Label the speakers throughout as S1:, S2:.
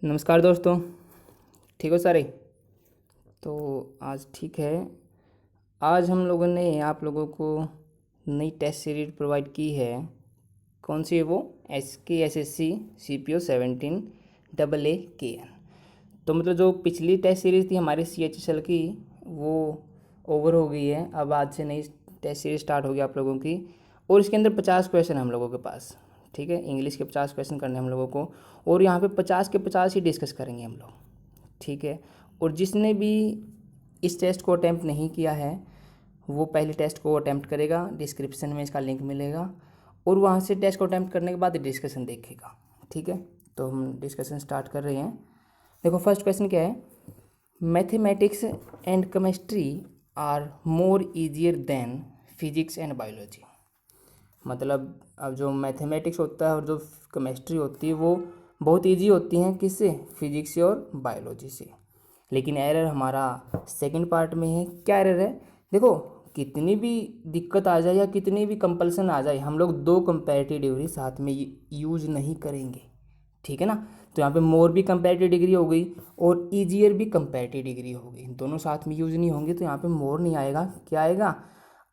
S1: नमस्कार दोस्तों। ठीक हो सारे? तो आज ठीक है। आज हम लोगों ने आप लोगों को नई टेस्ट सीरीज प्रोवाइड की है। कौन सी है वो? SKSSC CPO 17 AA KN। तो मतलब जो पिछली टेस्ट सीरीज़ थी हमारी CHSL की, वो ओवर हो गई है। अब आज से नई टेस्ट सीरीज स्टार्ट होगी आप लोगों की, और इसके अंदर 50 क्वेश्चन है हम लोगों के पास। ठीक है, इंग्लिश के 50 क्वेश्चन करने हम लोगों को, और यहाँ पे 50 के 50 ही डिस्कस करेंगे हम लोग। ठीक है, और जिसने भी इस टेस्ट को अटैम्प्ट नहीं किया है वो पहले टेस्ट को अटैम्प्ट करेगा, डिस्क्रिप्शन में इसका लिंक मिलेगा, और वहाँ से टेस्ट को अटैम्प्ट करने के बाद डिस्कशन देखेगा। ठीक है, तो हम डिस्कशन स्टार्ट कर रहे हैं। देखो फर्स्ट क्वेश्चन क्या है? Mathematics and chemistry are more easier than physics and biology. मतलब अब जो मैथमेटिक्स होता है और जो केमिस्ट्री होती है वो बहुत इजी होती हैं, किससे? फिजिक्स से और बायोलॉजी से। लेकिन एरर हमारा सेकंड पार्ट में है। क्या एरर है? देखो, कितनी भी दिक्कत आ जाए या कितनी भी कंपल्सन आ जाए, हम लोग दो कंपैरेटिव डिग्री साथ में यूज नहीं करेंगे। ठीक है ना? तो यहाँ पे मोर भी कंपैरेटिव डिग्री हो गई और ईजियर भी कंपैरेटिव डिग्री हो गई, दोनों साथ में यूज नहीं होंगे, तो यहाँ पे मोर नहीं आएगा। क्या आएगा?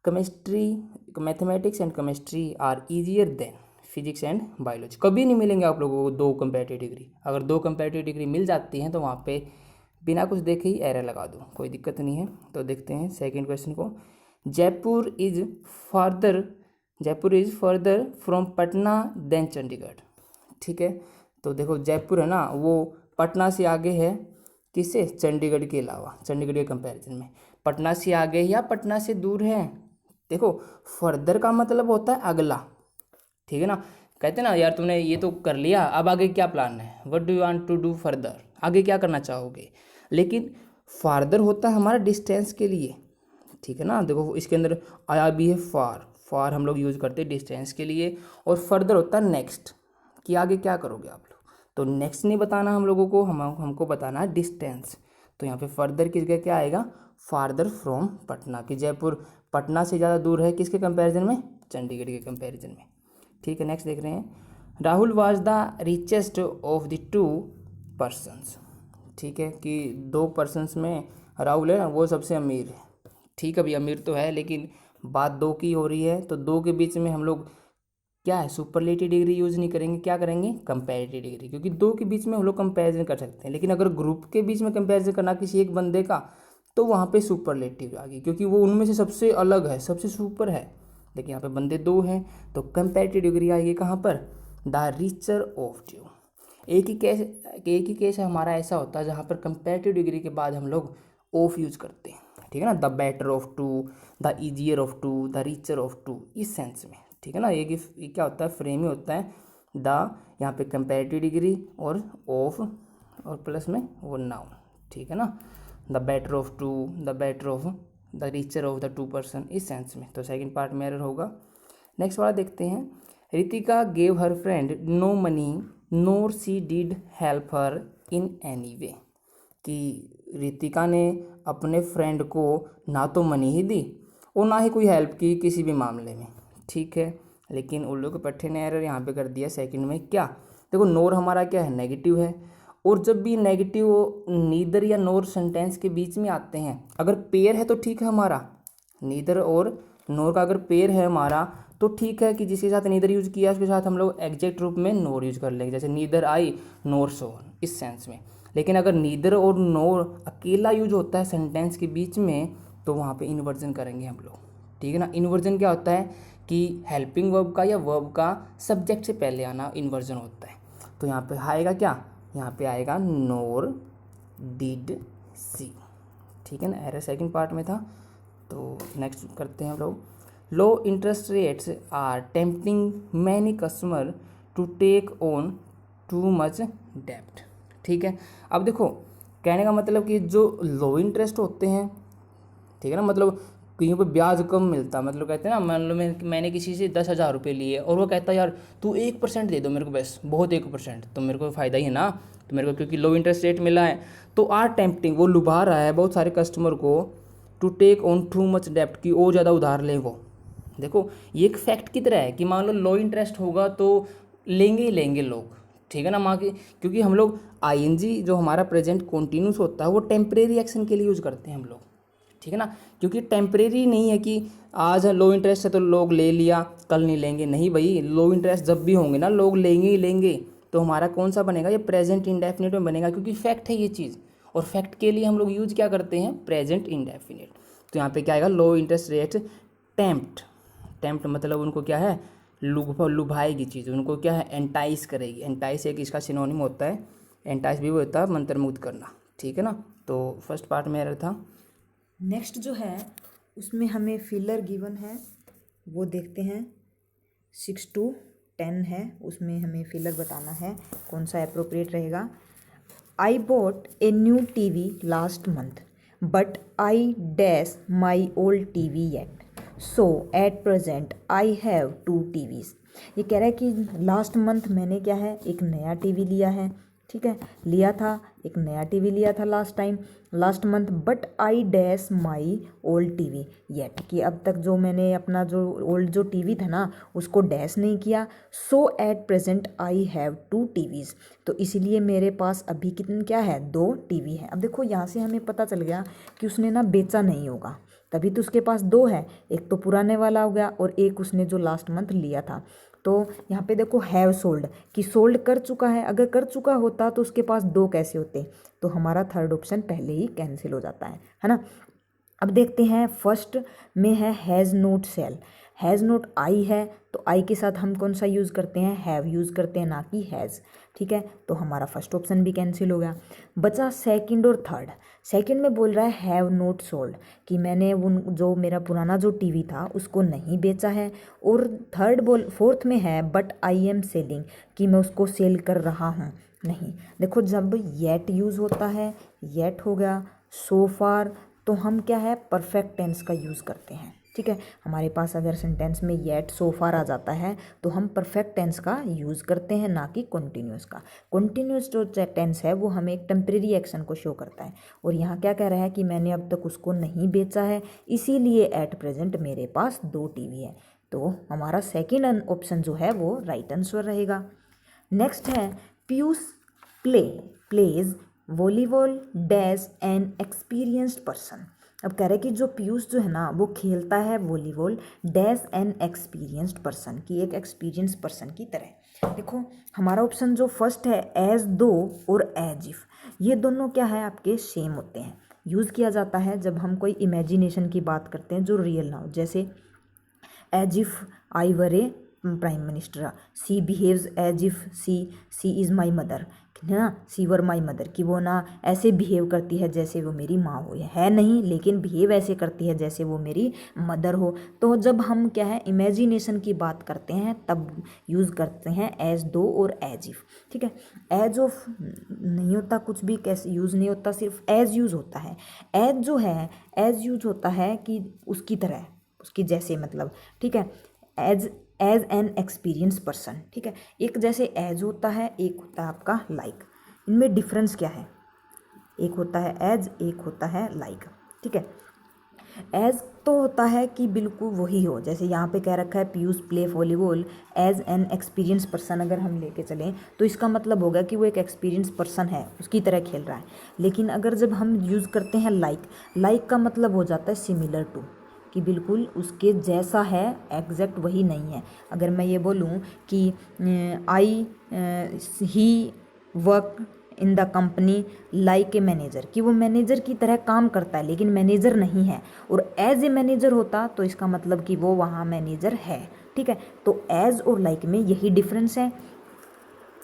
S1: Chemistry, mathematics and chemistry are easier than physics and biology. कभी नहीं मिलेंगे आप लोगों को दो कंपैरेटिव डिग्री। अगर दो कंपैरेटिव डिग्री मिल जाती हैं तो वहाँ पे बिना कुछ देखे ही एरर लगा दो, कोई दिक्कत नहीं है। तो देखते हैं सेकंड क्वेश्चन को। Jaipur is further from Patna than Chandigarh. ठीक है, तो देखो जयपुर है ना, वो पटना से आगे है, किससे? चंडीगढ़ के अलावा, चंडीगढ़ के कंपैरिजन में पटना से आगे या पटना से दूर है। देखो फर्दर का मतलब होता है अगला। ठीक है ना? कहते हैं ना यार तुमने ये तो कर लिया, अब आगे क्या प्लान है? What do you want to do further? आगे क्या करना चाहोगे? लेकिन फार्दर होता है हमारा डिस्टेंस के लिए। ठीक है ना? देखो इसके अंदर आया भी है फार हम लोग यूज करते हैं डिस्टेंस के लिए, और फर्दर होता है नेक्स्ट, कि आगे क्या करोगे आप लोग। तो नेक्स्ट नहीं बताना हम लोगों को, हमको बताना है डिस्टेंस। तो यहाँ पे फर्दर किस जगह क्या आएगा? फार्दर फ्रॉम पटना, कि जयपुर पटना से ज़्यादा दूर है किसके कंपैरिजन में? चंडीगढ़ के कंपैरिजन में। ठीक है, नेक्स्ट देख रहे हैं। Rahul was the richest of the to persons. ठीक है, कि दो पर्सन्स में राहुल है ना, वो सबसे अमीर है। ठीक है, अभी अमीर तो है, लेकिन बात दो की हो रही है, तो दो के बीच में हम लोग क्या है? सुपरलेटिव डिग्री यूज नहीं करेंगे, क्या करेंगे? कंपैरेटिव डिग्री, क्योंकि दो के बीच में हम लोग कंपैरिजन कर सकते हैं। लेकिन अगर ग्रुप के बीच में कंपैरिजन करना किसी एक बंदे का, तो वहाँ पे सुपरलेटिव आ गई, क्योंकि वो उनमें से सबसे अलग है, सबसे सुपर है। लेकिन यहाँ पे बंदे दो हैं, तो कंपैरेटिव डिग्री आएगी कहाँ पर? The richer of two. एक ही केस है हमारा ऐसा होता है जहाँ पर कंपैरेटिव डिग्री के बाद हम लोग ऑफ यूज करते हैं। ठीक है ना? The better of two, the easier of two, the richer of two, इस सेंस में। ठीक है ना? ये क्या होता है? फ्रेम ही होता है द, यहाँ पे कंपैरेटिव डिग्री और ऑफ, और प्लस में वो नाउन। ठीक है ना? The better of two, the better of, the richer of the two person, इस सेंस में। तो सेकंड पार्ट में एरर होगा। नेक्स्ट वाला देखते हैं। Ritika gave her friend no money nor she did help her in any way. कि रितिका ने अपने फ्रेंड को ना तो मनी ही दी और ना ही कोई हेल्प की किसी भी मामले में। ठीक है, लेकिन उल्लू के पट्टे ने एरर यहाँ पे कर दिया सेकंड में। क्या? देखो नोर हमारा क्या है? नेगेटिव है, और जब भी नेगेटिव नीदर या नोर सेंटेंस के बीच में आते हैं, अगर पेयर है तो ठीक है हमारा, नीदर और नोर का अगर पेयर है हमारा तो ठीक है, कि जिसके साथ नीदर यूज किया उसके साथ हम लोग एग्जैक्ट रूप में नोर यूज कर लेंगे, जैसे नीदर आई नोर सो, इस सेंस में। लेकिन अगर नीदर और नोर अकेला यूज होता है सेंटेंस के बीच में, तो वहाँ पे इन्वर्जन करेंगे हम लोग। ठीक है ना? इन्वर्जन क्या होता है? कि हेल्पिंग वर्ब का या वर्ब का सब्जेक्ट से पहले आना इन्वर्जन होता है। तो यहाँ पे आएगा क्या? यहाँ पे आएगा नोर डिड सी। ठीक है ना? एरर सेकंड पार्ट में था। तो नेक्स्ट करते हैं हम लोग। Low interest rates are tempting many customer to take on too much डेब्ट। ठीक है, अब देखो कहने का मतलब कि जो लो इंटरेस्ट होते हैं, ठीक है ना, मतलब कहीं पे ब्याज कम मिलता, मतलब कहते हैं ना, मान लो मैंने किसी से 10,000 रुपये लिए और वो कहता है यार तू 1% दे दो मेरे को, बस बहुत 1%, तो मेरे को फ़ायदा ही है ना, तो मेरे को क्योंकि लो इंटरेस्ट रेट मिला है। तो आर टेम्पटिंग, वो लुभा रहा है बहुत सारे कस्टमर को, to take on too much डेप्ट, की और ज़्यादा उधार लें वो। देखो ये एक फैक्ट की तरह है कि मान लो लो इंटरेस्ट होगा तो लेंगे ही लेंगे लोग। ठीक है ना माँ की, क्योंकि हम लोग आईएनजी जो हमारा प्रेजेंट कॉन्टिन्यूस होता है वो टेम्परेरी एक्शन के लिए यूज़ करते हैं हम लोग, ठीक है ना, क्योंकि टेम्परेरी नहीं है कि आज लो इंटरेस्ट है तो लोग ले लिया कल नहीं लेंगे, नहीं भाई, लो इंटरेस्ट जब भी होंगे ना लोग लेंगे ही लेंगे। तो हमारा कौन सा बनेगा, ये प्रेजेंट इंडेफिनिट में बनेगा, क्योंकि फैक्ट है ये चीज़, और फैक्ट के लिए हम लोग यूज क्या करते हैं, प्रेजेंट इंडेफिनिट। तो यहाँ पे क्या आएगा, लो इंटरेस्ट रेट टेम्प्ट, टेम्प्ट मतलब उनको क्या है, लुभाएगी चीज़, उनको क्या है, एंटाइस करेगी। एंटाइस एक इसका सिनोनिम होता है, एंटाइस भी वो होता है मंत्रमुग्ध करना, ठीक है ना। तो फर्स्ट पार्ट मेरा था।
S2: नेक्स्ट जो है उसमें हमें फिलर गिवन है, वो देखते हैं 6 to 10 है, उसमें हमें फिलर बताना है कौन सा अप्रोप्रिएट रहेगा। I bought a new TV last month but I dash my old TV yet, so at present I have 2 TVs। ये कह रहा है कि लास्ट मंथ मैंने क्या है, एक नया टीवी लिया है, ठीक है, लिया था, एक नया टीवी लिया था last month, but I dash my old TV yet, कि अब तक जो मैंने अपना जो ओल्ड जो टीवी था ना उसको डैश नहीं किया। So at present I have 2 TVs, तो इसीलिए मेरे पास अभी कितने क्या है, 2 टीवी है। अब देखो यहाँ से हमें पता चल गया कि उसने ना बेचा नहीं होगा, तभी तो उसके पास 2 है, एक तो पुराने वाला हो गया और एक उसने जो लास्ट मंथ लिया था। तो यहाँ पे देखो हैव सोल्ड, कि सोल्ड कर चुका है, अगर कर चुका होता तो उसके पास 2 कैसे होते, तो हमारा थर्ड ऑप्शन पहले ही कैंसिल हो जाता है ना। अब देखते हैं फर्स्ट में है has not sell, has not I है, तो आई के साथ हम कौन सा यूज़ करते हैं, हैव यूज़ करते हैं, ना कि हैज़, ठीक है, तो हमारा फर्स्ट ऑप्शन भी कैंसिल हो गया। बचा सेकंड और थर्ड। सेकंड में बोल रहा है हैव नोट सोल्ड, कि मैंने उन जो मेरा पुराना जो टीवी था उसको नहीं बेचा है, और फोर्थ में है बट आई एम सेलिंग, कि मैं उसको सेल कर रहा हूँ, नहीं। देखो जब येट यूज़ होता है, येट हो गया, सो फार, तो हम क्या है, परफेक्ट टेंस का यूज़ करते हैं, ठीक है। हमारे पास अगर सेंटेंस में येट सो फार आ जाता है तो हम परफेक्ट टेंस का यूज़ करते हैं, ना कि कॉन्टिन्यूस का। कॉन्टिन्यूस जो टेंस है वो हमें एक टेम्परेरी एक्शन को शो करता है, और यहाँ क्या कह रहा है कि मैंने अब तक उसको नहीं बेचा है, इसीलिए एट प्रेजेंट मेरे पास 2 टीवी है। तो हमारा सेकेंड ऑप्शन जो है वो राइट आंसर रहेगा। नेक्स्ट है Piyush plays volleyball dash an experienced person. अब कह रहे हैं कि जो पीयूष जो है ना वो खेलता है volleyball dash an experienced person, की एक एक्सपीरियंस पर्सन की तरह। देखो हमारा ऑप्शन जो फर्स्ट है एज दो और एज इफ, ये दोनों क्या है, आपके सेम होते हैं, यूज़ किया जाता है जब हम कोई इमेजिनेशन की बात करते हैं जो रियल ना हो। जैसे as if I were a prime minister, she behaves as if she is my mother, है ना, सी वर माई मदर, कि वो ना ऐसे बिहेव करती है जैसे वो मेरी माँ हो, है नहीं, लेकिन बिहेव ऐसे करती है जैसे वो मेरी मदर हो। तो जब हम क्या है इमेजिनेशन की बात करते हैं तब यूज़ करते हैं एज दो और एज इफ, ठीक है। एज ऑफ नहीं होता, कुछ भी कैसे यूज़ नहीं होता, सिर्फ एज यूज़ होता है। एज जो है एज यूज होता है कि उसकी तरह, उसकी जैसे, मतलब, ठीक है, एज एन एक्सपीरियंस पर्सन, ठीक है। एक जैसे एज होता है, एक होता है आपका लाइक, इनमें डिफरेंस क्या है, एक होता है एज, एक होता है लाइक, ठीक है। एज तो होता है कि बिल्कुल वही हो, जैसे यहाँ पे कह रखा है Piyush play volleyball as an experience person, अगर हम लेके चलें तो इसका मतलब होगा कि वो एक एक्सपीरियंस पर्सन है, उसकी तरह खेल रहा है। लेकिन अगर जब हम यूज़ करते हैं लाइक का मतलब हो जाता है सिमिलर टू, कि बिल्कुल उसके जैसा है, एग्जैक्ट वही नहीं है। अगर मैं ये बोलूँ कि he work in the company like a manager, कि वो मैनेजर की तरह काम करता है लेकिन मैनेजर नहीं है, और एज ए मैनेजर होता तो इसका मतलब कि वो वहाँ मैनेजर है, ठीक है। तो एज और लाइक में यही डिफरेंस है।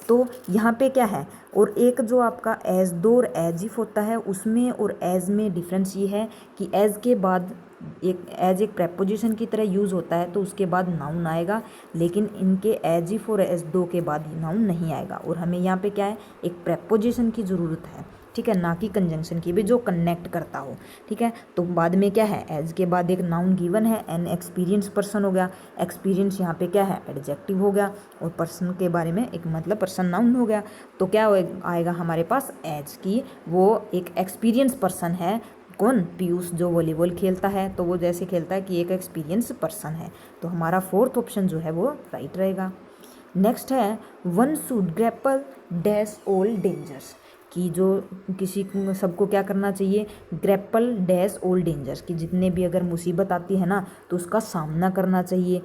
S2: तो यहाँ पे क्या है, और एक जो आपका एज दो और एज इफ होता है उसमें और एज में डिफरेंस ये है कि एज के बाद एक प्रेपोजिशन की तरह यूज़ होता है तो उसके बाद नाउन आएगा, लेकिन इनके एज इफ और एज दो के बाद नाउन नहीं आएगा। और हमें यहाँ पे क्या है, एक प्रेपोजिशन की ज़रूरत है, ठीक है, ना कि कंजंक्शन की भी जो कनेक्ट करता हो, ठीक है। तो बाद में क्या है, एज के बाद एक नाउन गिवन है, एन एक्सपीरियंस पर्सन हो गया, एक्सपीरियंस यहाँ पे क्या है, एडजेक्टिव हो गया, और पर्सन के बारे में एक मतलब पर्सन नाउन हो गया। तो क्या आएगा हमारे पास एज की, वो एक एक्सपीरियंस पर्सन है, कौन, पीयूष जो वॉलीबॉल खेलता है, तो वो जैसे खेलता है कि एक एक्सपीरियंस पर्सन है। तो हमारा फोर्थ ऑप्शन जो है वो राइट रहेगा। नेक्स्ट है one should grapple dash all dangers, कि जो किसी सबको क्या करना चाहिए, ग्रैपल डैश ऑल डेंजर्स, कि जितने भी अगर मुसीबत आती है ना तो उसका सामना करना चाहिए।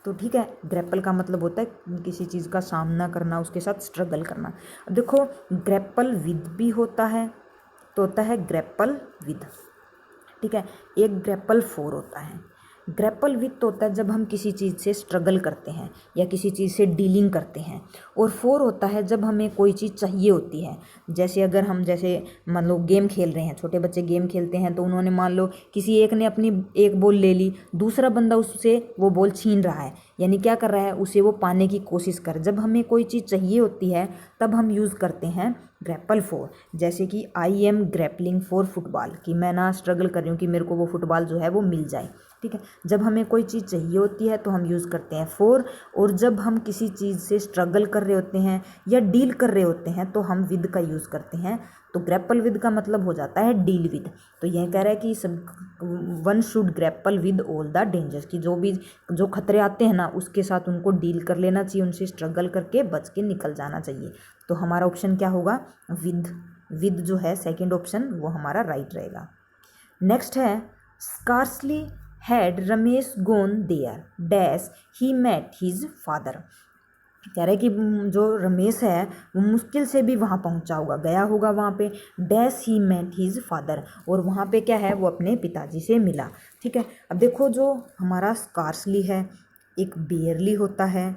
S2: तो ठीक है, ग्रैपल का मतलब होता है किसी चीज़ का सामना करना, उसके साथ स्ट्रगल करना। अब देखो ग्रैपल विद भी होता है, तो होता है ग्रैपल विद, ठीक है। एक ग्रैपल फोर होता है। ग्रैपल विथ होता है जब हम किसी चीज़ से स्ट्रगल करते हैं या किसी चीज़ से डीलिंग करते हैं, और फोर होता है जब हमें कोई चीज़ चाहिए होती है। जैसे अगर हम जैसे मान लो गेम खेल रहे हैं, छोटे बच्चे गेम खेलते हैं, तो उन्होंने मान लो किसी एक ने अपनी एक बॉल ले ली, दूसरा बंदा उससे वो बॉल छीन रहा है, यानी क्या कर रहा है, उसे वो पाने की कोशिश कर। जब हमें कोई चीज़ चाहिए होती है तब हम यूज़ करते हैं ग्रैपल फोर। जैसे कि I am grappling for football, कि मैं ना स्ट्रगल कर रही हूँ कि मेरे को वो फुटबॉल जो है वो मिल जाए, ठीक है। जब हमें कोई चीज़ चाहिए होती है तो हम यूज़ करते हैं फोर, और जब हम किसी चीज़ से स्ट्रगल कर रहे होते हैं या डील कर रहे होते हैं तो हम विद का यूज़ करते हैं। तो ग्रैपल विद का मतलब हो जाता है डील विद। तो यह कह रहा है कि सब one should grapple with all the dangers, कि जो खतरे आते हैं ना उसके साथ उनको डील कर लेना चाहिए, उनसे स्ट्रगल करके बच के निकल जाना चाहिए। तो हमारा ऑप्शन क्या होगा, विद जो है सेकंड ऑप्शन वो हमारा राइट रहेगा। नेक्स्ट है scarcely had Ramesh gone there dash he met his father. कह रहे कि जो रमेश है वो मुश्किल से भी वहाँ पहुँचा होगा, गया होगा वहाँ पे, dash he met his father, और वहाँ पे क्या है, वो अपने पिताजी से मिला, ठीक है। अब देखो जो हमारा स्कार्सली है, एक बेयरली होता है,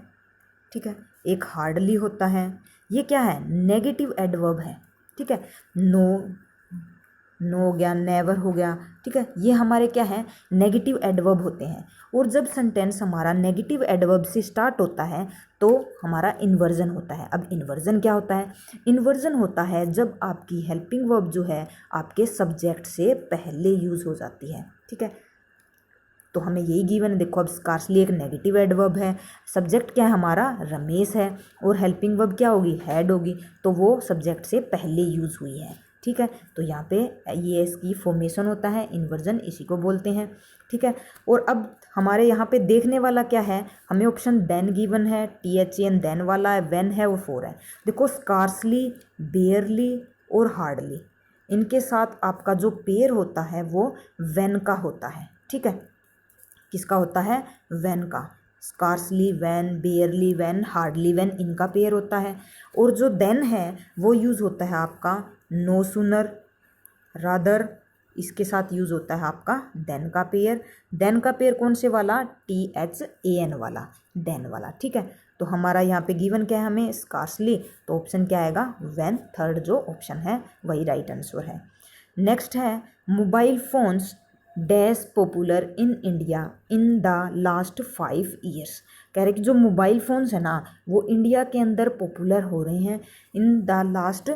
S2: ठीक है, एक हार्डली होता है, ये क्या है, नेगेटिव एडवर्ब है, ठीक है। नो हो गया, नेवर हो गया, ठीक है, ये हमारे क्या है, नेगेटिव एडवर्ब होते हैं। और जब सेंटेंस हमारा नेगेटिव एडवर्ब से स्टार्ट होता है तो हमारा इन्वर्जन होता है। अब इन्वर्जन क्या होता है, इन्वर्जन होता है जब आपकी हेल्पिंग वर्ब जो है आपके सब्जेक्ट से पहले यूज़ हो जाती है, ठीक है। तो हमें यही गिवन है, देखो अब स्कार्सली एक नेगेटिव एडवर्ब है, सब्जेक्ट क्या है हमारा, रमेश है, और हेल्पिंग वर्ब क्या होगी, हैड होगी, तो वो सब्जेक्ट से पहले यूज़ हुई है, ठीक है। तो यहाँ पे ये इसकी फॉर्मेशन होता है, इन्वर्जन इसी को बोलते हैं, ठीक है। और अब हमारे यहाँ पे देखने वाला क्या है, हमें ऑप्शन देन गिवन है, THEN देन वाला है, वेन है, वो फोर है। देखो स्कार्सली, बेयरली और हार्डली, इनके साथ आपका जो पेयर होता है वो वेन का होता है, ठीक है। किसका होता है, वेन का। Scarcely when, barely when, hardly when, इनका पेयर होता है। और जो देन है वो यूज़ होता है आपका नो सूनर, रादर, इसके साथ यूज़ होता है आपका देन का पेयर। देन का पेयर कौन से वाला, THAN वाला, देन वाला, ठीक है। तो हमारा यहाँ पे गिवन क्या है हमें, स्कार्सली, तो ऑप्शन क्या आएगा, वैन, थर्ड जो ऑप्शन है वही राइट आंसर है। नेक्स्ट है mobile phones dash popular in India in the last 5 years. कह रहे कि जो मोबाइल फ़ोन्स है ना वो इंडिया के अंदर पॉपुलर हो रहे हैं इन द लास्ट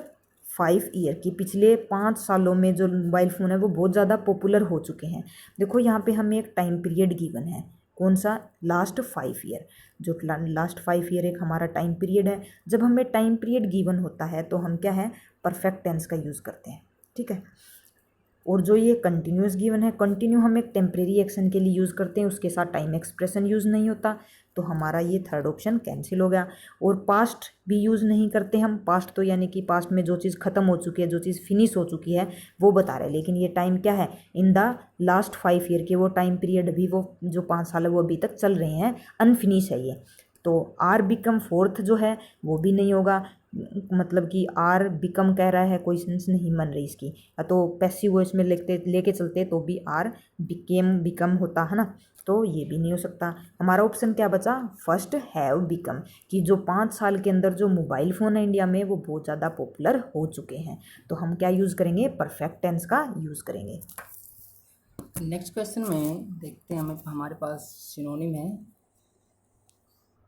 S2: 5 ईयर, की पिछले 5 सालों में जो मोबाइल फ़ोन है वो बहुत ज़्यादा पॉपुलर हो चुके हैं। देखो यहाँ पे हमें एक टाइम पीरियड गिवन है, कौन सा, लास्ट 5 ईयर। जो लास्ट 5 ईयर एक हमारा टाइम पीरियड है। जब हमें टाइम पीरियड गिवन होता है तो हम क्या है, परफेक्ट टेंस का यूज़ करते हैं, ठीक है। और जो ये कंटिन्यूस गिवन है, कंटिन्यू हम एक टेम्परेरी एक्शन के लिए यूज़ करते हैं, उसके साथ टाइम एक्सप्रेशन यूज़ नहीं होता, तो हमारा ये थर्ड ऑप्शन कैंसिल हो गया। और पास्ट भी यूज़ नहीं करते हम, पास्ट तो यानी कि पास्ट में जो चीज़ ख़त्म हो चुकी है, जो चीज़ फिनिश हो चुकी है वो बता रहे हैं, लेकिन ये टाइम क्या है, इन द लास्ट 5 ईयर के वो टाइम पीरियड अभी वो जो 5 साल है वो अभी तक चल रहे हैं, अनफिनिश है ये। तो आर बिकम फोर्थ जो है वो भी नहीं होगा, मतलब कि आर बिकम कह रहा है, कोई सेंस नहीं बन रही इसकी, या तो पैसिव वॉइस में लेके चलते तो भी आर बिकम होता है ना, तो ये भी नहीं हो सकता। हमारा ऑप्शन क्या बचा, फर्स्ट हैव बिकम, कि जो 5 साल के अंदर जो मोबाइल फ़ोन है इंडिया में वो बहुत ज़्यादा पॉपुलर हो चुके हैं, तो हम क्या यूज़ करेंगे, परफेक्ट टेंस का यूज़ करेंगे।
S1: नेक्स्ट क्वेश्चन में देखते हैं, हमारे पास सिनोनिम है,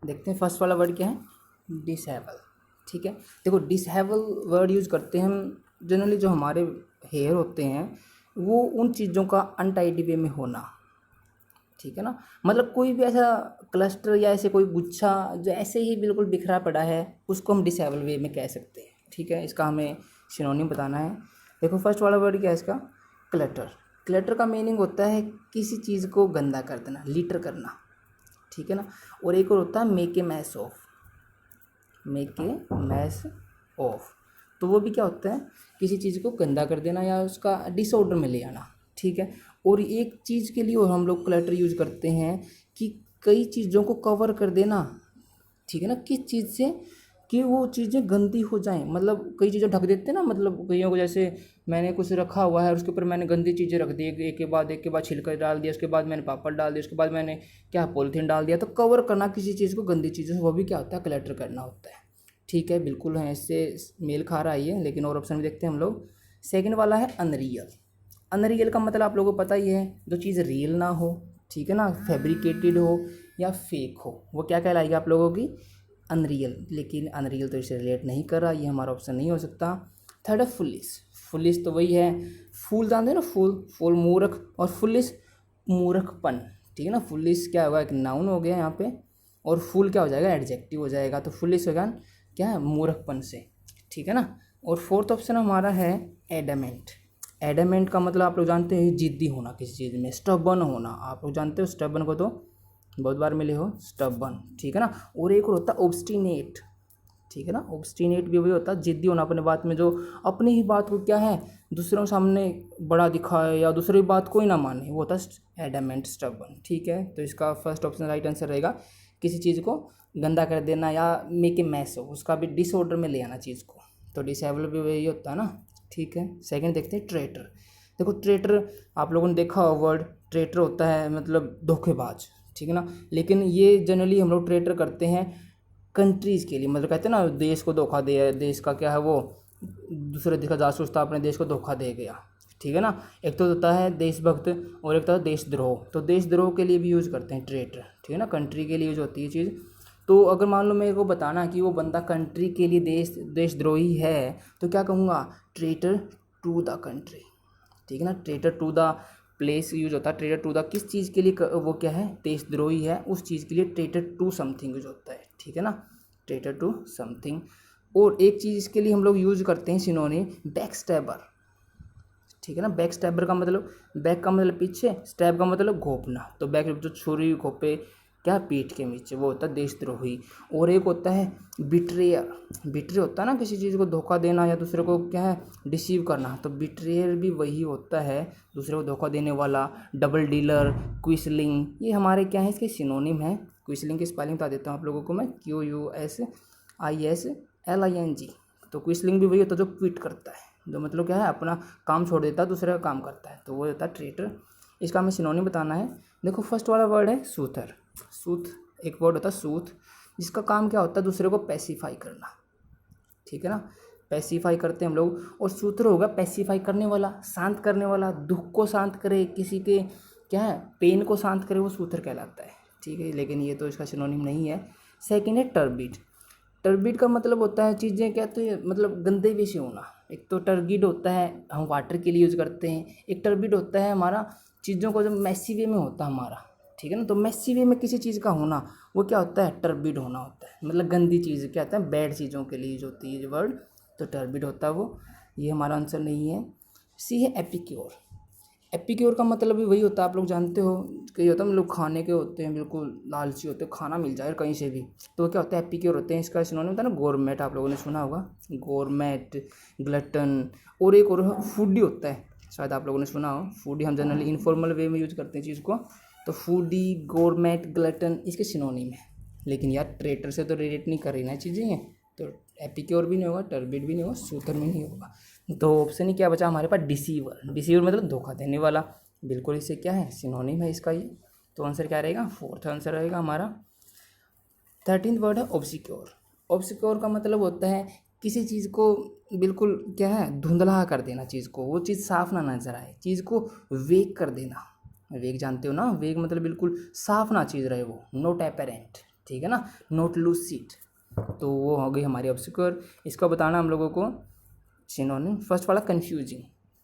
S1: देखते हैं फर्स्ट वाला वर्ड क्या है, डिसेबल, ठीक है। देखो डिसेबल वर्ड यूज़ करते हैं हम जनरली, जो हमारे हेयर होते हैं वो उन चीज़ों का अनटाइडी वे में होना, ठीक है ना, मतलब कोई भी ऐसा क्लस्टर या ऐसे कोई गुच्छा जो ऐसे ही बिल्कुल बिखरा पड़ा है उसको हम डिसेबल वे में कह सकते हैं, ठीक है। इसका हमें सिनोनिम बताना है। देखो फर्स्ट वाला वर्ड क्या है इसका, क्लटर। क्लटर का मीनिंग होता है किसी चीज़ को गंदा कर देना, लीटर करना, ठीक है ना। और एक और होता है make a mass of, make a mass of, तो वो भी क्या होता है, किसी चीज़ को गंदा कर देना या उसका डिसऑर्डर में ले आना, ठीक है। और एक चीज़ के लिए और हम लोग क्लटर यूज करते हैं कि कई चीज़ों को कवर कर देना, ठीक है ना, किस चीज़ से कि वो चीज़ें गंदी हो जाएं, मतलब कई चीज़ें ढक देते हैं ना, मतलब कईयों को जैसे मैंने कुछ रखा हुआ है और उसके ऊपर मैंने गंदी चीज़ें रख दी, एक के बाद छिलका डाल दिया, उसके बाद मैंने पापड़ डाल दिया, उसके बाद मैंने क्या पॉलीथीन डाल दिया, तो कवर करना किसी चीज़ को गंदी चीज़ों से, वो भी क्या होता है, क्लटर करना होता है, ठीक है। बिल्कुल है, इससे मेल खा रहा है ये, लेकिन और ऑप्शन भी देखते हैं हम लोग। सेकेंड वाला है अनरियल। अनरियल का मतलब आप लोगों को पता ही है, जो चीज़ रियल ना हो, ठीक है ना, फैब्रिकेटेड हो या फेक हो, वो क्या कहलाएगी आप लोगों की, अनरियल। लेकिन अनरियल तो इसे रिलेट नहीं कर रहा, ये हमारा ऑप्शन नहीं हो सकता। थर्ड है फुलिश। फुलिश तो वही है, फूल जानते हैं ना, फूल मूर्ख, और फुलिश मूर्खपन, ठीक है ना। फुलिश क्या होगा, एक नाउन हो गया यहाँ पे, और फूल क्या हो जाएगा, एडजेक्टिव हो जाएगा, तो फुलिश होगा क्या है, मूर्खपन से, ठीक है ना। और फोर्थ ऑप्शन हमारा है एडमेंट। एडमेंट का मतलब आप लोग जानते हैं जिद्दी होना किसी चीज़ में, स्टबर्न होना, आप लोग जानते हो स्टबर्न को, तो बहुत बार मिले हो, स्टबर्न, ठीक है ना। और एक और होता है ऑब्स्टिनेट, ठीक है ना। ऑब्स्टिनेट भी वही होता है, जिद्दी होना अपने बात में, जो अपनी ही बात को क्या है दूसरों के सामने बड़ा दिखाए या दूसरी बात कोई ना माने, वो होता है एडमेंट, स्टबर्न, ठीक है। तो इसका फर्स्ट ऑप्शन राइट आंसर रहेगा, किसी चीज़ को गंदा कर देना या मेक ए मैस हो, उसका भी डिसऑर्डर में ले आना चीज़ को, तो डिसेबल भी वही होता है ना, ठीक है। सेकंड देखते हैं ट्रेटर। देखो ट्रेटर आप लोगों ने देखा हो वर्ड, ट्रेटर होता है मतलब धोखेबाज, ठीक है ना। लेकिन ये जनरली हम लोग ट्रेटर करते हैं कंट्रीज़ के लिए, मतलब कहते हैं ना देश को धोखा दे, देश का क्या है वो, दूसरे देश का जासूस था, अपने देश को धोखा दे गया, ठीक है ना। एक तो होता है देशभक्त और एक होता है देशद्रोह, तो देशद्रोह के लिए भी यूज़ करते हैं ट्रेटर, ठीक है ना, कंट्री के लिए यूज होती है चीज़। तो अगर मान लो मेरे को बताना कि वो बंदा कंट्री के लिए देशद्रोही है, तो क्या कहूँगा, ट्रेटर टू द कंट्री, ठीक है ना। Traitor to the place use होता है, ट्रेटर टू द किस चीज़ के लिए वो क्या है, देशद्रोही है, उस चीज़ के लिए ट्रेटर टू समथिंग यूज होता है, ठीक है ना, ट्रेटर टू समथिंग। और एक चीज़ इसके लिए हम लोग यूज करते हैं सिनोनिम, बैक स्टैबर, ठीक है ना। बैक स्टैबर का मतलब, बैक का मतलब पीछे, स्टैब का मतलब घोंपना, तो बैक जो छुरी घोंपे क्या पीठ के नीचे, वो होता है देशद्रोही। और एक होता है बिट्रेयर। बिट्रे होता है ना किसी चीज़ को धोखा देना या दूसरे को क्या है डिसीव करना, तो बिट्रेयर भी वही होता है, दूसरे को धोखा देने वाला। डबल डीलर, क्विसलिंग, ये हमारे क्या है, इसके सिनोनिम है। क्विसलिंग की स्पेलिंग बता देता हूँ आप लोगों को मैं, QUSISLING। तो क्विसलिंग भी वही होता है जो क्विट करता है, जो मतलब क्या है अपना काम छोड़ देता है, दूसरे का काम करता है, तो वो होता है ट्रेटर। इसका हमें सिनोनिम बताना है। देखो फर्स्ट वाला वर्ड है सूथर। सूथ एक वर्ड होता है सूथ, जिसका काम क्या होता है दूसरे को पैसिफाई करना, ठीक है ना, पैसिफाई करते हैं हम लोग। और सूत्र होगा पैसिफाई करने वाला, शांत करने वाला, दुख को शांत करे, किसी के क्या है पेन को शांत करे, वो सूत्र कहलाता है, ठीक है। लेकिन ये तो इसका सिनोनिम नहीं है। सेकेंड है टर्बिड। टर्बिड का मतलब होता है चीज़ें क्या, तो मतलब गंदे वे से होना। एक तो टर्गिड होता है हम वाटर के लिए यूज़ करते हैं, एक टर्बिड होता है हमारा चीज़ों को जब मैसी वे में होता है हमारा, ठीक है ना। तो मैसी वे में किसी चीज़ का होना वो क्या होता है, टर्बिड होना होता है, मतलब गंदी चीज़ क्या होता है, बैड चीज़ों के लिए यूज होती है ये वर्ड, तो टर्बिड होता है वो। ये हमारा आंसर नहीं है। सी है एपिक्योर। एपिक्योर का मतलब भी वही होता है, आप लोग जानते हो, कई होता है हम लोग खाने के होते हैं, बिल्कुल लालची होते हैं, खाना मिल जाए कहीं से भी, तो क्या होता है एपिक्योर होते हैं। इसका सिनोनिम होता है ना गोरमेट, आप लोगों ने सुना होगा, गोरमेट, ग्लटन। और एक और फूडी होता है, शायद आप लोगों ने सुना हो, फूडी हम जनरली इनफॉर्मल वे में यूज करते हैं चीज़ को, तो फूडी, गोरमेट, ग्लटन इसके सिनोनिम है। लेकिन यार ट्रेटर से तो रिलेट नहीं कर रही ना चीज़ें हैं, तो एपिक्योर भी नहीं होगा, टर्बिड भी नहीं होगा, सूथर भी नहीं होगा। तो ऑप्शन ही क्या बचा हमारे पास, डिसीवर। डिसीवर मतलब धोखा देने वाला, बिल्कुल इससे क्या है सिनोनिम है इसका ये, तो आंसर क्या रहेगा, फोर्थ आंसर रहेगा हमारा। 13th वर्ड है ऑब्सिक्योर। ऑब्सिक्योर का मतलब होता है किसी चीज़ को बिल्कुल क्या है धुंधला कर देना, चीज़ को, वो चीज़ साफ ना नजर आए, चीज़ को वेग कर देना। वेग जानते हो ना, वेग मतलब बिल्कुल साफ ना चीज़ रहे वो, नोट एपेरेंट, ठीक है ना, नोट लूसिड, तो वो हो गई हमारी ऑब्सिक्योर। इसका बताना हम लोगों को सिनोनिम। फर्स्ट वाला कन्फ्यूजिंग।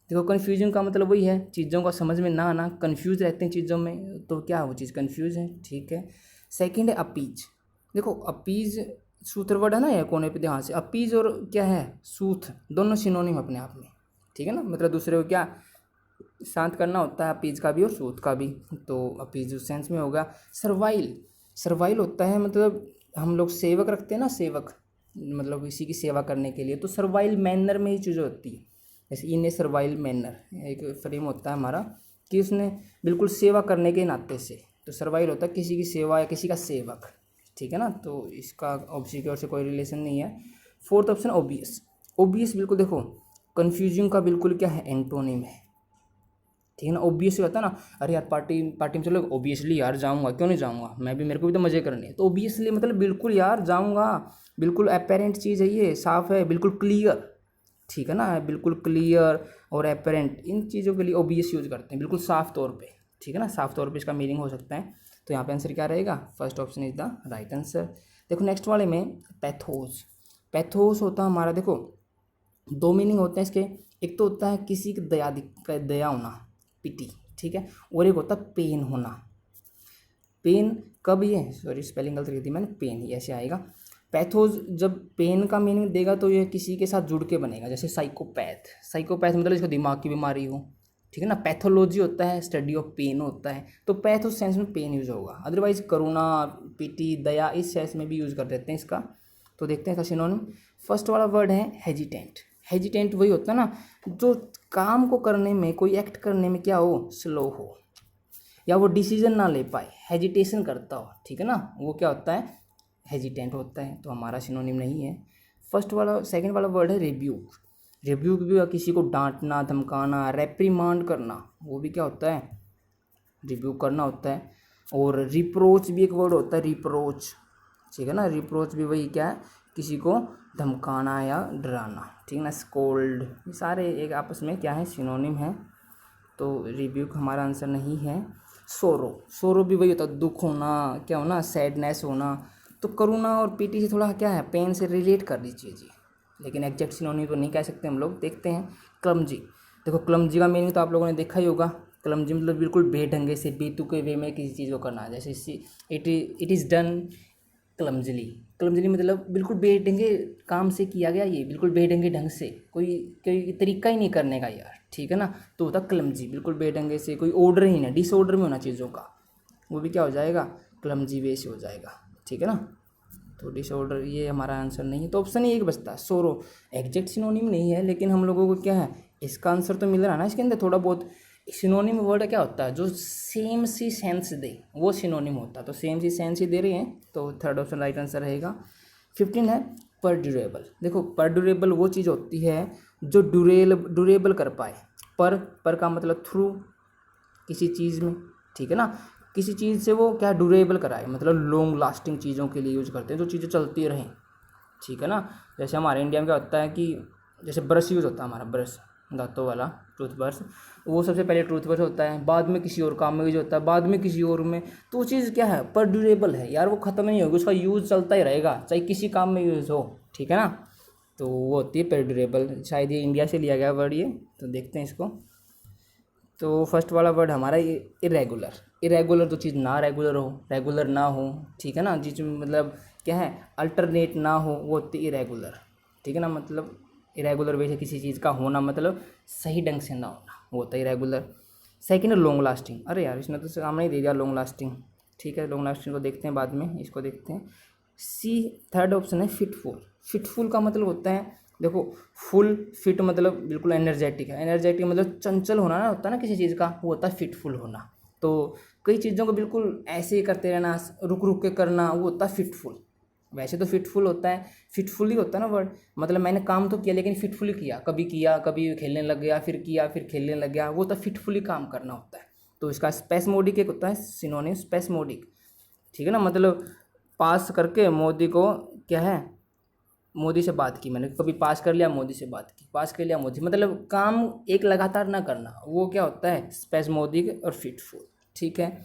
S1: देखो कन्फ्यूजिंग का मतलब वही है चीज़ों का समझ में ना आना, कन्फ्यूज रहते हैं चीज़ों में, तो क्या वो चीज़ कन्फ्यूज है, ठीक है। सेकंड है अपीज। देखो अपीज सूत्र वर्ड है ना, ये कोने पे ध्यान से, अपीज और क्या है सूथ दोनों सिनोनिम अपने आप में, ठीक है ना, मतलब दूसरे को क्या शांत करना होता है, अपीज का भी और सूथ का भी, तो अपीज उस सेंस में होगा। सर्वाइल। सर्वाइल होता है मतलब हम लोग सेवक रखते हैं ना, सेवक, मतलब किसी की सेवा करने के लिए, तो सर्वाइल मैनर में ही चीज़ें होती है। जैसे इन ए सर्वाइल मैनर एक फ्रेम होता है हमारा कि उसने बिल्कुल सेवा करने के नाते से, तो सर्वाइल होता है किसी की सेवा या किसी का सेवक, ठीक है ना। तो इसका ऑब्जेक्ट से कोई रिलेशन नहीं है। Fourth option obvious. ओबियस बिल्कुल देखो कन्फ्यूजिंग का बिल्कुल क्या है, एंटोनिम है, ठीक है ना। ओबियसली होता है ना, अरे यार पार्टी में चलो, ओबियसली यार जाऊंगा, क्यों नहीं जाऊंगा, मेरे को भी तो मज़े करने हैं। तो ओबियसली मतलब बिल्कुल यार जाऊंगा, बिल्कुल अपेरेंट चीज़ है, ये साफ है, बिल्कुल क्लियर, ठीक है ना। बिल्कुल क्लियर और अपेरेंट, इन चीज़ों के लिए ओबियस यूज करते हैं, बिल्कुल साफ तौर पे, ठीक है ना। साफ तौर पे इसका मीनिंग हो सकता है। तो यहाँ पे आंसर क्या रहेगा, first option is the right answer. देखो नेक्स्ट वाले में पैथोस। पैथोस होता है हमारा, देखो दो मीनिंग होते हैं इसके। एक तो होता है किसी की दया होना, पिटी, ठीक है, और एक होता है पेन होना। पेन कब, ये सॉरी स्पेलिंग गलत की थी मैंने, पेन ही ऐसे आएगा। पैथोज जब पेन का मीनिंग देगा तो ये किसी के साथ जुड़ के बनेगा, जैसे साइकोपैथ। साइकोपैथ मतलब इसको दिमाग की बीमारी हो, ठीक है ना। पैथोलॉजी होता है स्टडी ऑफ पेन होता है, तो पैथ उस सेंस में पेन यूज होगा। अदरवाइज करुणा, पिटी, दया इस सेंस में भी यूज कर देते हैं इसका। तो देखते हैं इसका सिनोनिम। फर्स्ट वाला वर्ड है हेजिटेंट। हेजिटेंट वही होता है ना जो काम को करने में, कोई एक्ट करने में क्या हो, स्लो हो, या वो डिसीजन ना ले पाए, हेजिटेशन करता हो, ठीक है ना, वो क्या होता है, हेजिटेंट होता है। तो हमारा सिनोनिम नहीं है फर्स्ट वाला। सेकंड वाला वर्ड है रिब्यूक। रिब्यूक भी किसी को डांटना, धमकाना, रेप्रीमांड करना, वो भी क्या होता है, रिब्यूक करना होता है। और रिप्रोच भी एक वर्ड होता है, रिप्रोच, ठीक है ना। रिप्रोच भी वही क्या है, किसी को धमकाना या डराना, ठीक है ना। स्कोल्ड, ये सारे एक आपस में क्या है, सिनोनिम है। तो रिब्यूक हमारा आंसर नहीं है। सोरो, सोरो भी वही होता है, दुख होना, क्या होना, सैडनेस होना। तो करुणा और पीटी से थोड़ा क्या है, पेन से रिलेट कर दीजिए जी, लेकिन एग्जैक्ट सिनोनिम तो नहीं कह सकते हम लोग। देखते हैं क्लमजी। देखो क्लमजी का मीनिंग तो आप लोगों ने देखा ही होगा। क्लमजी मतलब बिल्कुल बेढंगे से, बेतुके वे में किसी चीज़ को करना, जैसे इट इज़ डन क्लमजली। क्लमजली मतलब बिल्कुल बेढंगे काम से किया गया, ये बिल्कुल बेढंगे ढंग से, कोई कोई तरीका ही नहीं करने का यार, ठीक है ना। तो होता क्लमजी, बिल्कुल बेढंगे से, कोई ऑर्डर ही नहीं, डिसऑर्डर में होना चीज़ों का, वो भी क्या हो जाएगा, क्लमजी वे से हो जाएगा, ठीक है ना। तो डिसऑर्डर ये हमारा आंसर नहीं है। तो ऑप्शन ही एक बचता है सोरो। एग्जैक्ट सिनोनिम नहीं है, लेकिन हम लोगों को क्या है, इसका आंसर तो मिल रहा है ना इसके अंदर थोड़ा बहुत। सिनोनिम वर्ड क्या होता है, जो सेम सी सेंस दे, वो सिनोनिम होता है। तो सेम सी सेंस ही दे रही हैं, तो थर्ड ऑप्शन राइट आंसर रहेगा। 15 है परड्यूरेबल। देखो परड्यूरेबल वो चीज़ होती है जो ड्यूरेबल कर पाए। पर का मतलब थ्रू किसी चीज़ में, ठीक है ना, किसी चीज़ से वो क्या ड्यूरेबल कराए, मतलब लॉन्ग लास्टिंग चीज़ों के लिए यूज़ करते हैं, जो चीज़ें चलती रहें, ठीक है ना। जैसे हमारे इंडिया में क्या होता है कि जैसे ब्रश यूज़ होता है हमारा, ब्रश दांतों वाला टूथब्रश, वो सबसे पहले टूथब्रश होता है, बाद में किसी और काम में यूज होता है, बाद में किसी और में। तो वो चीज़ क्या है, पर ड्यूरेबल है यार, वो ख़त्म नहीं होगी, उसका यूज़ चलता ही रहेगा, चाहे किसी काम में यूज़ हो, ठीक है ना। तो वो होती है पर ड्यूरेबल। शायद ये इंडिया से लिया गया वर्ड ये, तो देखते हैं इसको। तो फर्स्ट वाला वर्ड हमारा इरेगुलर। इरेगुलर तो चीज़ ना रेगुलर हो, रेगुलर ना हो, ठीक है ना, जिसमें मतलब क्या है, अल्टरनेट ना हो, वो होती है इरेगुलर, ठीक है ना। मतलब इरेगुलर वे से किसी चीज़ का होना मतलब सही ढंग से ना होना, वो होता है इरेगुलर। सेकेंड है लॉन्ग लास्टिंग। अरे यार इसने तो सामने ही दे दिया लॉन्ग लास्टिंग, ठीक है, लॉन्ग लास्टिंग को देखते हैं बाद में, इसको देखते हैं। सी थर्ड ऑप्शन है फिटफुल। फिटफुल का मतलब होता है, देखो फुल फिट मतलब बिल्कुल एनर्जेटिक है, एनर्जेटिक मतलब चंचल होना ना, होता है ना किसी चीज़ का, वो होता है फिटफुल होना। तो कई चीज़ों को बिल्कुल ऐसे ही करते रहना, रुक रुक के करना, वो होता है फिटफुल। वैसे तो फिटफुल होता है, फिटफुल ही होता है ना वर्ड, मतलब मैंने काम तो किया लेकिन फिटफुली किया, कभी खेलने लग गया, फिर किया, फिर खेलने लग गया, वो तो फिटफुली काम करना होता है। तो इसका स्पेसमोडिक एक होता है सिनोनिम, स्पेसमोडिक, ठीक है ना। मतलब पास करके मोदी को क्या है, मोदी से बात की, मैंने कभी पास कर लिया, मोदी से बात की, पास कर लिया, मोदी, मतलब काम एक लगातार ना करना, वो क्या होता है, स्पेसमोडिक और फिटफुल, ठीक है।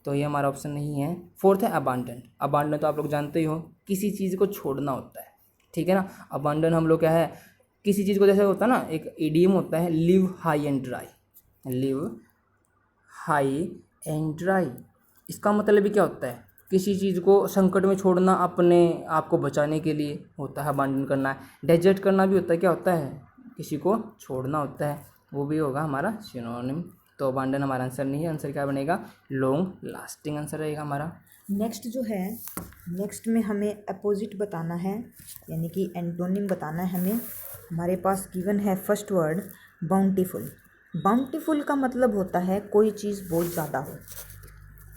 S1: तो ये हमारा ऑप्शन नहीं है। फोर्थ है अबांडन। अबांडन तो आप लोग जानते ही हो, किसी चीज़ को छोड़ना होता है, ठीक है ना। अबांडन हम लोग क्या है, किसी चीज़ को, जैसे होता है ना, एक इडियम होता है, live high and dry, live high and dry. इसका मतलब भी क्या होता है, किसी चीज़ को संकट में छोड़ना, अपने आप को बचाने के लिए होता है अबांडन करना है। डेजर्ट करना भी होता है, क्या होता है, किसी को छोड़ना होता है, वो भी होगा हमारा सिनोनिम। तो अबांडन हमारा आंसर नहीं है, आंसर क्या बनेगा, लॉन्ग लास्टिंग आंसर रहेगा हमारा।
S2: नेक्स्ट जो है, नेक्स्ट में हमें अपोजिट बताना है, यानी कि एंटोनिम बताना है हमें। हमारे पास गिवन है फर्स्ट वर्ड बाउंटीफुल। बाउंटीफुल का मतलब होता है कोई चीज़ बहुत ज़्यादा हो,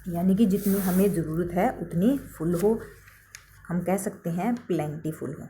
S2: यानी कि जितनी हमें ज़रूरत है उतनी फुल हो। हम कह सकते हैं प्लेंटीफुल हो,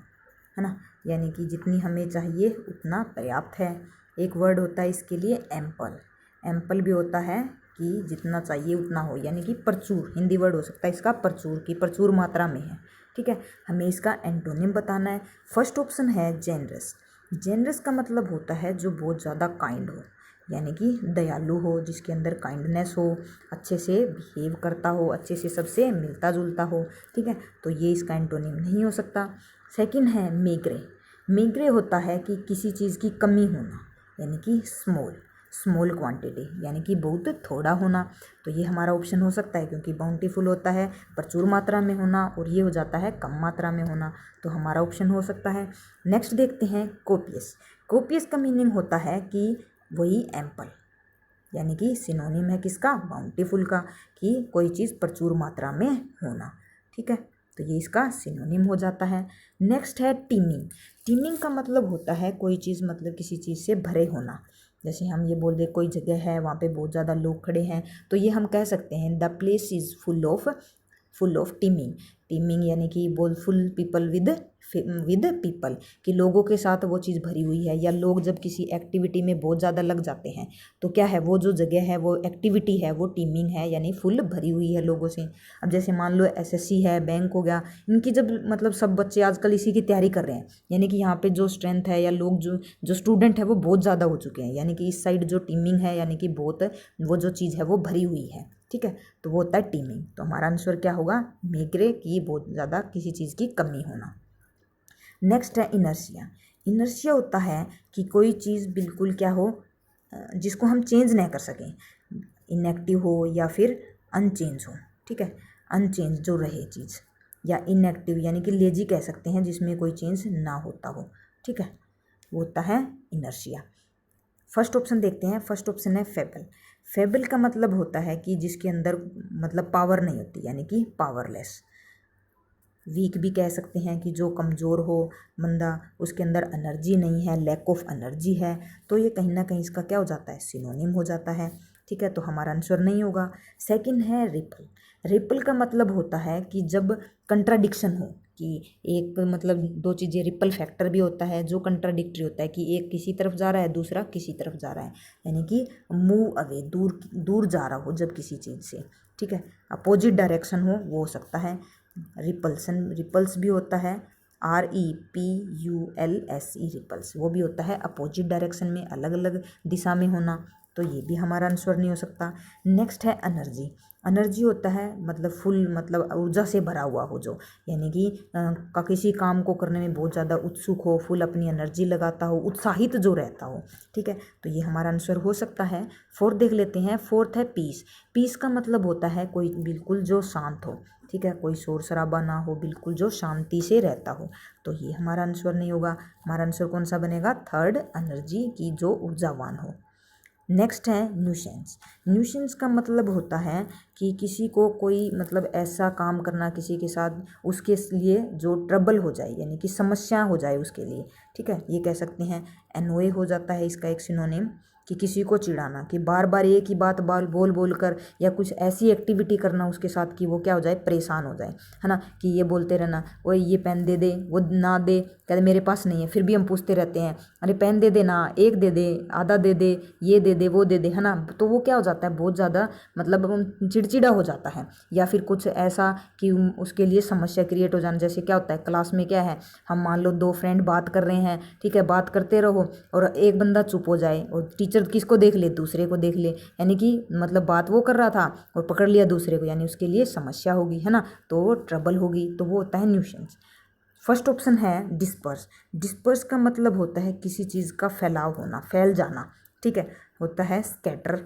S2: है ना, यानी कि जितनी हमें चाहिए उतना पर्याप्त है। एक वर्ड होता है इसके लिए एम्पल। एम्पल भी होता है कि जितना चाहिए उतना हो, यानी कि प्रचुर, हिंदी वर्ड हो सकता है इसका प्रचुर, की प्रचुर मात्रा में है। ठीक है, हमें इसका एंटोनिम बताना है। फर्स्ट ऑप्शन है जेनरस। जेनरस का मतलब होता है जो बहुत ज़्यादा काइंड हो, यानी कि दयालु हो, जिसके अंदर काइंडनेस हो, अच्छे से बिहेव करता हो, अच्छे से सबसे मिलता जुलता हो। ठीक है, तो ये इसका एंटोनिम नहीं हो सकता। सेकंड है मेग्रे। मेग्रे होता है कि किसी चीज़ की कमी होना, यानी कि स्मॉल, स्मॉल क्वांटिटी, यानी कि बहुत थोड़ा होना। तो ये हमारा ऑप्शन हो सकता है, क्योंकि बाउंटीफुल होता है प्रचुर मात्रा में होना, और ये हो जाता है कम मात्रा में होना, तो हमारा ऑप्शन हो सकता है। नेक्स्ट देखते हैं कोपियस। कोपियस का मीनिंग होता है कि वही एम्पल, यानी कि सिनोनिम है किसका, बाउंटीफुल का, कि कोई चीज़ प्रचुर मात्रा में होना। ठीक है, तो ये इसका सिनोनिम हो जाता है। नेक्स्ट है टीमिंग। टीमिंग का मतलब होता है कोई चीज़, मतलब किसी चीज़ से भरे होना। जैसे हम ये बोल दे कोई जगह है वहाँ पे बहुत ज़्यादा लोग खड़े हैं, तो ये हम कह सकते हैं the place is full of teeming. Teeming यानी कि बोल फुल पीपल विद पीपल, कि लोगों के साथ वो चीज़ भरी हुई है, या लोग जब किसी एक्टिविटी में बहुत ज़्यादा लग जाते हैं तो क्या है, वो जो जगह है, वो एक्टिविटी है, वो टीमिंग है, यानी फुल भरी हुई है लोगों से। अब जैसे मान लो एसएससी है, बैंक हो गया, इनकी जब मतलब सब बच्चे आजकल इसी की तैयारी कर रहे हैं, यानी कि यहाँ पे जो स्ट्रेंथ है या लोग जो स्टूडेंट है वो बहुत ज़्यादा हो चुके हैं, यानी कि इस साइड जो टीमिंग है, यानी कि बहुत वो जो चीज़ है वो भरी हुई है। ठीक है, तो वो होता है टीमिंग। तो हमारा आंसर क्या होगा, मेग्रे, की बहुत ज़्यादा किसी चीज़ की कमी होना। नेक्स्ट है इनर्शिया। इनर्शिया होता है कि कोई चीज़ बिल्कुल क्या हो, जिसको हम चेंज नहीं कर सकें, इनएक्टिव हो या फिर अनचेंज हो। ठीक है, अनचेंज जो रहे चीज़, या इनएक्टिव यानी कि लेजी कह सकते हैं, जिसमें कोई चेंज ना होता हो। ठीक है, वो होता है इनर्शिया। फर्स्ट ऑप्शन देखते हैं। फर्स्ट ऑप्शन है फेबल। फेबल का मतलब होता है कि जिसके अंदर मतलब पावर नहीं होती, यानी कि पावरलेस। वीक भी कह सकते हैं कि जो कमज़ोर हो बंदा, उसके अंदर एनर्जी नहीं है, लैक ऑफ एनर्जी है, तो ये कहीं ना कहीं इसका क्या हो जाता है, सिनोनिम हो जाता है। ठीक है, तो हमारा आंसर नहीं होगा। सेकंड है रिपल। रिपल का मतलब होता है कि जब कंट्राडिक्शन हो, कि एक मतलब दो चीज़ें, रिपल फैक्टर भी होता है जो कंट्राडिक्टरी होता है, कि एक किसी तरफ जा रहा है, दूसरा किसी तरफ जा रहा है, यानी कि मूव अवे, दूर दूर जा रहा हो जब किसी चीज़ से। ठीक है, अपोजिट डायरेक्शन हो, वो हो सकता है रिपल्सन। रिपल्स भी होता है REPULSE, रिपल्स, वो भी होता है अपोजिट डायरेक्शन में, अलग अलग दिशा में होना, तो ये भी हमारा आंसर नहीं हो सकता। नेक्स्ट है एनर्जी। एनर्जी होता है मतलब फुल, मतलब ऊर्जा से भरा हुआ हो जो, यानी कि किसी काम को करने में बहुत ज़्यादा उत्सुक हो, फुल अपनी एनर्जी लगाता हो, उत्साहित जो रहता हो। ठीक है, तो ये हमारा आंसर हो सकता है। फोर्थ देख लेते हैं। फोर्थ है पीस। पीस का मतलब होता है कोई बिल्कुल जो शांत हो। ठीक है, कोई शोर शराबा ना हो, बिल्कुल जो शांति से रहता हो, तो ये हमारा आंसर नहीं होगा। हमारा आंसर कौन सा बनेगा, थर्ड, एनर्जी, की जो ऊर्जावान हो। नेक्स्ट है न्यूसेंस। न्यूसेंस का मतलब होता है कि किसी को कोई मतलब ऐसा काम करना किसी के साथ, उसके लिए जो ट्रबल हो जाए, यानी कि समस्या हो जाए उसके लिए। ठीक है, ये कह सकते हैं एनोए हो जाता है इसका एक सिनोनिम, कि किसी को चिढ़ाना, कि बार बार एक ही बात बोल बोल कर, या कुछ ऐसी एक्टिविटी करना उसके साथ कि वो क्या हो जाए, परेशान हो जाए, है ना, कि ये बोलते रहना, ओए ये पेन दे दे, वो ना दे, कहते मेरे पास नहीं है, फिर भी हम पूछते रहते हैं, अरे पेन दे दे ना, एक दे दे, आधा दे दे, ये दे दे, वो दे दे, है ना, तो वो क्या हो जाता है, बहुत ज़्यादा मतलब चिड़चिड़ा हो जाता है। या फिर कुछ ऐसा कि उसके लिए समस्या क्रिएट हो जाना, जैसे क्या होता है क्लास में, क्या है, हम मान लो दो फ्रेंड बात कर रहे हैं, ठीक है, बात करते रहो और एक बंदा चुप हो जाए, और टीचर किसको देख ले, दूसरे को देख ले, यानी कि मतलब बात वो कर रहा था और पकड़ लिया दूसरे को, यानी उसके लिए समस्या होगी, है ना, तो ट्रबल होगी, तो वो होता है न्यूसेंस। फर्स्ट ऑप्शन है डिस्पर्स। डिस्पर्स का मतलब होता है किसी चीज़ का फैलाव होना, फैल जाना। ठीक है, होता है स्कैटर।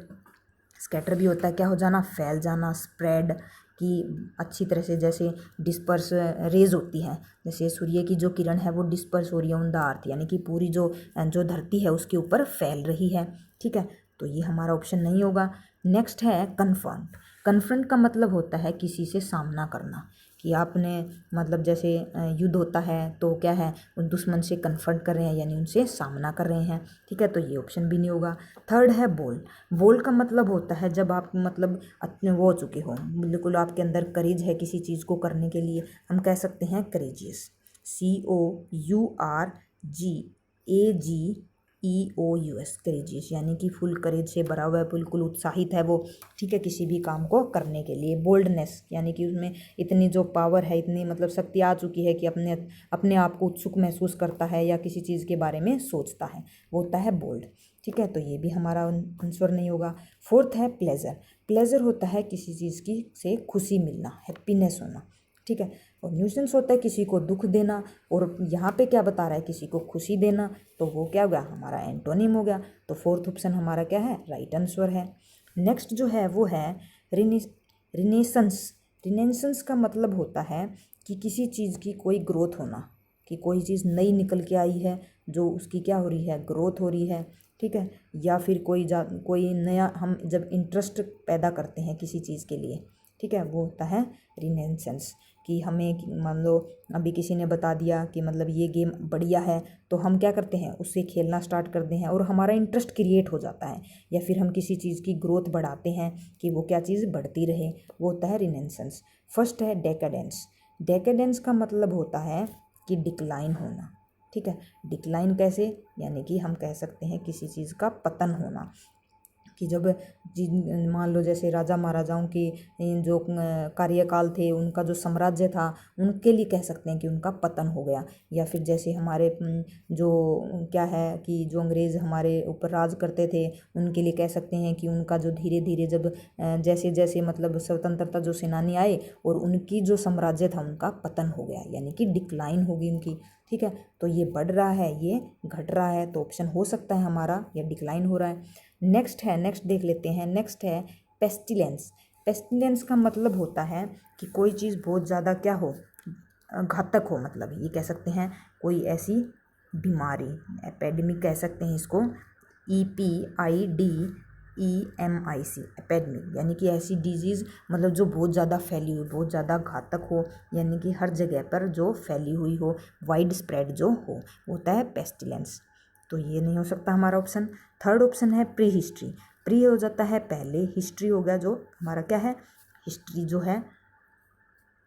S2: स्कैटर भी होता है क्या हो जाना, फैल जाना, स्प्रेड, की अच्छी तरह से, जैसे डिस्पर्स रेज होती है, जैसे सूर्य की जो किरण है वो डिस्पर्स हो रही है ऑन द अर्थ, यानी कि पूरी जो धरती है उसके ऊपर फैल रही है। ठीक है, तो ये हमारा ऑप्शन नहीं होगा। नेक्स्ट है कन्फर्म। कन्फ्रंट का मतलब होता है किसी से सामना करना, कि आपने मतलब जैसे युद्ध होता है तो क्या है, उन दुश्मन से कन्फ्रंट कर रहे हैं यानी उनसे सामना कर रहे हैं, ठीक है, तो ये ऑप्शन भी नहीं होगा। थर्ड है बोल्ड। बोल्ड का मतलब होता है जब आप मतलब वो हो चुके हो, बिल्कुल आपके अंदर करेज है किसी चीज़ को करने के लिए, हम कह सकते हैं करेजियस, COURGEAGEOUS, करेजियस, यानी कि फुल करेज से भरा हुआ है, बिल्कुल उत्साहित है वो, ठीक है, किसी भी काम को करने के लिए। बोल्डनेस यानी कि उसमें इतनी जो पावर है, इतनी मतलब शक्ति आ चुकी है कि अपने आप को उत्सुक महसूस करता है या किसी चीज़ के बारे में सोचता है, वो होता है बोल्ड, ठीक है, तो ये भी हमारा आंसर नहीं होगा। फोर्थ है प्लेजर। प्लेजर होता है किसी चीज़ की से खुशी मिलना, हैप्पीनेस होना, ठीक है, और न्यूसेंस होता है किसी को दुख देना, और यहाँ पे क्या बता रहा है, किसी को खुशी देना, तो वो क्या हो गया, हमारा एंटोनिम हो गया। तो फोर्थ ऑप्शन हमारा क्या है, राइट आंसर है। नेक्स्ट जो है वो है रिनेसेंस। रिनेसेंस का मतलब होता है कि किसी चीज़ की कोई ग्रोथ होना, कि कोई चीज़ नई निकल के आई है, जो उसकी क्या हो रही है, ग्रोथ हो रही है, ठीक है, या फिर कोई नया, हम जब इंटरेस्ट पैदा करते हैं किसी चीज़ के लिए, ठीक है, वो होता है रिनेसेंस। कि हमें मान लो अभी किसी ने बता दिया कि मतलब ये गेम बढ़िया है, तो हम क्या करते हैं, उससे खेलना स्टार्ट करते हैं और हमारा इंटरेस्ट क्रिएट हो जाता है, या फिर हम किसी चीज़ की ग्रोथ बढ़ाते हैं कि वो क्या चीज़ बढ़ती रहे, वो होता है रिनेसेंस। फर्स्ट है डेकेडेंस। डेकेडेंस का मतलब होता है कि डिक्लाइन होना, ठीक है, डिक्लाइन कैसे, यानी कि हम कह सकते हैं किसी चीज़ का पतन होना, कि जब मान लो जैसे राजा महाराजाओं की जो कार्यकाल थे, उनका जो साम्राज्य था, उनके लिए कह सकते हैं कि उनका पतन हो गया, या फिर जैसे हमारे जो क्या है कि जो अंग्रेज़ हमारे ऊपर राज करते थे, उनके लिए कह सकते हैं कि उनका जो धीरे धीरे जब जैसे जैसे मतलब स्वतंत्रता जो सेनानी आए और उनकी जो साम्राज्य था उनका पतन हो गया, यानी कि डिक्लाइन होगी उनकी, ठीक है, तो ये बढ़ रहा है, ये घट रहा है, तो ऑप्शन हो सकता है हमारा ये डिक्लाइन हो रहा है। नेक्स्ट देख लेते हैं। नेक्स्ट है पेस्टिलेंस। पेस्टिलेंस का मतलब होता है कि कोई चीज़ बहुत ज़्यादा क्या हो, घातक हो, मतलब ये कह सकते हैं कोई ऐसी बीमारी, एपेडेमिक कह सकते हैं इसको, EPIDEMIC, एपेडेमिक, यानी कि ऐसी डिजीज़ मतलब जो बहुत ज़्यादा फैली हुई, बहुत ज़्यादा घातक हो, यानी कि हर जगह पर जो फैली हुई हो, वाइड स्प्रेड जो हो, होता है पेस्टिलेंस, तो ये नहीं हो सकता हमारा ऑप्शन। थर्ड ऑप्शन है प्री हिस्ट्री। प्री हो जाता है पहले, हिस्ट्री हो गया जो हमारा क्या है, हिस्ट्री जो है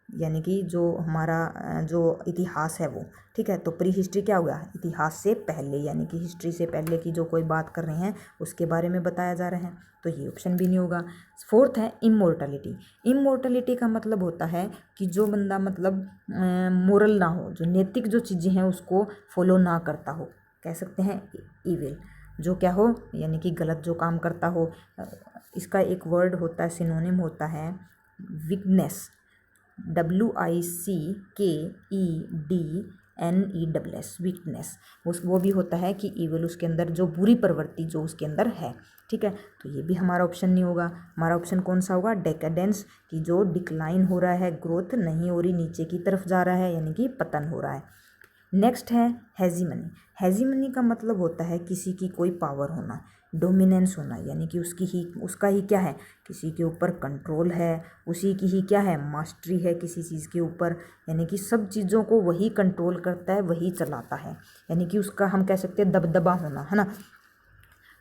S2: यानी कि जो हमारा जो इतिहास है वो, ठीक है, तो प्री हिस्ट्री क्या हो गया, इतिहास से पहले, यानी कि हिस्ट्री से पहले की जो कोई बात कर रहे हैं उसके बारे में बताया जा रहा है, तो ये ऑप्शन भी नहीं होगा। फोर्थ है इमोर्टलिटी। इमोर्टलिटी का मतलब होता है कि जो बंदा मतलब मोरल ना हो, जो नैतिक जो चीज़ें हैं उसको फॉलो ना करता हो, कह सकते हैं ईविल, जो क्या हो, यानी कि गलत जो काम करता हो। इसका एक वर्ड होता है, सिनोनिम होता है वीकनेस, WICKEDNESS, वीकनेस, वो भी होता है कि ईविल, उसके अंदर जो बुरी प्रवृत्ति जो उसके अंदर है, ठीक है, तो ये भी हमारा ऑप्शन नहीं होगा। हमारा ऑप्शन कौन सा होगा, डेकेडेंस, की जो डिक्लाइन हो रहा है, ग्रोथ नहीं हो रही, नीचे की तरफ जा रहा है, यानी कि पतन हो रहा है। नेक्स्ट है हेजीमनी। हेजीमनी का मतलब होता है किसी की कोई पावर होना, डोमिनेंस होना, यानी कि उसका ही क्या है, किसी के ऊपर कंट्रोल है, उसी की ही क्या है, मास्टरी है किसी चीज़ के ऊपर, यानी कि सब चीज़ों को वही कंट्रोल करता है, वही चलाता है, यानी कि उसका हम कह सकते हैं दबदबा होना, है ना,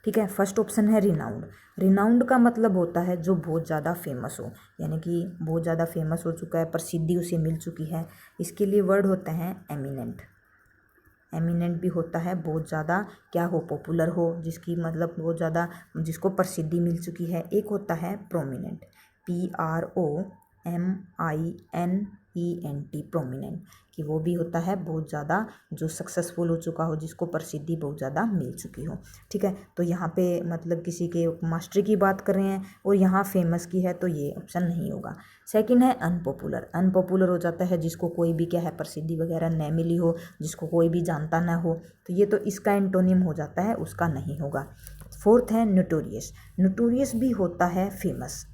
S2: ठीक है। फर्स्ट ऑप्शन है रिनाउंड। रिनाउंड का मतलब होता है जो बहुत ज़्यादा फेमस हो, यानी कि बहुत ज़्यादा फेमस हो चुका है, प्रसिद्धि उसे मिल चुकी है। इसके लिए वर्ड होते हैं एमिनेंट। एमिनेंट भी होता है बहुत ज़्यादा क्या हो, पॉपुलर हो, जिसकी मतलब बहुत ज़्यादा जिसको प्रसिद्धि मिल चुकी है। एक होता है प्रोमिनेंट, PROMINENT, प्रोमिनेंट, कि वो भी होता है बहुत ज़्यादा जो सक्सेसफुल हो चुका हो, जिसको प्रसिद्धि बहुत ज़्यादा मिल चुकी हो, ठीक है। तो यहाँ पे मतलब किसी के मास्टरी की बात कर रहे हैं और यहाँ फेमस की है, तो ये ऑप्शन नहीं होगा। सेकंड है अनपॉपुलर। अनपॉपुलर हो जाता है जिसको कोई भी क्या है, प्रसिद्धि वगैरह न मिली हो, जिसको कोई भी जानता ना हो, तो ये तो इसका एंटोनिम हो जाता है, उसका नहीं होगा। फोर्थ है नोटोरियस। नोटोरियस भी होता है फेमस,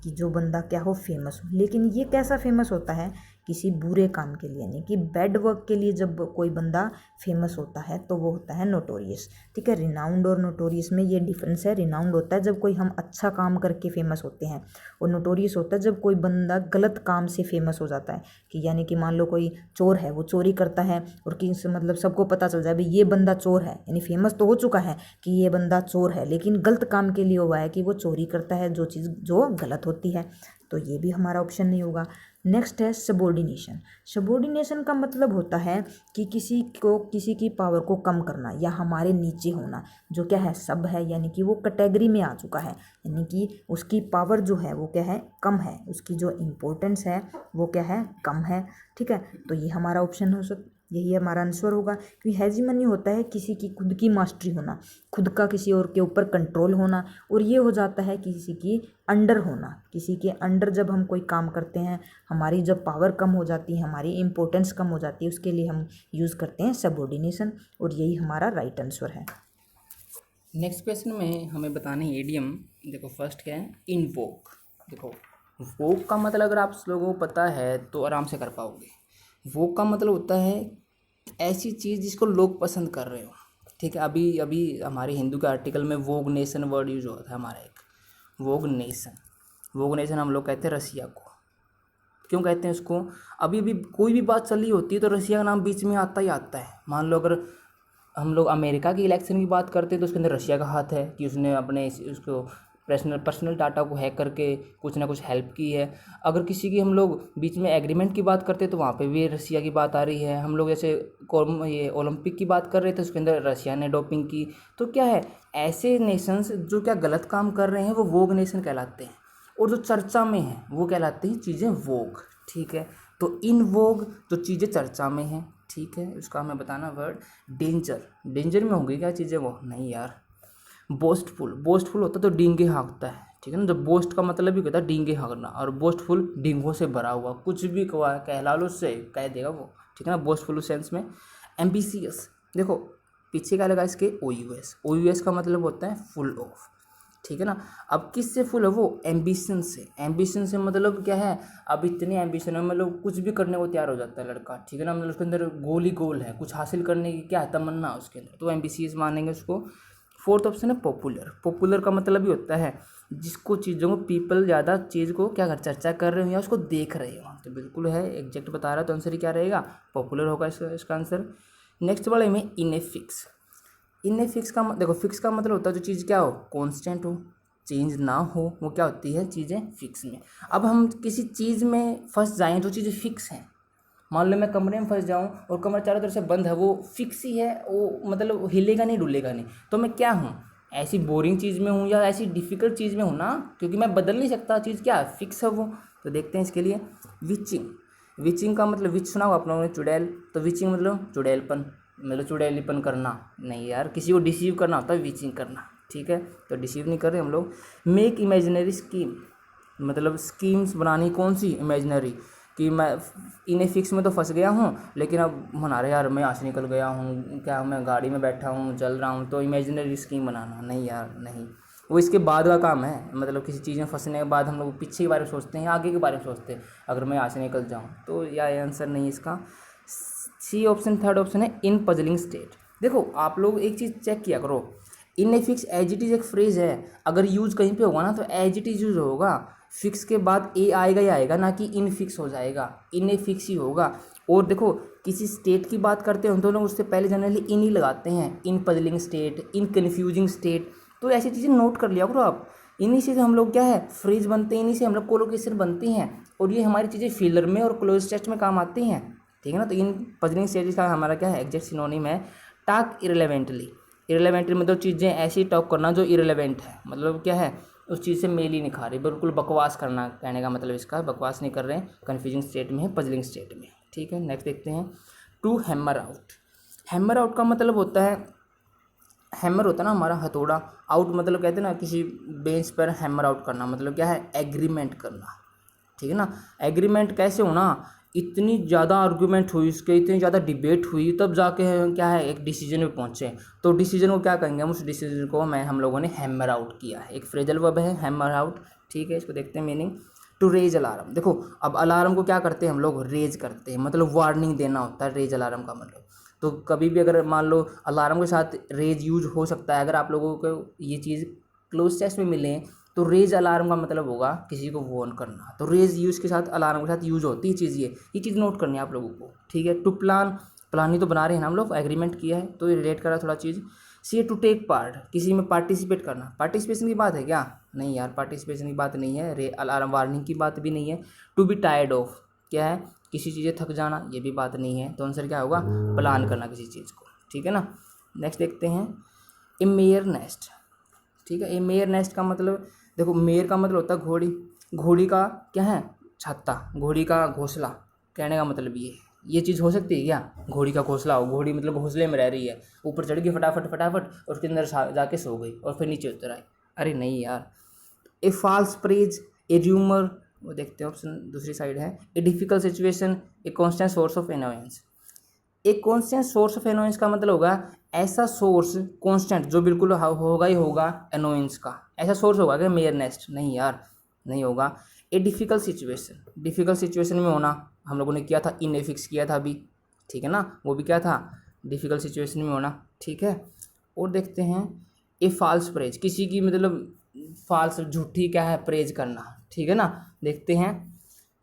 S2: कि जो बंदा क्या हो, फेमस हो, लेकिन ये कैसा फेमस होता है किसी बुरे काम के लिए, यानी कि बैड वर्क के लिए जब कोई बंदा फेमस होता है तो वो होता है नोटोरियस। ठीक है, रिनाउंड और नोटोरियस में ये डिफरेंस है। रिनाउंड होता है जब कोई हम अच्छा काम करके फेमस होते हैं, और नोटोरियस होता है जब कोई बंदा गलत काम से फेमस हो जाता है। कि यानी कि मान लो कोई चोर है, वो चोरी करता है और किसी मतलब सबको पता चल जाए भाई ये बंदा चोर है, यानी फेमस तो हो चुका है कि ये बंदा चोर है, लेकिन गलत काम के लिए हुआ है कि वो चोरी करता है जो चीज़ जो गलत होती है, तो ये भी हमारा ऑप्शन नहीं होगा। नेक्स्ट है सबॉर्डिनेशन। सबॉर्डिनेशन का मतलब होता है कि किसी को किसी की पावर को कम करना या हमारे नीचे होना, जो क्या है सब है, यानी कि वो कैटेगरी में आ चुका है, यानी कि उसकी पावर जो है वो क्या है कम है, उसकी जो इम्पोर्टेंस है वो क्या है कम है। ठीक है, तो ये हमारा ऑप्शन हो सकता, यही हमारा आंसर होगा। क्योंकि हेजीमनी होता है किसी की खुद की मास्टरी होना, खुद का किसी और के ऊपर कंट्रोल होना, और ये हो जाता है किसी की अंडर होना। किसी के अंडर जब हम कोई काम करते हैं, हमारी जब पावर कम हो जाती है, हमारी इम्पोर्टेंस कम हो जाती है, उसके लिए हम यूज़ करते हैं सबऑर्डिनेशन, और यही हमारा राइट आंसर है।
S1: नेक्स्ट क्वेश्चन में हमें बताना है एडियम। देखो फर्स्ट क्या है, इनवोक। देखो वोक का मतलब अगर आप लोगों को पता है तो आराम से कर पाओगे। वोक का मतलब होता है ऐसी चीज़ जिसको लोग पसंद कर रहे हो। ठीक है, अभी अभी हमारे हिंदू के आर्टिकल में वोग नेशन वर्ड यूज होता है हमारा एक, वोग नेशन। वोग नेशन हम लोग कहते हैं रसिया को। क्यों कहते हैं उसको, अभी अभी कोई भी बात चल रही होती है तो रसिया का नाम बीच में आता ही आता है। मान लो अगर हम लोग अमेरिका की इलेक्शन की बात करते हैं तो उसके अंदर रशिया का हाथ है कि उसने अपने उसको पर्सनल डाटा को हैक करके कुछ ना कुछ हेल्प की है। अगर किसी की हम लोग बीच में एग्रीमेंट की बात करते हैं तो वहाँ पे भी रसिया की बात आ रही है। हम लोग जैसे ये ओलंपिक की बात कर रहे थे, उसके अंदर रसिया ने डोपिंग की। तो क्या है, ऐसे नेशंस जो क्या गलत काम कर रहे हैं वो वोग नेशन कहलाते हैं, और जो चर्चा में है वो कहलाती हैं चीज़ें वोग। ठीक है, तो इन वोग जो चीज़ें चर्चा में हैं, ठीक है, उसका हमें बताना वर्ड डेंजर। डेंजर में होंगी क्या चीज़ें वो, नहीं यार। बोस्टफुल, बोस्टफुल होता तो डींगे हाँकता है। ठीक है ना, जब बोस्ट का मतलब भी होता है डींगे हाँकना, और बोस्टफुल डींगों से भरा हुआ, कुछ भी कहला लो उससे कह देगा वो। ठीक है ना, बोस्टफुल सेंस में। एम्बिशियस, देखो पीछे क्या लगा इसके, OUS। OUS का मतलब होता है फुल ऑफ। ठीक है ना, अब किससे फुल है वो, एम्बिशन से। एम्बिशन से मतलब क्या है, अब इतनी एम्बिशन है मतलब कुछ भी करने को तैयार हो जाता है लड़का। ठीक है ना, मतलब उसके अंदर गोल ही गोल है, कुछ हासिल करने की क्या है तमन्ना उसके अंदर, तो एम्बिशियस मानेंगे उसको। फोर्थ ऑप्शन है पॉपुलर। पॉपुलर का मतलब भी होता है जिसको चीज़ों को पीपल ज़्यादा चीज़ को क्या कर चर्चा कर रहे हो या उसको देख रहे हो। तो बिल्कुल है, एग्जैक्ट बता रहा है, तो आंसर ही क्या रहेगा, पॉपुलर होगा इसका आंसर। नेक्स्ट वाले में इनफिक्स। इनफिक्स का देखो, फिक्स का मतलब होता है जो चीज़ क्या हो, कांस्टेंट हो, चेंज ना हो, वो क्या होती है, चीज़ें फिक्स में। अब हम किसी चीज़ में फंस जाएं जो चीज़ें फिक्स हैं, मान लो मैं कमरे में फंस जाऊं और कमरा चारों तरफ से बंद है, वो फिक्स ही है, वो मतलब हिलेगा नहीं डुलेगा नहीं, तो मैं क्या हूँ, ऐसी बोरिंग चीज़ में हूँ या ऐसी डिफ़िकल्ट चीज़ में हूँ ना, क्योंकि मैं बदल नहीं सकता, चीज़ क्या है, फिक्स है वो। तो देखते हैं इसके लिए विचिंग। विचिंग का मतलब, विच सुना हो आप लोगों ने, चुड़ैल, तो विचिंग मतलब चुड़ैलपन, मतलब चुड़ैलीपन करना नहीं यार, किसी को डिसीव करना होता है विचिंग करना। ठीक है, तो डिसीव नहीं कर रहे हम लोग। मेक इमेजिनरी स्कीम, मतलब स्कीम्स बनानी, कौन सी, इमेजिनरी, कि मैं इन्हें फिक्स में तो फंस गया हूँ लेकिन अब मना रहे यार मैं यहाँ से निकल गया हूँ, क्या मैं गाड़ी में बैठा हूँ चल रहा हूँ, तो इमेजिनरी स्कीम बनाना नहीं यार, नहीं, वो इसके बाद का काम है। मतलब किसी चीज़ में फंसने के बाद हम लोग पीछे के बारे में सोचते हैं, आगे के बारे में सोचते हैं, अगर मैं यहाँ से निकल जाऊँ, तो यह आंसर नहीं इसका। सी ऑप्शन, थर्ड ऑप्शन है इन पजलिंग स्टेट। देखो आप लोग एक चीज़ चेक किया करो, in fix as it is एक फ्रेज है, अगर यूज़ कहीं पे होगा ना तो एज इट इज़ यूज होगा, फिक्स के बाद ए आएगा ही आएगा, ना कि इन फिक्स हो जाएगा, इन ए फिक्स ही होगा। और देखो किसी स्टेट की बात करते हैं तो लोग उससे पहले जनरली इन ही लगाते हैं, इन पजलिंग स्टेट, इन कन्फ्यूजिंग स्टेट, तो ऐसी चीज़ें नोट कर लिया करो आप। इन्हीं से हम लोग क्या है, फ्रेज बनते हैं, इन्हीं से हम लोग कोलोकेशन बनती हैं, और ये हमारी चीज़ें फिलर में और क्लोज टेक्स्ट में काम आती हैं। ठीक है ना, तो इन पजलिंग स्टेट का हमारा क्या है, एग्जैक्ट सिनोनिम है टॉक इररिलेवेंटली। इररिलेवेंटली मतलब चीज़ें ऐसी टॉक करना जो इररिलेवेंट है, मतलब क्या है, उस चीज़ से मेल ही नहीं खा रही, बिल्कुल बकवास करना, कहने का मतलब इसका बकवास नहीं कर रहे हैं, कन्फ्यूजिंग स्टेट में है, पजलिंग स्टेट में। ठीक है, नेक्स्ट देखते हैं to hammer out. Hammer out का मतलब होता है, हैमर होता है ना हमारा हथौड़ा, आउट मतलब कहते हैं ना किसी बेंच पर हैमर आउट करना, मतलब क्या है, एग्रीमेंट करना। ठीक है ना, एग्रीमेंट कैसे होना, इतनी ज़्यादा आर्गूमेंट हुई इसके, इतनी ज़्यादा डिबेट हुई, तब जाके क्या है एक डिसीजन में पहुँचे, तो डिसीजन को क्या कहेंगे हम, उस डिसीजन को हम लोगों ने हैमर आउट किया है, एक फ्रेजल वर्ब है हैमर आउट। ठीक है, इसको देखते हैं मीनिंग। To raise alarm. देखो अब अलार्म को क्या करते हैं हम लोग, रेज करते हैं, मतलब वार्निंग देना होता है रेज अलार्म का मतलब। तो कभी भी अगर मान लो अलार्म के साथ रेज यूज हो सकता है, अगर आप लोगों को ये चीज़ क्लोज टेस्ट में मिले तो रेज अलार्म का मतलब होगा किसी को वार्न करना। तो रेज यूज के साथ अलार्म के साथ यूज होती है चीज़, ये चीज़ नोट करनी है आप लोगों को, ठीक है। टू प्लान ही तो बना रहे हैं ना हम लोग, एग्रीमेंट किया है तो ये रिलेट कर रहा है थोड़ा चीज़। सी टू टेक पार्ट, किसी में पार्टिसिपेट करना, पार्टिसिपेशन की बात है क्या, नहीं यार पार्टिसिपेशन की बात नहीं है, रे अलार्म वार्निंग की बात भी नहीं है। टू बी टायर्ड ऑफ क्या है, किसी चीज़ें थक जाना, ये भी बात नहीं है। तो आंसर क्या होगा, प्लान करना किसी चीज़ को, ठीक है ना। नेक्स्ट देखते हैं ए मेयर नेस्ट, ठीक है। ए मेयर नेस्ट का मतलब देखो, मेयर का मतलब होता है घोड़ी, घोड़ी का क्या है, छत्ता, घोड़ी का घोंसला, कहने का मतलब ये चीज़ हो सकती है क्या, घोड़ी का घोंसला हो, घोड़ी मतलब घोंसले में रह रही है, ऊपर चढ़ गई फटाफट और उसके अंदर जाके सो गई और फिर नीचे उतर आई, अरे नहीं यार। ए फॉल्स प्रेज, ए र्यूमर, वो देखते हैं ऑप्शन दूसरी साइड है। A difficult situation, a constant source of annoyance. एक कांस्टेंट सोर्स ऑफ एनोयंस का मतलब होगा ऐसा सोर्स कांस्टेंट जो बिल्कुल होगा ही होगा एनोयंस का, ऐसा सोर्स होगा क्या मेयर नेस्ट, नहीं यार नहीं होगा। A difficult situation, difficult situation में होना, हम लोगों ने किया था इन फिक्स किया था अभी, ठीक है ना, वो भी क्या था डिफिकल्ट सिचुएशन में होना, ठीक है। और देखते हैं ए फॉल्स प्रेज, किसी की मतलब फॉल्स झूठी क्या है प्रेज करना, ठीक है ना। देखते हैं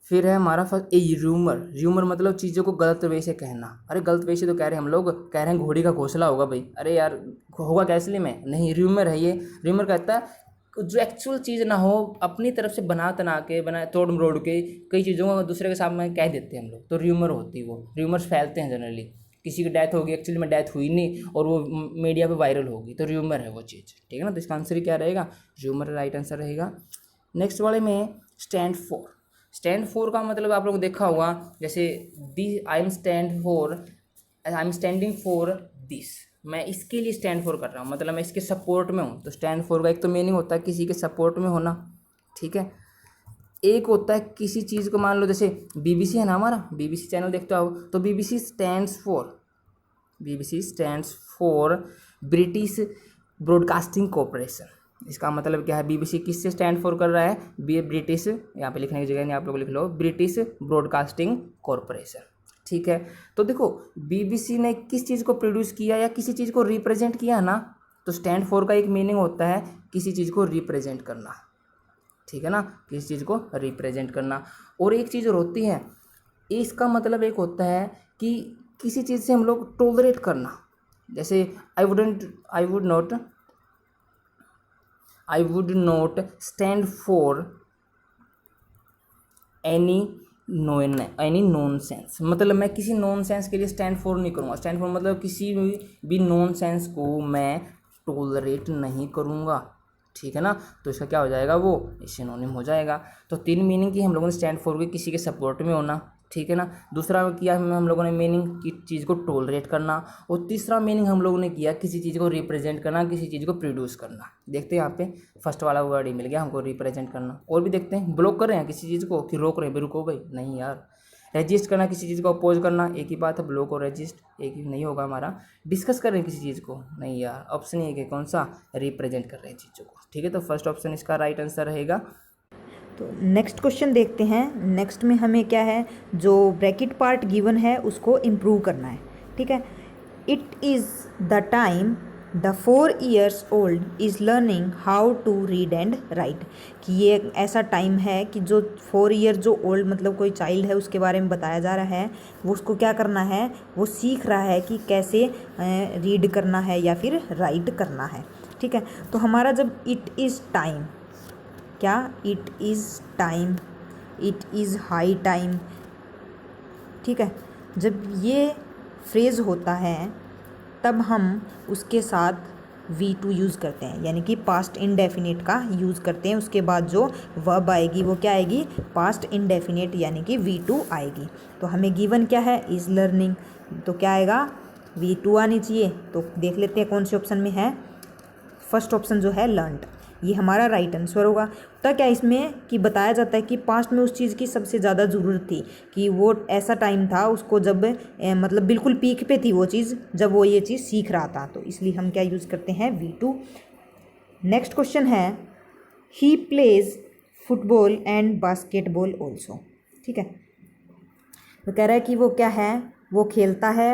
S1: फिर है हमारा फर्स्ट ए र्यूमर, र्यूमर मतलब चीज़ों को गलत वे से कहना, अरे गलत वे से तो कह रहे हैं हम लोग, कह रहे हैं घोड़ी का घोंसला होगा भाई, अरे यार होगा क्या इसलिए में, नहीं र्यूमर है ये। र्यूमर कहता है जो एक्चुअल चीज़ ना हो, अपनी तरफ से बना तोड़ मरोड़ के कई चीज़ों को दूसरे के सामने कह देते हैं हम लोग, तो र्यूमर होती है वो, र्यूमर्स फैलते हैं जनरली। किसी की डेथ होगी, एक्चुअली में डेथ हुई नहीं और वो मीडिया पे वायरल होगी, तो र्यूमर है वो चीज़, ठीक है ना। तो इसका आंसर क्या रहेगा, र्यूमर राइट आंसर रहेगा। नेक्स्ट वाले में स्टैंड फॉर, स्टैंड फॉर का मतलब आप लोग देखा होगा, जैसे the I am standing for this, मैं इसके लिए स्टैंड फॉर कर रहा हूँ, मतलब मैं इसके सपोर्ट में हूँ। तो स्टैंड फॉर का एक तो मीनिंग होता है किसी के सपोर्ट में होना, ठीक है। एक होता है किसी चीज़ को, मान लो जैसे BBC है ना हमारा, BBC चैनल देखते हो, तो BBC stands for British broadcasting corporation. इसका मतलब क्या है, BBC किससे स्टैंड फॉर कर रहा है, ब्रिटिश, यहाँ पे लिखने की जगह नहीं आप लोग लिख लो, ब्रिटिश ब्रॉडकास्टिंग कॉरपोरेशन, ठीक है। तो देखो BBC ने किस चीज़ को प्रोड्यूस किया या किसी चीज़ को रिप्रेजेंट किया ना, तो स्टैंड फॉर का एक मीनिंग होता है किसी चीज़ को रिप्रेजेंट करना, ठीक है ना, किसी चीज़ को रिप्रेजेंट करना। और एक चीज़ और होती है, इसका मतलब एक होता है कि किसी चीज़ से हम लोग टॉलरेट करना, जैसे I would not stand for any nonsense, मतलब मैं किसी नॉनसेंस के लिए स्टैंड फॉर नहीं करूँगा। स्टैंड फॉर मतलब किसी भी नॉनसेंस को मैं टॉलरेट नहीं करूँगा, ठीक है ना। तो इसका क्या हो जाएगा, वो सिनोनिम हो जाएगा। तो 3 मीनिंग की हम लोगों ने स्टैंड फॉर की, किसी के सपोर्ट में होना, ठीक है ना। दूसरा किया हम लोगों ने मीनिंग की चीज़ को टॉलरेट करना, और तीसरा मीनिंग हम लोगों ने किया किसी चीज़ को रिप्रेजेंट करना, किसी चीज़ को प्रोड्यूस करना। देखते हैं यहाँ पे फर्स्ट वाला वर्ड ही मिल गया हमको, रिप्रेजेंट करना। और भी देखते हैं, ब्लॉक कर रहे हैं किसी चीज़ को कि रोक रहे हैं, रुको भाई नहीं यार। रेजिस्ट करना, किसी चीज़ को अपोज करना, एक ही बात है, ब्लॉक और रेजिस्ट एक ही नहीं होगा हमारा। डिस्कस कर रहे हैं किसी चीज़ को, नहीं यार, ऑप्शन एक है कौन सा, रिप्रेजेंट कर रहे हैं चीज़ों को, ठीक है। तो फर्स्ट ऑप्शन इसका राइट आंसर रहेगा।
S2: तो नेक्स्ट क्वेश्चन देखते हैं। नेक्स्ट में हमें क्या है, जो ब्रैकेट पार्ट गिवन है उसको इम्प्रूव करना है, ठीक है। It is the time the 4 years old is learning how to read and write, कि ये ऐसा टाइम है कि जो 4 year जो ओल्ड मतलब कोई चाइल्ड है उसके बारे में बताया जा रहा है, वो उसको क्या करना है, वो सीख रहा है कि कैसे रीड करना है या फिर राइट करना है, ठीक है। तो हमारा जब इट इज़ टाइम, क्या it is time, it is high time, ठीक है, जब ये फ्रेज़ होता है तब हम उसके साथ V2 यूज़ करते हैं, यानी कि पास्ट इंडेफिनिट का यूज़ करते हैं। उसके बाद जो वर्ब आएगी वो क्या आएगी, पास्ट इंडेफिनिट यानी कि V2 आएगी। तो हमें गिवन क्या है, इज़ लर्निंग, तो क्या आएगा, V2 आनी चाहिए। तो देख लेते हैं कौन से ऑप्शन में है, फर्स्ट ऑप्शन जो है लर्नड, ये हमारा राइट आंसर होगा। तो क्या इसमें कि बताया जाता है कि पास्ट में उस चीज़ की सबसे ज़्यादा ज़रूरत थी, कि वो ऐसा टाइम था उसको जब मतलब बिल्कुल पीक पे थी वो चीज़, जब वो ये चीज़ सीख रहा था, तो इसलिए हम क्या यूज़ करते हैं, V2। नेक्स्ट क्वेश्चन है, he plays football and basketball also. ठीक है, तो कह रहा है कि वो क्या है, वो खेलता है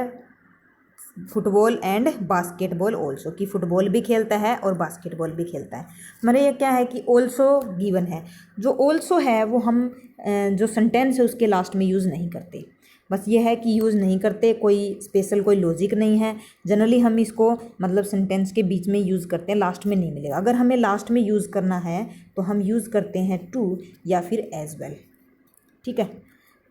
S2: फुटबॉल एंड बास्केटबॉल ऑल्सो, कि फुटबॉल भी खेलता है और बास्केटबॉल भी खेलता है। हमारे ये क्या है कि ऑल्सो गिवन है, जो ऑल्सो है वो हम जो सेंटेंस है उसके लास्ट में यूज़ नहीं करते, बस ये है कि यूज़ नहीं करते, कोई स्पेशल कोई लॉजिक नहीं है। जनरली हम इसको मतलब सेंटेंस के बीच में यूज़ करते हैं, लास्ट में नहीं मिलेगा। अगर हमें लास्ट में यूज़ करना है तो हम यूज़ करते हैं टू या फिर एज वेल। ठीक है,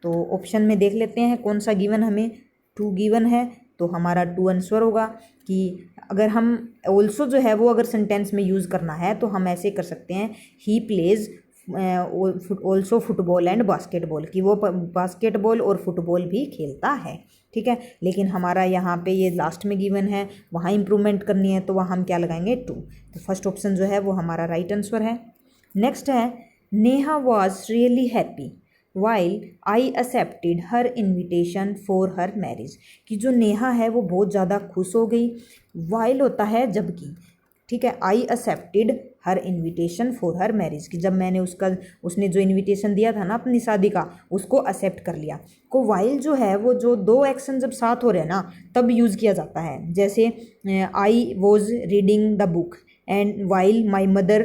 S2: तो ऑप्शन में देख लेते हैं कौन सा गिवन हमें, टू गिवन है तो हमारा टू आंसर होगा। कि अगर हम ऑल्सो जो है वो अगर सेंटेंस में यूज़ करना है तो हम ऐसे कर सकते हैं, he plays also football and basketball, कि वो बास्केटबॉल और फुटबॉल भी खेलता है। ठीक है, लेकिन हमारा यहाँ पे ये लास्ट में गिवन है, वहाँ इम्प्रूवमेंट करनी है तो वहाँ हम क्या लगाएंगे, टू। तो फर्स्ट ऑप्शन जो है वो हमारा राइट आंसर है। नेक्स्ट है, Neha was really happy while I accepted her invitation for her marriage, कि जो नेहा है वो बहुत ज़्यादा खुश हो गई। वाइल होता है जबकि, ठीक है, I accepted her invitation for her marriage, कि जब मैंने उसने जो इन्विटेशन दिया था ना अपनी शादी का, उसको एक्सेप्ट कर लिया। को वाइल जो है वो जो दो एक्शन जब साथ हो रहे हैं ना तब यूज़ किया जाता है। जैसे I was reading the book and while my mother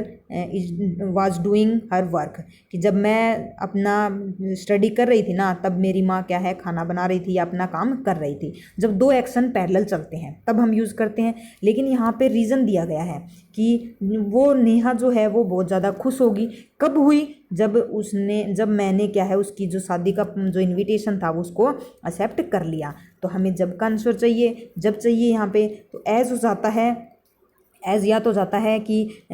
S2: was doing her work, कि जब मैं अपना स्टडी कर रही थी ना तब मेरी माँ क्या है, खाना बना रही थी या अपना काम कर रही थी। जब दो एक्शन पैरेलल चलते हैं तब हम यूज़ करते हैं। लेकिन यहाँ पे रीज़न दिया गया है कि वो नेहा जो है वो बहुत ज़्यादा खुश होगी, कब हुई, जब मैंने क्या है उसकी जो शादी का जो इन्विटेशन था उसको एक्सेप्ट कर लिया। तो हमें जब का आंसर चाहिए, जब चाहिए यहाँ पे, तो एज हो जाता है, एज या तो जाता है कि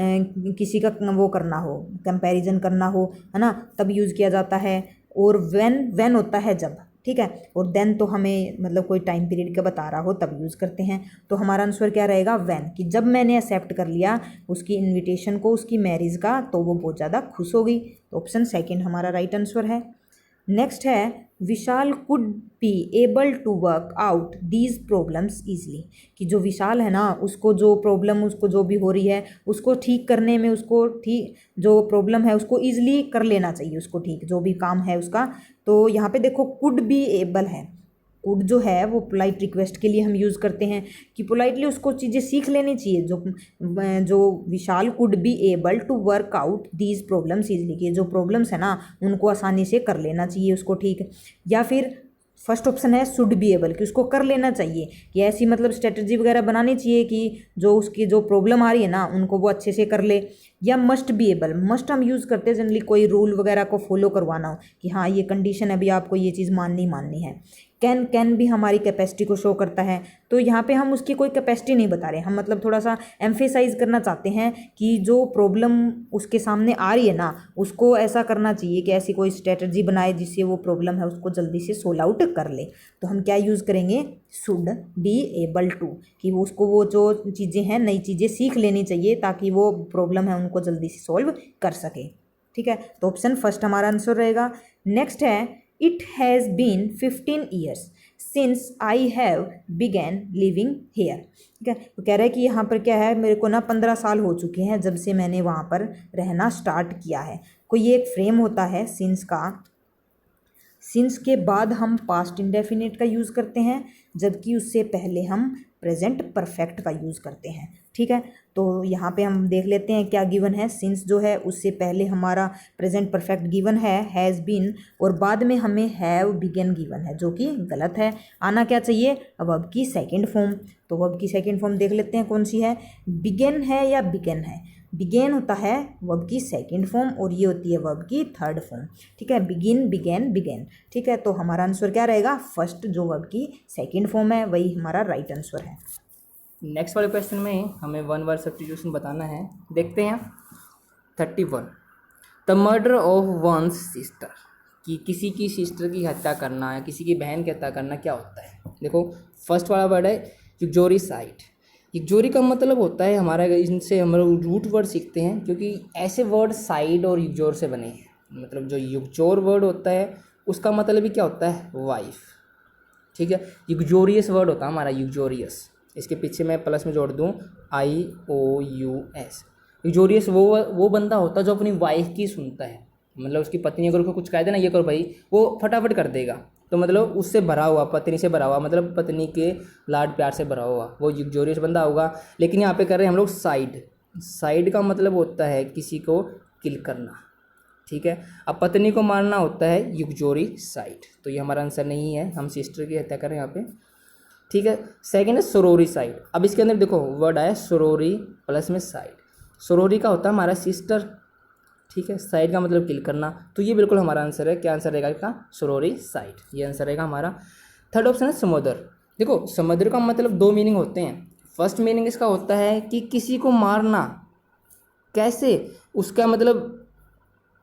S2: किसी का वो करना हो, कंपैरिजन करना हो, है ना, तब यूज़ किया जाता है। और व्हेन होता है जब, ठीक है, और देन तो हमें मतलब कोई टाइम पीरियड का बता रहा हो तब यूज़ करते हैं। तो हमारा आंसर क्या रहेगा, व्हेन, कि जब मैंने एक्सेप्ट कर लिया उसकी इन्विटेशन को, उसकी मैरिज का, तो वो बहुत ज़्यादा खुश हो गई। तो ऑप्शन सेकेंड हमारा राइट आंसर है। नेक्स्ट है, Vishal could be able to work out these problems easily, कि जो विशाल है ना उसको जो प्रॉब्लम उसको जो भी हो रही है उसको ठीक करने में, उसको ठीक जो प्रॉब्लम है उसको ईजिली कर लेना चाहिए, उसको ठीक जो भी काम है उसका। तो यहाँ पे देखो कुड बी एबल है, कुड जो है वो पोलाइट रिक्वेस्ट के लिए हम यूज़ करते हैं कि पोलाइटली उसको चीज़ें सीख लेनी चाहिए। जो Vishal could be able to work out these problems easily, कि जो प्रॉब्लम्स है ना उनको आसानी से कर लेना चाहिए उसको ठीक। या फिर फर्स्ट ऑप्शन है शुड बी एबल, कि उसको कर लेना चाहिए, कि ऐसी मतलब स्ट्रेटजी वगैरह बनानी चाहिए कि जो उसकी जो प्रॉब्लम आ रही है ना उनको वो अच्छे से कर ले। या मस्ट बी एबल, मस्ट हम यूज़ करते हैं जनरली कोई रूल वगैरह को फॉलो करवाना हो कि हाँ ये कंडीशन है, अभी आपको ये चीज़ माननी है। कैन भी हमारी कैपेसिटी को शो करता है, तो यहाँ पे हम उसकी कोई कैपेसिटी नहीं बता रहे, हम मतलब थोड़ा सा एम्फेसाइज करना चाहते हैं कि जो प्रॉब्लम उसके सामने आ रही है ना उसको ऐसा करना चाहिए कि ऐसी कोई स्ट्रेटजी बनाए जिससे वो प्रॉब्लम है उसको जल्दी से सोल्व आउट कर ले। तो हम क्या यूज़ करेंगे, शुड बी एबल टू, कि वो उसको वो जो चीज़ें हैं नई चीज़ें सीख लेनी चाहिए ताकि वो प्रॉब्लम है उनको जल्दी से सॉल्व कर सके। ठीक है, तो ऑप्शन फर्स्ट हमारा आंसर रहेगा। नेक्स्ट है, it has been 15 years since I have began living here. ठीक है, तो कह रहा है कि यहाँ पर क्या है, मेरे को ना 15 साल हो चुके हैं जब से मैंने वहाँ पर रहना स्टार्ट किया है। कोई ये एक फ्रेम होता है सिंस का, सिंस के बाद हम पास्ट इंडेफिनिट का यूज़ करते हैं जबकि उससे पहले हम प्रेजेंट परफेक्ट का यूज़ करते हैं। ठीक है, तो यहाँ पे हम देख लेते हैं क्या गिवन है। सिंस जो है उससे पहले हमारा प्रेजेंट परफेक्ट गिवन है हैज़ बीन, और बाद में हमें हैव बिगन गिवन है जो कि गलत है। आना क्या चाहिए, वर्ब की सेकंड फॉर्म। तो वर्ब की सेकंड फॉर्म देख लेते हैं कौन सी है, बिगन है या बिगन है। बिगेन होता है वर्ब की सेकंड फॉर्म और ये होती है वर्ब की थर्ड फॉर्म। ठीक है, बिगिन, बिगेन, बिगेन। ठीक है, तो हमारा आंसर क्या रहेगा, फर्स्ट जो वर्ब की सेकंड फॉर्म है वही हमारा राइट आंसर है।
S1: नेक्स्ट वाले क्वेश्चन में हमें वन वर्ड सब्स्टिट्यूशन बताना है। देखते हैं 31, the murder of one's sister, कि किसी की सिस्टर की हत्या करना है, किसी की बहन की हत्या करना क्या होता है। देखो फर्स्ट वाला वर्ड है युक्जोरिसाइड। युक्जोरी का मतलब होता है हमारा, इनसे हम लोग रूट वर्ड सीखते हैं क्योंकि ऐसे वर्ड साइड और युक्जोर से बने हैं। मतलब जो युक्जोर वर्ड होता है उसका मतलब भी क्या होता है, वाइफ। ठीक है, युक्जोरियस वर्ड होता है हमारा युक्जोरियस, इसके पीछे मैं प्लस में जोड़ दूँ IOUS। युक्जोरियस वो बंदा होता है जो अपनी वाइफ की सुनता है, मतलब उसकी पत्नी अगर उसको कुछ कह दे ना, ये करो भाई, वो फटाफट कर देगा। तो मतलब उससे भरा हुआ, पत्नी से भरा हुआ, मतलब पत्नी के लाड प्यार से भरा हुआ, वो युक्जोरियस बंदा होगा। लेकिन यहाँ पे कर रहे हैं हम लोग साइड। साइड का मतलब होता है किसी को किल करना, ठीक है। अब पत्नी को मारना होता है युक्जोरी साइड, तो ये हमारा आंसर नहीं है, हम सिस्टर की हत्या करें यहाँ पे, ठीक है। सेकेंड है सरोरी साइड। अब इसके अंदर देखो वर्ड आया सरोरी प्लस में साइड। सरोरी का होता है हमारा सिस्टर, ठीक है। साइड का मतलब किल करना, तो ये बिल्कुल हमारा आंसर है। क्या आंसर रहेगा इसका? सरोरी साइड, ये आंसर रहेगा हमारा। थर्ड ऑप्शन है समुद्र। देखो समुद्र का मतलब दो मीनिंग होते हैं। फर्स्ट मीनिंग इसका होता है कि किसी को मारना, कैसे? उसका मतलब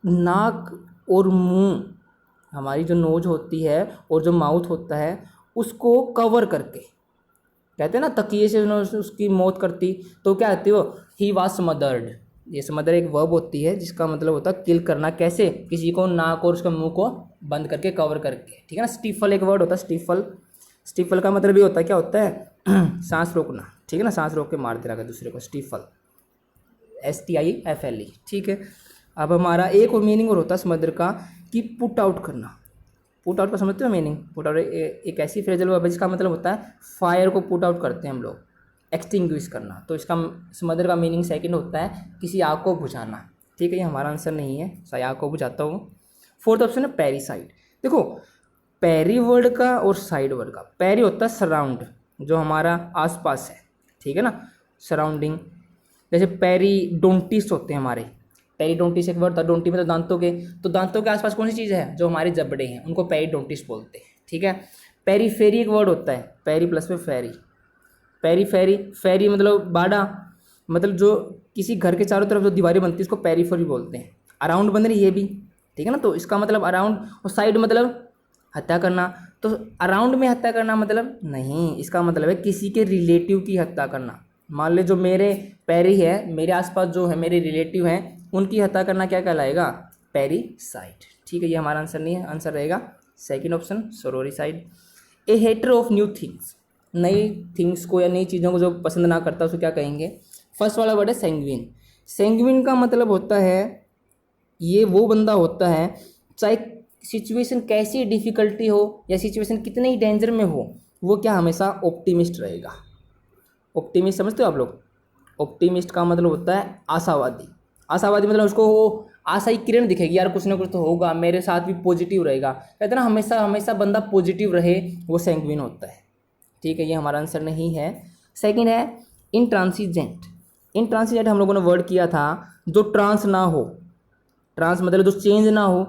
S1: नाक और मुंह, हमारी जो नोज होती है और जो माउथ होता है उसको कवर करके, कहते हैं ना तकिए से उन्होंने उसकी मौत करती, तो क्या कहती हो? He was smothered. ये स्मदर एक वर्ब होती है जिसका मतलब होता है किल करना। कैसे? किसी को नाक और उसके मुंह को बंद करके, कवर करके, ठीक है ना। स्टीफल एक वर्ड होता है, स्टीफल। स्टीफल का मतलब ये होता है, क्या होता है? सांस रोकना, ठीक है ना, सांस रोक के मार देना दूसरे को, स्टीफल, STIFLE, ठीक है। अब हमारा एक और मीनिंग और होता है समुद्र का कि पुट आउट करना। पुट आउट का समझते हो मीनिंग? पुट आउट एक ऐसी फ्रेजल वर्ब है जिसका मतलब होता है फायर को पुट आउट करते हैं हम लोग, एक्सटिंग्विश करना। तो इसका समुद्र का मीनिंग सेकंड होता है किसी आग को बुझाना, ठीक है। ये हमारा आंसर नहीं है, सही आग को बुझाता हूँ। फोर्थ ऑप्शन है पैरी साइड। देखो पैरी वर्ड का और साइड वर्ड का, पैरी होता है सराउंड, जो हमारा आसपास है, ठीक है ना, सराउंडिंग। जैसे पेरीडोंटिस होते हैं हमारे, पेरीडोंटिस एक वर्ड था, डोंटी मतलब दांतों के, तो दांतों के आसपास कौन सी चीज़ है? जो हमारे जबड़े हैं, उनको पेरीडोंटिस बोलते हैं, ठीक है। पेरीफेरी एक वर्ड होता है, पेरी प्लस में फेरी, पेरीफेरी, फेरी मतलब बाड़ा, मतलब जो किसी घर के चारों तरफ जो दीवारें बनती है उसको पेरीफेरी बोलते हैं। अराउंड बन रही है भी, ठीक है ना, तो इसका मतलब अराउंड, और साइड मतलब हत्या करना। तो अराउंड में हत्या करना मतलब नहीं, इसका मतलब है किसी के रिलेटिव की हत्या करना। मान ले जो मेरे पैरी है, मेरे आसपास जो है मेरे रिलेटिव हैं, उनकी हत्या करना क्या कहलाएगा? पैरीसाइड, ठीक है। ये हमारा आंसर नहीं है, आंसर रहेगा second option sororicide. A hater of new things, नई थिंग्स को या नई चीज़ों को जो पसंद ना करता उसको क्या कहेंगे? फर्स्ट वाला वर्ड है सेंग्विन। सेंग्विन का मतलब होता है, ये वो बंदा होता है चाहे सिचुएशन कैसी डिफिकल्टी हो या सिचुएशन कितने ही डेंजर में हो, वो क्या हमेशा ऑप्टिमिस्ट रहेगा। ऑप्टिमिस्ट समझते हो आप लोग? ऑप्टिमिस्ट का मतलब होता है आशावादी। आशावादी मतलब उसको वो आशा की किरण दिखेगी, यार कुछ ना कुछ तो होगा, मेरे साथ भी पॉजिटिव रहेगा, कहते हैं ना हमेशा हमेशा बंदा पॉजिटिव रहे, वो सैंग्विन होता है, ठीक है। ये हमारा आंसर नहीं है। सेकंड है इंट्रांसिजेंट। इंट्रांसिजेंट हम लोगों ने वर्ड किया था जो ट्रांस ना हो, ट्रांस मतलब जो चेंज ना हो।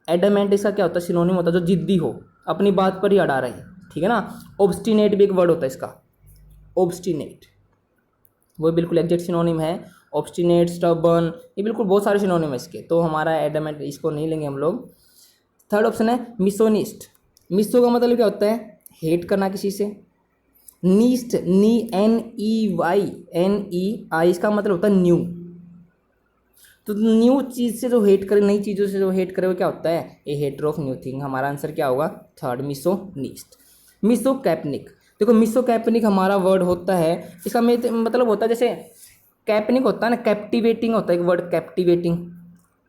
S1: एडमेंट इसका क्या होता है? सिनोनिम होता है जो जिद्दी हो, अपनी बात पर ही अड़ा रहे, ठीक है ना। ऑब्स्टिनेट भी एक वर्ड होता है इसका, ऑब्स्टिनेट, वो बिल्कुल एग्जैक्ट सिनोनिम है। ऑब्स्टिनेट, स्टबर्न, ये बिल्कुल बहुत सारे सिनोनिम है इसके, तो हमारा एडमेंट इसको नहीं लेंगे हम लोग। थर्ड ऑप्शन है मिसोनिस्ट। मिसो का मतलब क्या होता है? हेट करना किसी से। नीस्ट, NEY, इसका मतलब होता है न्यू। तो न्यू चीज़ से जो हेट करे, नई चीज़ों से जो हेट करे, वो क्या होता है? A hater of new thing. हमारा आंसर क्या होगा? थर्ड, मिसोनिस्ट। मिसोकैपनिक, देखो मिसोकैपनिक हमारा वर्ड होता है, इसका मतलब होता है जैसे कैपनिक होता है ना, कैप्टिवेटिंग होता है एक वर्ड, कैप्टिवेटिंग।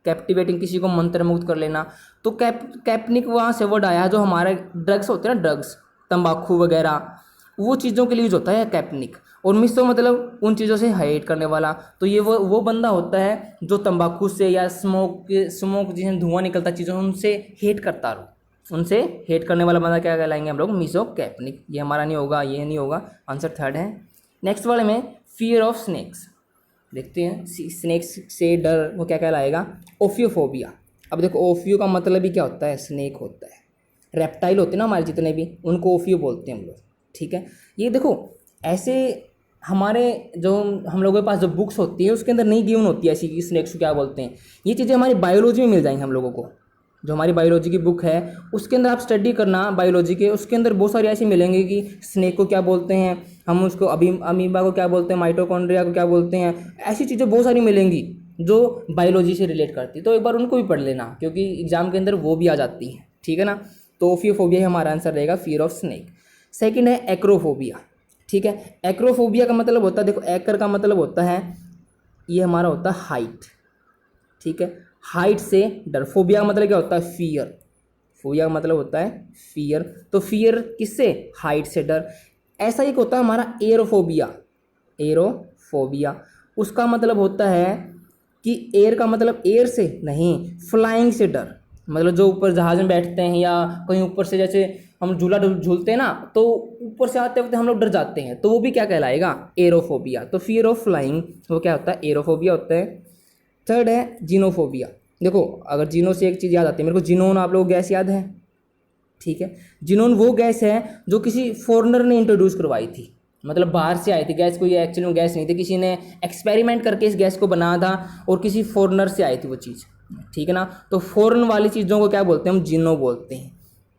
S1: कैप्टिवेटिंग किसी को मंत्रमुग्ध कर लेना, तो कैपनिक वहाँ से वर्ड आया जो हमारे ड्रग्स होते हैं ना, ड्रग्स, तंबाकू वगैरह, वो चीज़ों के लिए यूज होता है कैपनिक। और मिसो मतलब उन चीज़ों से हेट करने वाला, तो ये वो बंदा होता है जो तंबाकू से या स्मोक जिसमें धुआं निकलता चीज़ों, उनसे हेट करता रहो, उनसे हेट करने वाला बंदा क्या कहलाएंगे हम लोग? मिसोकैपनिक। ये हमारा नहीं होगा, ये नहीं होगा, आंसर थर्ड है। नेक्स्ट वाले में फियर ऑफ स्नेक्स, देखते हैं स्नेक्स से डर, वो क्या कहलाएगा? ओफियोफोबिया। अब देखो ओफियो का मतलब ही क्या होता है? स्नेक होता है। रेप्टाइल होते हैं ना हमारे जितने भी, उनको ओफियो बोलते हैं हम लोग, ठीक है। ये देखो ऐसे हमारे जो हम लोगों के पास जो बुक्स होती है उसके अंदर नहीं गिवन होती है ऐसी कि स्नेक्स को क्या बोलते हैं। ये चीज़ें हमारी बायोलॉजी में मिल जाएंगी हम लोगों को, जो हमारी बायोलॉजी की बुक है उसके अंदर आप स्टडी करना बायोलॉजी के, उसके अंदर बहुत सारी ऐसी मिलेंगे कि स्नेक को क्या बोलते हैं, हम उसको अमीबा को क्या बोलते हैं, माइटोकॉन्ड्रिया को क्या बोलते हैं, ऐसी चीज़ें बहुत सारी मिलेंगी जो बायोलॉजी से रिलेट करती है। तो एक बार उनको भी पढ़ लेना क्योंकि एग्जाम के अंदर वो भी आ जाती हैं, ठीक है ना। तो ओफियोफोबिया हमारा आंसर रहेगा, फियर ऑफ स्नेक। सेकेंड है एक्रोफोबिया, ठीक है। एक्रोफोबिया का मतलब होता है, देखो एकर का मतलब होता है, ये हमारा होता है हाइट, ठीक है। हाइट से डर, फोबिया का मतलब क्या होता है? फियर। फोबिया का मतलब होता है फियर। तो फियर किससे? हाइट से डर। ऐसा एक होता है हमारा एरोफोबिया। एरोफोबिया उसका मतलब होता है कि एयर का मतलब एयर से नहीं, फ्लाइंग से डर। मतलब जो ऊपर जहाज में बैठते हैं या कहीं ऊपर से, जैसे हम झूला झूलते हैं ना, तो ऊपर से आते वक्त हम लोग डर जाते हैं, तो वो भी क्या कहलाएगा? एरोफोबिया। तो फियर ऑफ फ्लाइंग वो क्या होता है? एरोफोबिया होता है। थर्ड है जीनोफोबिया। देखो अगर जीनो से एक चीज़ याद आती है मेरे को, जीनोन आप लोग गैस याद है, ठीक है। जीनोन वो गैस है जो किसी फॉरेनर ने इंट्रोड्यूस करवाई थी, मतलब बाहर से आई थी गैस, कोई एक्चुअली में गैस नहीं थी, किसी ने एक्सपेरिमेंट करके इस गैस को बनाया था और किसी फॉरेनर से आई थी वो चीज़, ठीक है ना। तो फॉरेन वाली चीज़ों को क्या बोलते हैं? हम जीनो बोलते हैं।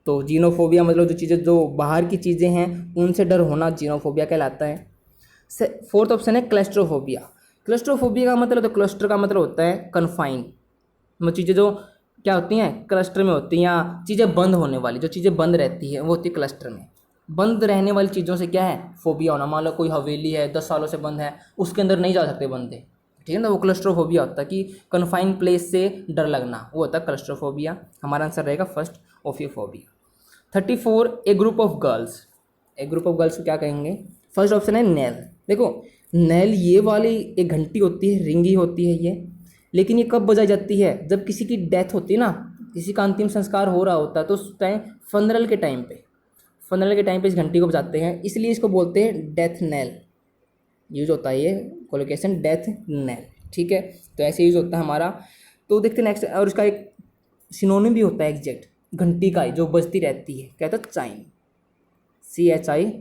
S1: तो जीनोफोबिया मतलब जो चीज़ें जो बाहर की चीज़ें हैं उनसे डर होना जीनोफोबिया कहलाता है। फोर्थ ऑप्शन है क्लस्ट्रोफोबिया। क्लस्ट्रोफोबिया का मतलब, तो क्लस्टर का मतलब होता है कन्फाइन, वो चीज़ें जो क्या होती हैं क्लस्टर में होती हैं, या चीज़ें बंद होने वाली, जो चीज़ें बंद रहती है वो होती है क्लस्टर में। बंद रहने वाली चीज़ों से क्या है? फोबिया होना। मान लो कोई हवेली है 10 सालों से बंद है, उसके अंदर नहीं जा सकते बंदे, ठीक है ना, वो क्लस्ट्रोफोबिया होता है कि कन्फाइंड प्लेस से डर लगना, वो होता है क्लस्ट्रोफोबिया। हमारा आंसर रहेगा फर्स्ट ऑफ ये phobia. 34 A group of girls. A group of girls को क्या कहेंगे? फर्स्ट ऑप्शन है नेल। देखो नेल ये वाली एक घंटी होती है, रिंगी होती है ये, लेकिन ये कब बजाई जाती है? जब किसी की डेथ होती है ना, किसी का अंतिम संस्कार हो रहा होता है, तो उस टाइम फनरल के टाइम पे, फनरल के टाइम पे इस घंटी को बजाते हैं, इसलिए इसको बोलते हैं डेथ नेल। यूज होता है ये कोलोकेशन डेथ नेल, ठीक है। तो ऐसे यूज होता है हमारा। तो देखते हैं नेक्स्ट, और इसका एक सिनोनिम भी होता है एग्जैक्ट घंटी का जो बजती रहती है, क्या होता है? Chyme, CHIME।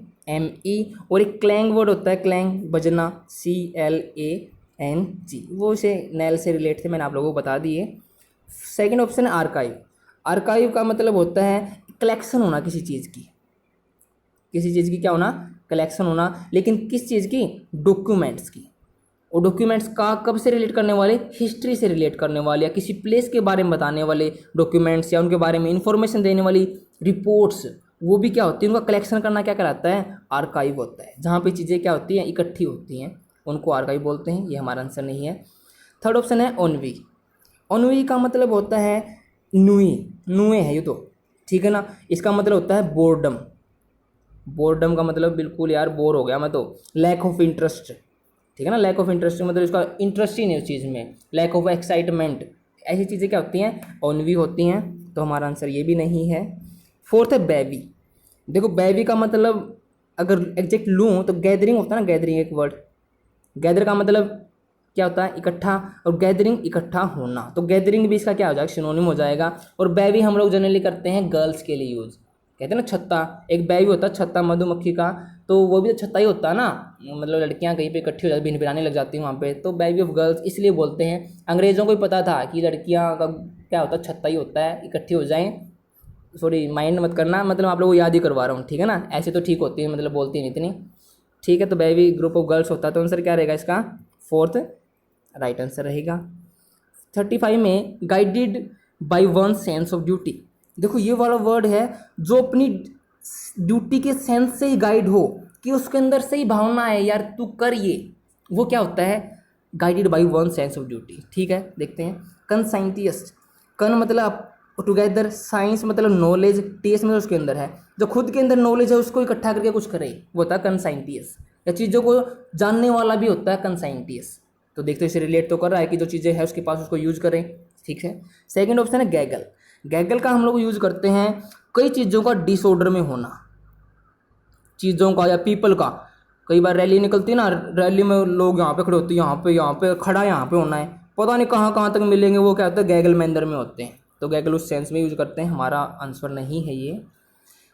S1: और एक क्लैंग वर्ड होता है, क्लैंग बजना, CLANG, वो इसे नेल से रिलेट थे, मैंने आप लोगों को बता दिए। सेकंड ऑप्शन है आर्काइव। आर्काइव का मतलब होता है कलेक्शन होना किसी चीज़ की, किसी चीज़ की क्या होना? कलेक्शन होना। लेकिन किस चीज़ की? डॉक्यूमेंट्स की। और डॉक्यूमेंट्स का कब से रिलेट करने वाले? हिस्ट्री से रिलेट करने वाले, या किसी प्लेस के बारे में बताने वाले डॉक्यूमेंट्स, या उनके बारे में इंफॉर्मेशन देने वाली रिपोर्ट्स, वो भी क्या होती है? उनका कलेक्शन करना क्या कहलाता है? आर्काइव होता है। जहाँ पे चीज़ें क्या होती हैं? इकट्ठी होती हैं, उनको आर्काइव बोलते हैं। ये हमारा आंसर नहीं है। थर्ड ऑप्शन है ओनवी। ओनवी का मतलब होता है नुई, नुए है ये तो, ठीक है ना। इसका मतलब होता है बोर्डम। बोर्डम का मतलब बिल्कुल यार बोर हो गया मैं तो, लैक ऑफ इंटरेस्ट, ठीक है ना। लैक ऑफ इंटरेस्ट मतलब इसका इंटरेस्ट ही नहीं उस चीज़ में, लैक ऑफ एक्साइटमेंट, ऐसी चीज़ें क्या होती हैं? ऑनवी होती हैं। तो हमारा आंसर ये भी नहीं है। फोर्थ है बेबी। देखो बेबी का मतलब अगर एग्जैक्ट लूँ तो गैदरिंग होता है ना, गैदरिंग एक वर्ड, गैदर का मतलब क्या होता है? इकट्ठा, और गैदरिंग इकट्ठा होना, तो गैदरिंग भी इसका क्या हो जाएगा? सिनोनिम हो जाएगा। और बेबी हम लोग जनरली करते हैं गर्ल्स के लिए यूज़, कहते हैं ना छत्ता, एक बेबी होता है छत्ता मधुमक्खी का, तो वो भी तो छत्ता ही होता है ना, मतलब लड़कियां कहीं पे इकट्ठी हो जाती, भिनभिनाने लग जाती हैं वहाँ पे, तो बेबी ऑफ गर्ल्स इसलिए बोलते हैं। अंग्रेज़ों को भी पता था कि लड़कियां का क्या होता है? छत्ता ही होता है, इकट्ठी हो जाएं। सॉरी माइंड मत करना, मतलब आप लोगों को याद ही करवा रहा हूँ, ठीक है ना। ऐसे तो ठीक होती है, मतलब बोलती नहीं इतनी, ठीक है। तो बेबी ग्रुप ऑफ गर्ल्स होता है, तो आंसर क्या रहेगा इसका? फोर्थ राइट आंसर रहेगा। 35 में guided by one sense of duty. देखो ये वाला वर्ड है जो अपनी ड्यूटी के सेंस से ही गाइड हो, कि उसके अंदर से ही भावना है यार तू कर ये, वो क्या होता है? Guided by one sense of duty, ठीक है। देखते हैं कंसाइंटिस्ट। कन मतलब टुगेदर, साइंस मतलब नॉलेज, टीएस मतलब उसके अंदर है, जो खुद के अंदर नॉलेज है उसको इकट्ठा करके कुछ करे, वो होता है कंसाइंटिस्ट। या चीज़ों को जानने वाला भी होता है कंसाइंटिस्ट। तो देखते इसे रिलेट तो कर रहा है कि जो चीज़ें हैं उसके पास उसको यूज करें, ठीक है। सेकंड ऑप्शन है गैगल। गैगल का हम लोग यूज करते हैं कई चीज़ों का डिसऑर्डर में होना, चीज़ों का या पीपल का। कई बार रैली निकलती है ना, रैली में लोग यहाँ पे खड़े होते हैं, यहाँ पे खड़ा यहाँ पे होना है, पता नहीं कहाँ कहाँ तक मिलेंगे, वो क्या होता है? गैगल में अंदर में होते हैं, तो गैगल उस सेंस में यूज करते हैं। हमारा आंसर नहीं है ये।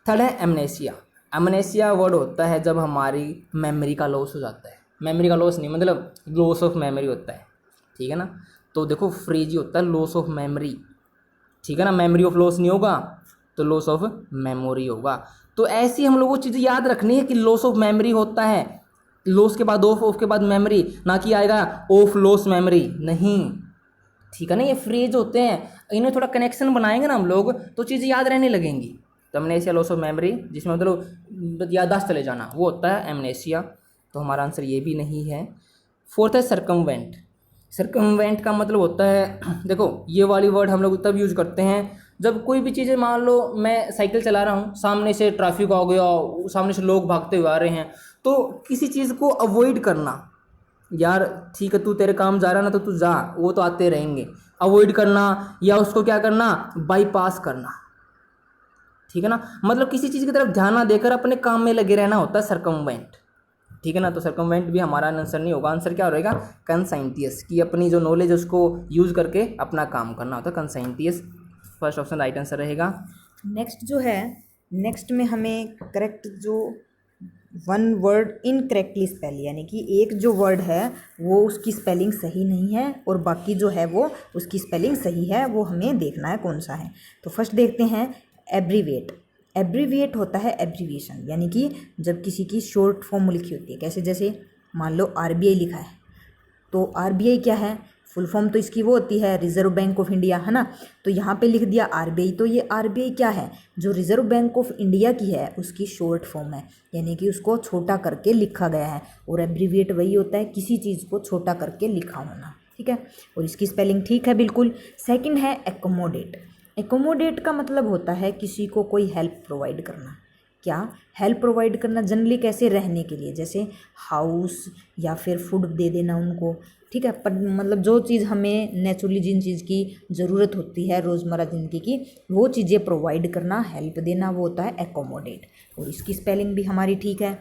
S1: थर्ड है एमनेसिया। एमनेसिया वर्ड होता है जब हमारी मेमोरी का लॉस हो जाता है, मेमोरी का लॉस नहीं मतलब लॉस ऑफ मेमोरी होता है, ठीक है ना। तो देखो फ्रेज ही होता है लॉस ऑफ मेमोरी, ठीक है ना। मेमोरी ऑफ लॉस नहीं होगा तो लॉस ऑफ मेमोरी होगा। तो ऐसी हम लोगों को चीज़ें याद रखनी है कि लॉस ऑफ मेमोरी होता है, लॉस के बाद ऑफ के बाद मेमोरी, ना कि आएगा ऑफ लॉस मेमोरी, नहीं, ठीक है ना। ये फ्रेज होते हैं, इन्हें थोड़ा कनेक्शन बनाएंगे ना हम लोग तो चीज़ें याद रहने लगेंगी। तो एमनेसिया लॉस ऑफ मेमोरी, जिसमें मतलब याददाश्त चले जाना, वो होता है एमनेसिया। तो हमारा आंसर ये भी नहीं है। फोर्थ है सरकमवेंट। सर्कमवेंट का मतलब होता है, देखो ये वाली वर्ड हम लोग तब यूज करते हैं जब कोई भी चीज़ें, मान लो मैं साइकिल चला रहा हूँ, सामने से ट्रैफिक आ गया, सामने से लोग भागते हुए आ रहे हैं, तो किसी चीज़ को अवॉइड करना, यार ठीक है तू तेरे काम जा रहा ना तो तू जा, वो तो आते रहेंगे, अवॉइड करना या उसको क्या करना, बाईपास करना, ठीक है ना। मतलब किसी चीज़ की तरफ ध्यान ना देकर अपने काम में लगे रहना होता है सर्कमवेंट, ठीक है ना। तो सर्कमवेंट भी हमारा आंसर नहीं होगा, आंसर क्या रहेगा, कंसाइंटियस, की अपनी जो नॉलेज है उसको यूज करके अपना काम करना होता है, कंसाइंटियस। फर्स्ट ऑप्शन राइट आंसर रहेगा।
S2: नेक्स्ट जो है, नेक्स्ट में हमें करेक्ट जो वन वर्ड इनकरेक्टली स्पेल, यानी कि एक जो वर्ड है वो उसकी स्पेलिंग सही नहीं है और बाकी जो है वो उसकी स्पेलिंग सही है, वो हमें देखना है कौन सा है। तो फर्स्ट देखते हैं एब्रीविएट। एब्रीविएट होता है एब्रीविएशन, यानी कि जब किसी की शॉर्ट फॉर्म लिखी होती है, कैसे जैसे मान लो आरबीआई लिखा है, तो आरबीआई क्या है, फुल फॉर्म तो इसकी वो होती है रिजर्व बैंक ऑफ इंडिया, है ना। तो यहाँ पे लिख दिया आरबीआई, तो ये आरबीआई क्या है, जो रिजर्व बैंक ऑफ इंडिया की है उसकी शॉर्ट फॉर्म है, यानी कि उसको छोटा करके लिखा गया है। और एब्रीविएट वही होता है किसी चीज़ को छोटा करके लिखा होना, ठीक है। और इसकी स्पेलिंग ठीक है बिल्कुल। सेकंड है एकोमोडेट। एकोमोडेट का मतलब होता है किसी को कोई हेल्प प्रोवाइड करना। क्या हेल्प प्रोवाइड करना, जनरली कैसे, रहने के लिए, जैसे हाउस या फिर फूड दे देना उनको, ठीक है। पर मतलब जो चीज़ हमें नेचुरली जिन चीज़ की ज़रूरत होती है रोज़मर्रा ज़िंदगी की, वो चीज़ें प्रोवाइड करना, हेल्प देना, वो होता है एकोमोडेट। और इसकी स्पेलिंग भी हमारी ठीक है।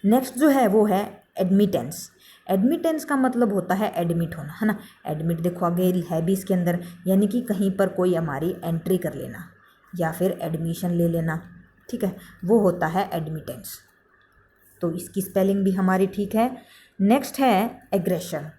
S2: नेक्स्ट जो है वो है एडमिटेंस। एडमिटेंस का मतलब होता है एडमिट होना, है ना। एडमिट देखो आगे है भी इसके अंदर, यानी कि कहीं पर कोई हमारी एंट्री कर लेना या फिर एडमिशन ले लेना, ठीक है, वो होता है एडमिटेंस। तो इसकी स्पेलिंग भी हमारी ठीक है। नेक्स्ट है एग्रेशन।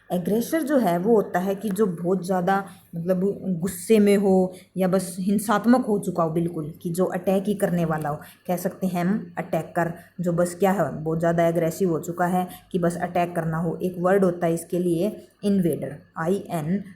S2: एग्रेसर जो है वो होता है कि जो बहुत ज़्यादा मतलब गुस्से में हो या बस हिंसात्मक हो चुका हो बिल्कुल, कि जो अटैक ही करने वाला हो, कह सकते हैं हम अटैकर, जो बस क्या है बहुत ज़्यादा एग्रेसिव हो चुका है कि बस अटैक करना हो। एक वर्ड होता है इसके लिए इन्वेडर, INVADER,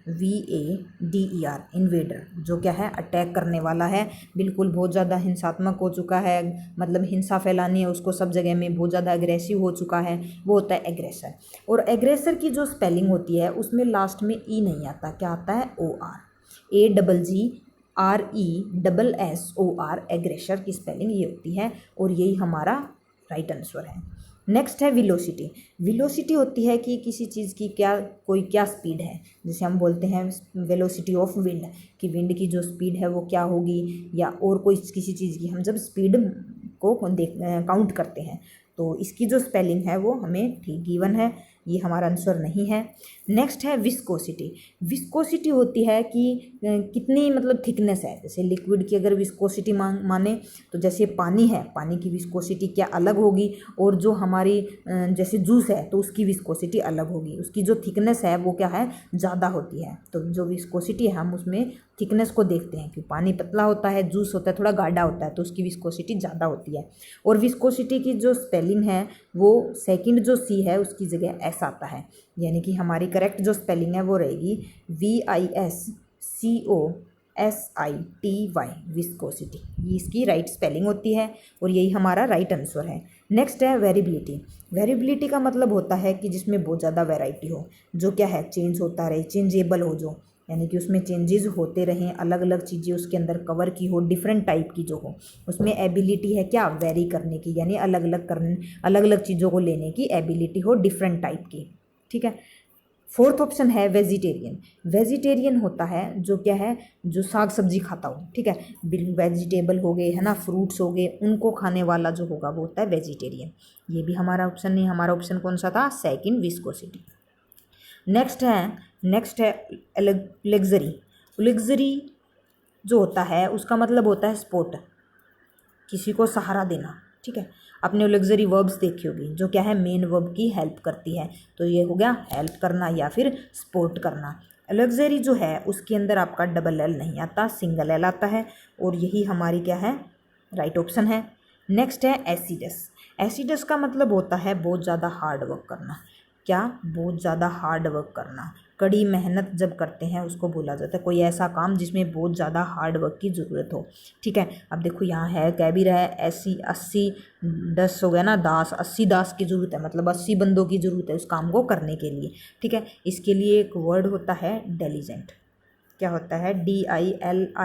S2: इन्वेडर, जो क्या है अटैक करने वाला है, बिल्कुल बहुत ज़्यादा हिंसात्मक हो चुका है, मतलब हिंसा फैलानी है उसको सब जगह में, बहुत ज़्यादा एग्रेसिव हो चुका है, वो होता है एग्रेसर। और एग्रेसर की जो स्पेलिंग होती है उसमें लास्ट में ई नहीं आता, क्या आता है OR, AGGRESSOR, एग्रेसर की स्पेलिंग ये होती है और यही हमारा राइट आंसर है। नेक्स्ट है विलोसिटी। विलोसिटी होती है कि किसी चीज़ की क्या स्पीड है, जैसे हम बोलते हैं वेलोसिटी ऑफ विंड, कि विंड की जो स्पीड है वो क्या होगी, या और कोई किसी चीज़ की हम जब स्पीड को काउंट करते हैं, तो इसकी जो स्पेलिंग है वो हमें ठीक गिवन है, ये हमारा आंसर नहीं है। नेक्स्ट है विस्कोसिटी। विस्कोसिटी होती है कि कितनी मतलब थिकनेस है, जैसे लिक्विड की अगर विस्कोसिटी माने तो जैसे पानी है, पानी की विस्कोसिटी क्या अलग होगी, और जो हमारी जैसे जूस है तो उसकी विस्कोसिटी अलग होगी, उसकी जो थिकनेस है वो क्या है ज़्यादा होती है। तो जो विस्कोसिटी है हम उसमें थिकनेस को देखते हैं, कि पानी पतला होता है, जूस होता है थोड़ा गाढ़ा होता है, तो उसकी विस्कोसिटी ज़्यादा होती है। और विस्कोसिटी की जो स्पेलिंग है वो सेकंड जो सी है उसकी जगह एस आता है, यानी कि हमारी करेक्ट जो स्पेलिंग है वो रहेगी VISCOSITY, विस्कोसिटी, ये इसकी राइट स्पेलिंग होती है और यही हमारा राइट आंसर है। नेक्स्ट है वेरिएबिलिटी। वेरिएबिलिटी का मतलब होता है कि जिसमें बहुत ज़्यादा वैरायटी हो, जो क्या है चेंज होता रहे, चेंजेबल हो, जो यानी कि उसमें चेंजेस होते रहें, अलग अलग चीज़ें उसके अंदर कवर की हो, डिफरेंट टाइप की जो हो, उसमें एबिलिटी है क्या वेरी करने की, यानी अलग अलग चीज़ों को लेने की एबिलिटी हो डिफरेंट टाइप की, ठीक है। फोर्थ ऑप्शन है वेजिटेरियन। वेजिटेरियन होता है जो क्या है, जो साग सब्जी खाता हो, ठीक है, वेजिटेबल हो गए, है ना, फ्रूट्स हो गए, उनको खाने वाला जो होगा वो होता है वेजिटेरियन। ये भी हमारा ऑप्शन नहीं, हमारा ऑप्शन कौन सा था, सेकंड विस्कोसिटी। नेक्स्ट है लग्जरी। लग्जरी जो होता है उसका मतलब होता है स्पोर्ट, किसी को सहारा देना, ठीक है। आपने लग्जरी वर्ब्स देखी होगी, जो क्या है मेन वर्ब की हेल्प करती है, तो ये हो गया हेल्प करना या फिर सपोर्ट करना। लग्जरी जो है उसके अंदर आपका डबल एल नहीं आता, सिंगल एल आता है, और यही हमारी क्या है राइट ऑप्शन है। नेक्स्ट है एसिडस। एसिडस का मतलब होता है बहुत ज़्यादा हार्ड वर्क करना, क्या बहुत ज़्यादा हार्ड वर्क करना, कड़ी मेहनत जब करते हैं उसको बोला जाता है। कोई ऐसा काम जिसमें बहुत ज़्यादा हार्ड वर्क की ज़रूरत हो। ठीक है, अब देखो यहाँ है कह भी रहा है 80 10 हो गया ना, 80 दास की ज़रूरत है, मतलब 80 बंदों की ज़रूरत है उस काम को करने के लिए। ठीक है, इसके लिए एक वर्ड होता है डेलीजेंट। क्या होता है? DILIGENT,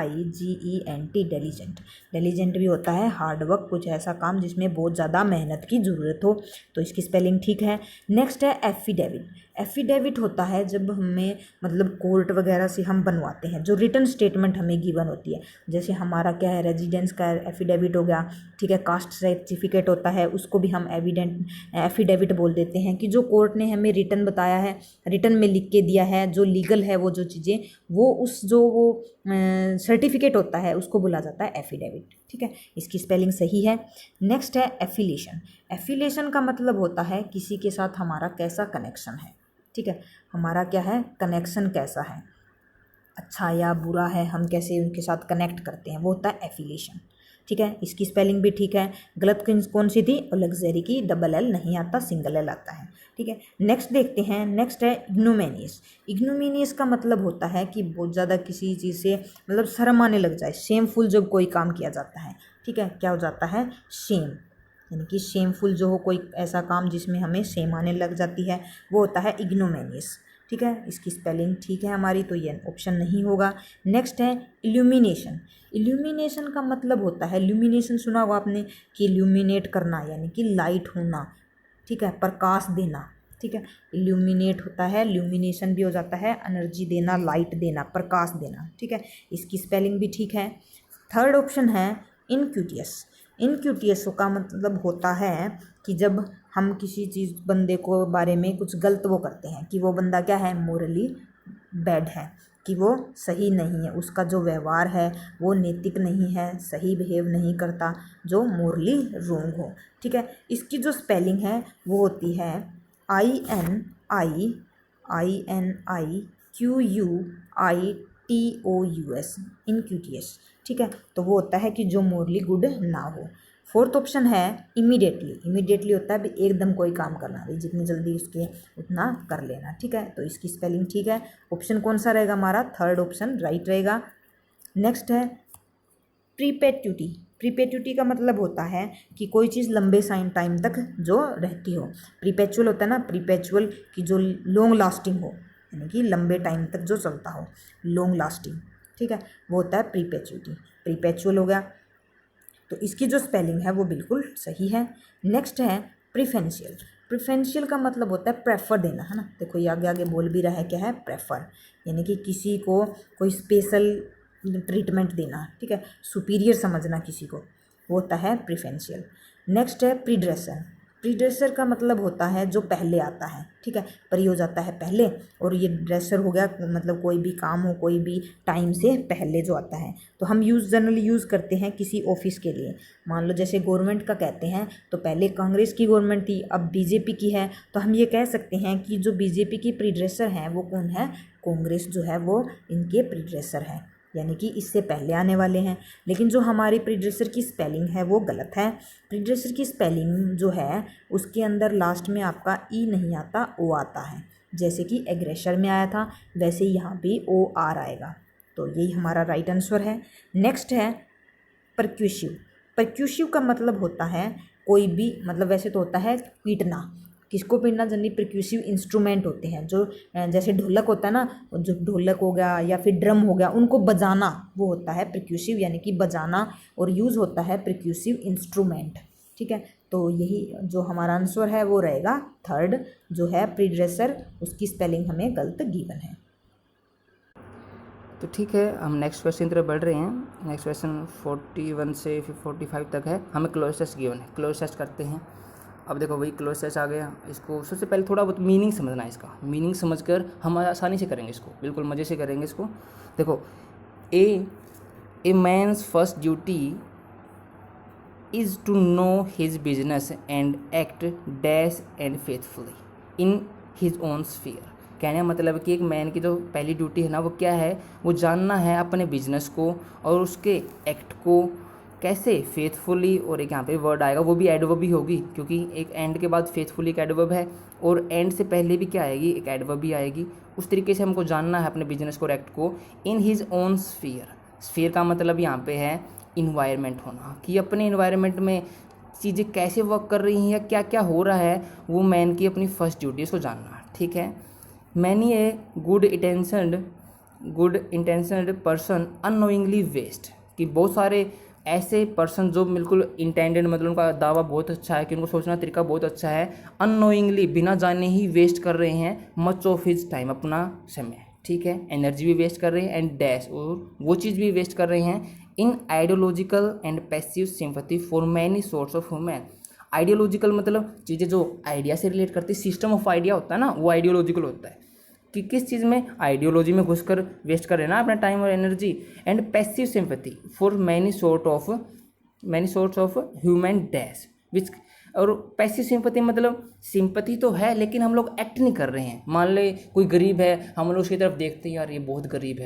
S2: diligent. डेलीजेंट भी होता है हार्ड वर्क, कुछ ऐसा काम जिसमें बहुत ज़्यादा मेहनत की ज़रूरत हो। तो इसकी स्पेलिंग ठीक है। नेक्स्ट है एफिडेविट। एफिडेविट होता है जब हमें मतलब कोर्ट वगैरह से हम बनवाते हैं, जो रिटन स्टेटमेंट हमें गिवन होती है। जैसे हमारा क्या है, रेजिडेंस का एफिडेविट हो गया। ठीक है, कास्ट सर्टिफिकेट होता है, उसको भी हम एफिडेविट बोल देते हैं कि जो कोर्ट ने हमें रिटन बताया है, रिटन में लिख के दिया है, जो लीगल है वो जो चीज़ें, वो उस जो वो सर्टिफिकेट होता है उसको बोला जाता है एफिडेविट। ठीक है, इसकी स्पेलिंग सही है। नेक्स्ट है एफिलिएशन। एफिलिएशन का मतलब होता है किसी के साथ हमारा कैसा कनेक्शन है। ठीक है, हमारा क्या है, कनेक्शन कैसा है, अच्छा या बुरा है, हम कैसे उनके साथ कनेक्ट करते हैं, वो होता है एफिलिएशन। ठीक है, इसकी स्पेलिंग भी ठीक है। गलत कौन सी थी? लग्जरी की डबल एल नहीं आता, सिंगल एल आता है। ठीक है, नेक्स्ट देखते हैं। नेक्स्ट है इग्नोमेनियस। इग्नोमेनियस का मतलब होता है कि बहुत ज़्यादा किसी चीज़ से मतलब शर्म आने लग जाए, शेमफुल जब कोई काम किया जाता है। ठीक है, क्या हो जाता है? शेम, यानी कि शेमफुल जो हो, कोई ऐसा काम जिसमें हमें शेम आने लग जाती है, वो होता है इग्नोमेनियस। ठीक है, इसकी स्पेलिंग ठीक है हमारी, तो ये ऑप्शन नहीं होगा। नेक्स्ट है इल्यूमिनेशन। इल्यूमिनेशन का मतलब होता है, इल्यूमिनेशन सुना होगा आपने कि इल्यूमिनेट करना यानी कि लाइट होना। ठीक है, प्रकाश देना। ठीक है, इल्यूमिनेट होता है, इल्यूमिनेशन भी हो जाता है एनर्जी देना, लाइट देना, प्रकाश देना। ठीक है, इसकी स्पेलिंग भी ठीक है। थर्ड ऑप्शन है इनक्यूटियस। इनक्यूटियस का मतलब होता है कि जब हम किसी चीज़ बंदे को बारे में कुछ गलत वो करते हैं, कि वो बंदा क्या है, मोरली बैड है, कि वो सही नहीं है, उसका जो व्यवहार है वो नैतिक नहीं है, सही बिहेव नहीं करता, जो मोरली रोंग हो। ठीक है, इसकी जो स्पेलिंग है वो होती है INIQUITOUS, इनक्यूटियस। ठीक है, तो वो होता है कि जो मोरली गुड ना हो। फोर्थ ऑप्शन है इमीडिएटली। इमीडिएटली होता है भी एकदम कोई काम करना, भाई जितनी जल्दी उसके उतना कर लेना। ठीक है, तो इसकी स्पेलिंग ठीक है। ऑप्शन कौन सा रहेगा हमारा? थर्ड ऑप्शन राइट रहेगा। नेक्स्ट है प्रीपेट्यूटी। प्रीपेट्यूटी का मतलब होता है कि कोई चीज़ लंबे टाइम तक जो रहती हो। प्रीपेचुअल होता है ना, प्रीपेचुअल की जो लॉन्ग लास्टिंग हो, यानी कि लंबे टाइम तक जो चलता हो, लॉन्ग लास्टिंग। ठीक है, वो होता है प्रीपेच्युटी। प्रीपेचुअल हो गया, तो इसकी जो स्पेलिंग है वो बिल्कुल सही है। नेक्स्ट है प्रिफेंशियल। प्रिफेंशियल का मतलब होता है प्रेफर देना, है ना। देखो ये आगे आगे बोल भी रहा है क्या है, प्रेफर, यानी कि किसी को कोई स्पेशल ट्रीटमेंट देना। ठीक है, सुपीरियर समझना किसी को, वो होता है प्रिफेंशियल। नेक्स्ट है प्रीड्रेसर। प्रीड्रेसर का मतलब होता है जो पहले आता है। ठीक है, प्री हो जाता है पहले, और ये ड्रेसर हो गया मतलब कोई भी काम हो, कोई भी टाइम से पहले जो आता है। तो हम जनरली यूज़ करते हैं किसी ऑफिस के लिए। मान लो जैसे गवर्नमेंट का कहते हैं, तो पहले कांग्रेस की गवर्नमेंट थी, अब बीजेपी की है, तो हम ये कह सकते हैं कि जो बीजेपी की प्रीड्रेसर हैं वो कौन है? कांग्रेस जो है वो इनके प्रीड्रेसर है, यानी कि इससे पहले आने वाले हैं। लेकिन जो हमारी प्रीड्रेसर की स्पेलिंग है वो गलत है। प्रीड्रेसर की स्पेलिंग जो है उसके अंदर लास्ट में आपका ई नहीं आता, ओ आता है। जैसे कि एग्रेसर में आया था, वैसे ही यहाँ भी ओ आर आएगा। तो यही हमारा राइट आंसर है। नेक्स्ट है परक्यूसिव। परक्यूसिव का मतलब होता है कोई भी, मतलब वैसे तो होता है पीटना। किसको पीटना? जनरली परक्यूसिव इंस्ट्रूमेंट होते हैं जो जैसे ढोलक होता है ना, जो ढोलक हो गया या फिर ड्रम हो गया, उनको बजाना, वो होता है परक्यूसिव, यानी कि बजाना, और यूज़ होता है परक्यूसिव इंस्ट्रूमेंट। ठीक है, तो यही जो हमारा आंसर है वो रहेगा थर्ड, जो है प्रीड्रेसर, उसकी स्पेलिंग हमें गलत गिवन है।
S1: तो ठीक है, हम नेक्स्ट क्वेश्चन की तरफ बढ़ रहे हैं। नेक्स्ट क्वेश्चन 41 से 45 तक है, हमें क्लोज टेस्ट गिवन है। क्लोज टेस्ट करते हैं। अब देखो वही क्लोज टेस्ट आ गया। इसको सबसे पहले थोड़ा बहुत मीनिंग समझना है, इसका मीनिंग समझकर हम आसानी से करेंगे इसको, बिल्कुल मज़े से करेंगे इसको। देखो, a man's first duty is to know his business and act dash and faithfully in his own sphere. कहने का मतलब कि एक मैन की जो पहली ड्यूटी है ना वो क्या है, वो जानना है अपने बिजनेस को और उसके एक्ट को कैसे, फेथफुली, और एक यहाँ पे वर्ड आएगा वो भी एडवर्ब ही होगी, क्योंकि एक एंड के बाद फेथफुली एक एडवर्ब है और एंड से पहले भी क्या आएगी, एक एडवर्ब भी आएगी। उस तरीके से हमको जानना है अपने बिजनेस को, एक्ट को। इन हिज ओन स्फीयर, स्फीयर का मतलब यहाँ पे है इन्वायरमेंट होना, कि अपने इन्वायरमेंट में चीज़ें कैसे वर्क कर रही हैं या क्या क्या हो रहा है, वो मैन की अपनी फर्स्ट ड्यूटी उसको जानना, ठीक है। Many a good intentioned person unknowingly waste, कि बहुत सारे ऐसे पर्सन जो बिल्कुल इंटेंडेड, मतलब उनका दावा बहुत अच्छा है, कि उनको सोचना तरीका बहुत अच्छा है, अननोइंगली बिना जाने ही वेस्ट कर रहे हैं मच ऑफ हिज टाइम, अपना समय, ठीक है। एनर्जी भी वेस्ट कर रहे हैं एंड डैश, और वो चीज़ भी वेस्ट कर रहे हैं in ideological and passive sympathy for many source of human. Ideological मतलब चीज़ें जो आइडिया से रिलेट करती, सिस्टम ऑफ आइडिया होता है ना, वो आइडियोलॉजिकल होता है, कि किस चीज़ में, आइडियोलॉजी में घुसकर वेस्ट कर रहे हैं ना अपना टाइम और energy. And passive sympathy for many sort of human dash which, और पैसिव सिंपैथी मतलब सिंपैथी तो है लेकिन हम लोग एक्ट नहीं कर रहे हैं। मान ले कोई गरीब है, हम लोग उसकी तरफ देखते हैं, यार ये बहुत गरीब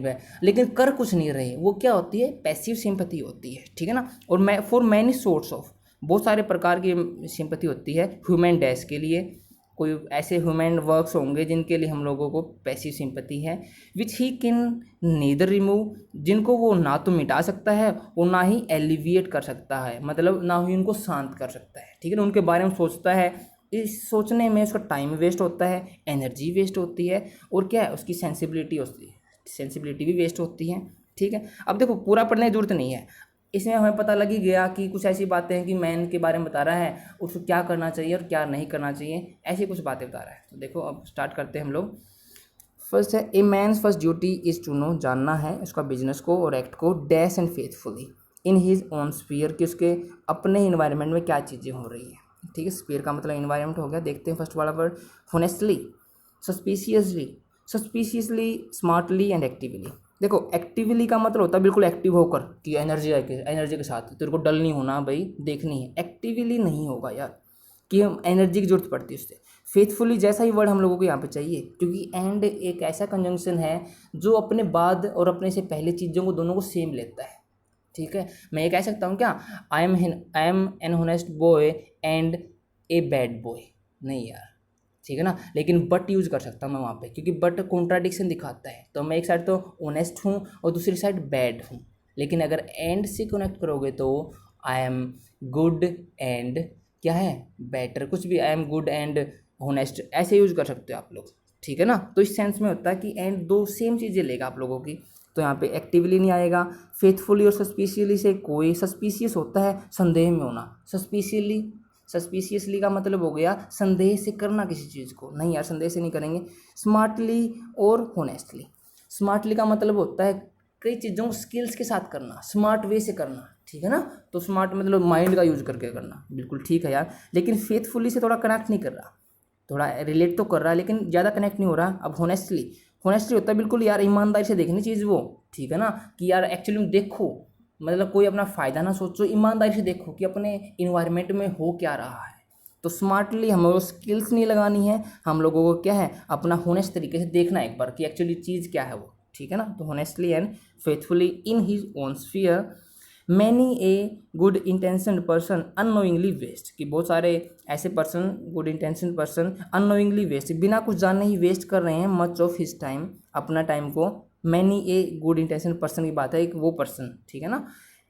S1: है, लेकिन कर कुछ नहीं रहे, वो क्या होती है, पैसिव सिंपैथी होती है, ठीक है ना। और फॉर मैनी सोर्ट्स ऑफ, बहुत सारे प्रकार की सिंपैथी होती है ह्यूमन डैश के लिए। कोई ऐसे ह्यूमन वर्क्स होंगे जिनके लिए हम लोगों को पैसिव सिंपैथी है, विच ही कैन नीदर रिमूव, जिनको वो ना तो मिटा सकता है और ना ही एलिविएट कर सकता है, मतलब ना ही उनको शांत कर सकता है, ठीक है ना। उनके बारे में सोचता है, इस सोचने में उसका टाइम वेस्ट होता है, एनर्जी वेस्ट होती है, और क्या है, उसकी सेंसिबिलिटी भी वेस्ट होती है, ठीक है। अब देखो पूरा पढ़ने की जरूरत नहीं है, इसमें हमें पता लग ही गया कि कुछ ऐसी बातें हैं कि मैन के बारे में बता रहा है, उसको क्या करना चाहिए और क्या नहीं करना चाहिए, ऐसी कुछ बातें बता रहा है। तो देखो अब स्टार्ट करते हैं हम लोग। फर्स्ट है, a man's first duty is to know, जानना है उसका बिजनेस को और एक्ट को, dash and faithfully in his own sphere, कि उसके अपने इन्वायरमेंट में क्या चीज़ें हो रही हैं, ठीक है। स्फीयर का मतलब इन्वायरमेंट हो गया। देखते हैं फर्स्ट वाला word, honestly, suspiciously, smartly and actively. देखो एक्टिवली का मतलब होता है बिल्कुल एक्टिव होकर, कि एनर्जी के साथ, तेरे को डल नहीं होना भाई, देखनी है। एक्टिवली नहीं होगा यार, कि हम एनर्जी की जरूरत पड़ती है उससे। फेथफुली जैसा ही वर्ड हम लोगों को यहाँ पे चाहिए, क्योंकि एंड एक ऐसा कंजंक्शन है जो अपने बाद और अपने से पहले चीज़ों को दोनों को सेम लेता है, ठीक है। मैं ये कह सकता हूँ क्या, I am an honest boy and a bad boy, नहीं यार, ठीक है ना। लेकिन बट यूज़ कर सकता हूँ मैं वहाँ पे, क्योंकि बट कॉन्ट्राडिक्शन दिखाता है। तो मैं एक साइड तो ऑनेस्ट हूँ और दूसरी साइड बैड हूँ, लेकिन अगर एंड से कनेक्ट करोगे तो आई एम गुड एंड क्या है, बेटर, कुछ भी, I am good and honest, ऐसे यूज़ कर सकते हो आप लोग, ठीक है ना। तो इस सेंस में होता है कि एंड दो सेम चीज़ें लेगा आप लोगों की। तो यहाँ पे एक्टिवली नहीं आएगा। फेथफुली और सस्पिशियसली से कोई, सस्पिशियस होता है संदेह में होना, सस्पिशियसली का मतलब हो गया संदेह से करना किसी चीज़ को, नहीं यार संदेह से नहीं करेंगे। स्मार्टली और होनेस्टली, स्मार्टली का मतलब होता है कई चीज़ों को स्किल्स के साथ करना, स्मार्ट वे से करना, ठीक है ना। तो स्मार्ट मतलब माइंड का यूज़ करके करना, बिल्कुल ठीक है यार। लेकिन फेथफुली से थोड़ा कनेक्ट नहीं कर रहा, थोड़ा रिलेट तो कर रहा है लेकिन ज़्यादा कनेक्ट नहीं हो रहा। अब होनेस्टली होता है बिल्कुल यार ईमानदारी से देखनी चीज़ वो, ठीक है ना, कि यार एक्चुअली में देखो, मतलब कोई अपना फ़ायदा ना सोचो, ईमानदारी से देखो कि अपने इन्वायरमेंट में हो क्या रहा है। तो स्मार्टली हम लोग स्किल्स नहीं लगानी है, हम लोगों को क्या है अपना होनेस्ट तरीके से देखना एक बार कि एक्चुअली चीज़ क्या है वो, ठीक है ना। तो honestly and faithfully in his own sphere, many a good intention person unknowingly waste, कि बहुत सारे ऐसे person, good intention person unknowingly waste, बिना कुछ जाने ही वेस्ट कर रहे हैं मच ऑफ हिज टाइम, अपना टाइम को। Many a good intention person की बात है, एक वो पर्सन, ठीक है ना,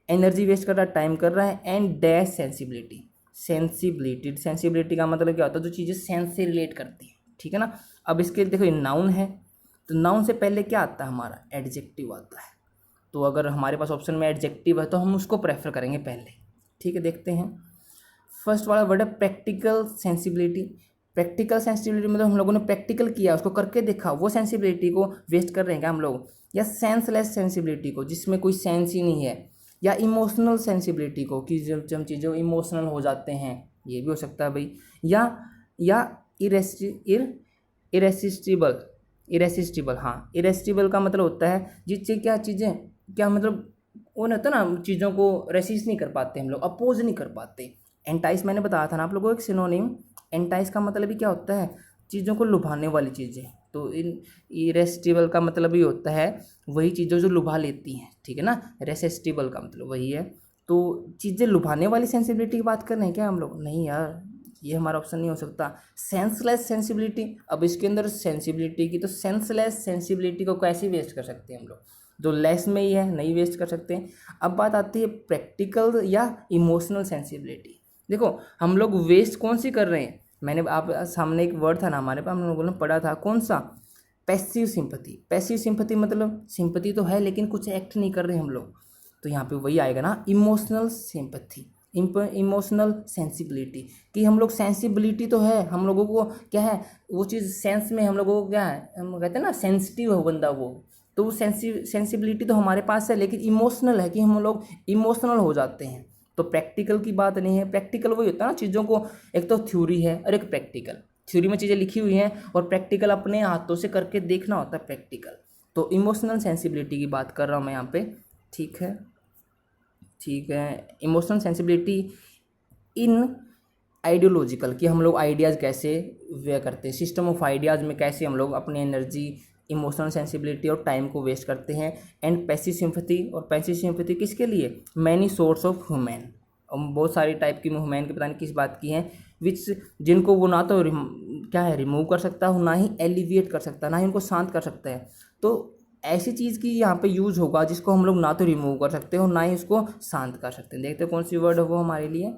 S1: एनर्जी वेस्ट कर रहा है, टाइम कर रहा है। एंड डैश सेंसिबिलिटी का मतलब क्या होता है, जो चीज़ें सेंस से रिलेट करती है, ठीक है ना। अब इसके देखो ये नाउन है, तो नाउन से पहले क्या आता है हमारा, एडजेक्टिव आता है। तो अगर हमारे पास ऑप्शन में एडजेक्टिव है तो हम उसको प्रेफर करेंगे पहले, ठीक है। देखते हैं फर्स्ट वाला वर्ड है प्रैक्टिकल सेंसिबिलिटी। प्रैक्टिकल सेंसिबिलिटी मतलब हम लोगों ने प्रैक्टिकल किया, उसको करके देखा, वो सेंसिबिलिटी को वेस्ट कर रहे हैं क्या हम लोग। या सेंसलेस सेंसिबिलिटी को, जिसमें कोई सेंस ही नहीं है। या इमोशनल सेंसिबिलिटी को, कि जब हम चीज़ों इमोशनल हो जाते हैं, ये भी हो सकता है भाई। या इरेसिस्टिबल, हाँ, इरेसिस्टिबल का मतलब होता है जिससे क्या चीज़ें, क्या मतलब वो नहीं होता ना, चीज़ों को रेसिस्ट नहीं कर पाते हम लोग, अपोज नहीं कर पाते। एंटाइस मैंने बताया था ना आप लोगों को एक सिनोनिम, एंटाइस का मतलब भी क्या होता है, चीज़ों को लुभाने वाली चीज़ें। तो इन इरेसिस्टिबल का मतलब भी होता है वही चीज़ें जो लुभा लेती हैं, ठीक है ना। रेसिस्टिबल का मतलब वही है। तो चीज़ें लुभाने वाली सेंसिबिलिटी की बात कर रहे हैं क्या हम लोग? नहीं यार, ये हमारा ऑप्शन नहीं हो सकता। सेंसलेस सेंसिबिलिटी, अब इसके अंदर सेंसिबिलिटी की, तो सेंसलेस सेंसिबिलिटी को कैसे वेस्ट कर सकते हैं हम लोग? जो लेस में ही है नहीं वेस्ट कर सकते हैं। अब बात आती है प्रैक्टिकल या इमोशनल सेंसिबिलिटी। देखो हम लोग वेस्ट कौन सी कर रहे हैं, मैंने आप सामने एक वर्ड था ना हमारे पास, हम लोगों ने पढ़ा था, कौन सा? Passive sympathy. पैसिव सिंपथी मतलब सिंपथी तो है लेकिन कुछ एक्ट नहीं कर रहे हम लोग, तो यहाँ पे वही आएगा ना, इमोशनल सिंपथी, इमोशनल सेंसिबिलिटी, कि हम लोग सेंसिबिलिटी तो है हम लोगों को, क्या है वो चीज़ सेंस में हम लोगों को, क्या है हम कहते हैं ना सेंसिटिव है बंदा वो, तो वो सेंसिबिलिटी तो हमारे पास है लेकिन इमोशनल है कि हम लोग इमोशनल हो जाते हैं। तो प्रैक्टिकल की बात नहीं है, प्रैक्टिकल वही होता है ना चीज़ों को, एक तो थ्योरी है और एक प्रैक्टिकल। थ्योरी में चीज़ें लिखी हुई हैं और प्रैक्टिकल अपने हाथों से करके देखना होता है प्रैक्टिकल। तो इमोशनल सेंसिबिलिटी की बात कर रहा हूँ मैं यहाँ पे, ठीक है, ठीक है। इमोशनल सेंसिबिलिटी इन आइडियोलॉजिकल, कि हम लोग आइडियाज़ कैसे वे करते हैं, सिस्टम ऑफ आइडियाज़ में कैसे हम लोग अपनी एनर्जी, इमोशनल सेंसिबिलिटी और टाइम को वेस्ट करते हैं। एंड पैसिव सिंपैथी, और पैसिव सिंपैथी किसके लिए? मैनी सोर्स ऑफ ह्यूमन, बहुत सारी टाइप की ह्यूमन की पता नहीं किस बात की हैं, विच जिनको वो ना तो क्या है रिमूव कर सकता है, ना ही एलिविएट कर सकता है, ना ही उनको शांत कर सकता है। तो ऐसी चीज़ की यहाँ पे यूज़ होगा जिसको हम लोग ना तो रिमूव कर सकते हो ना ही उसको शांत कर सकते हैं। देखते हैं कौन सी वर्ड है वो हमारे लिए।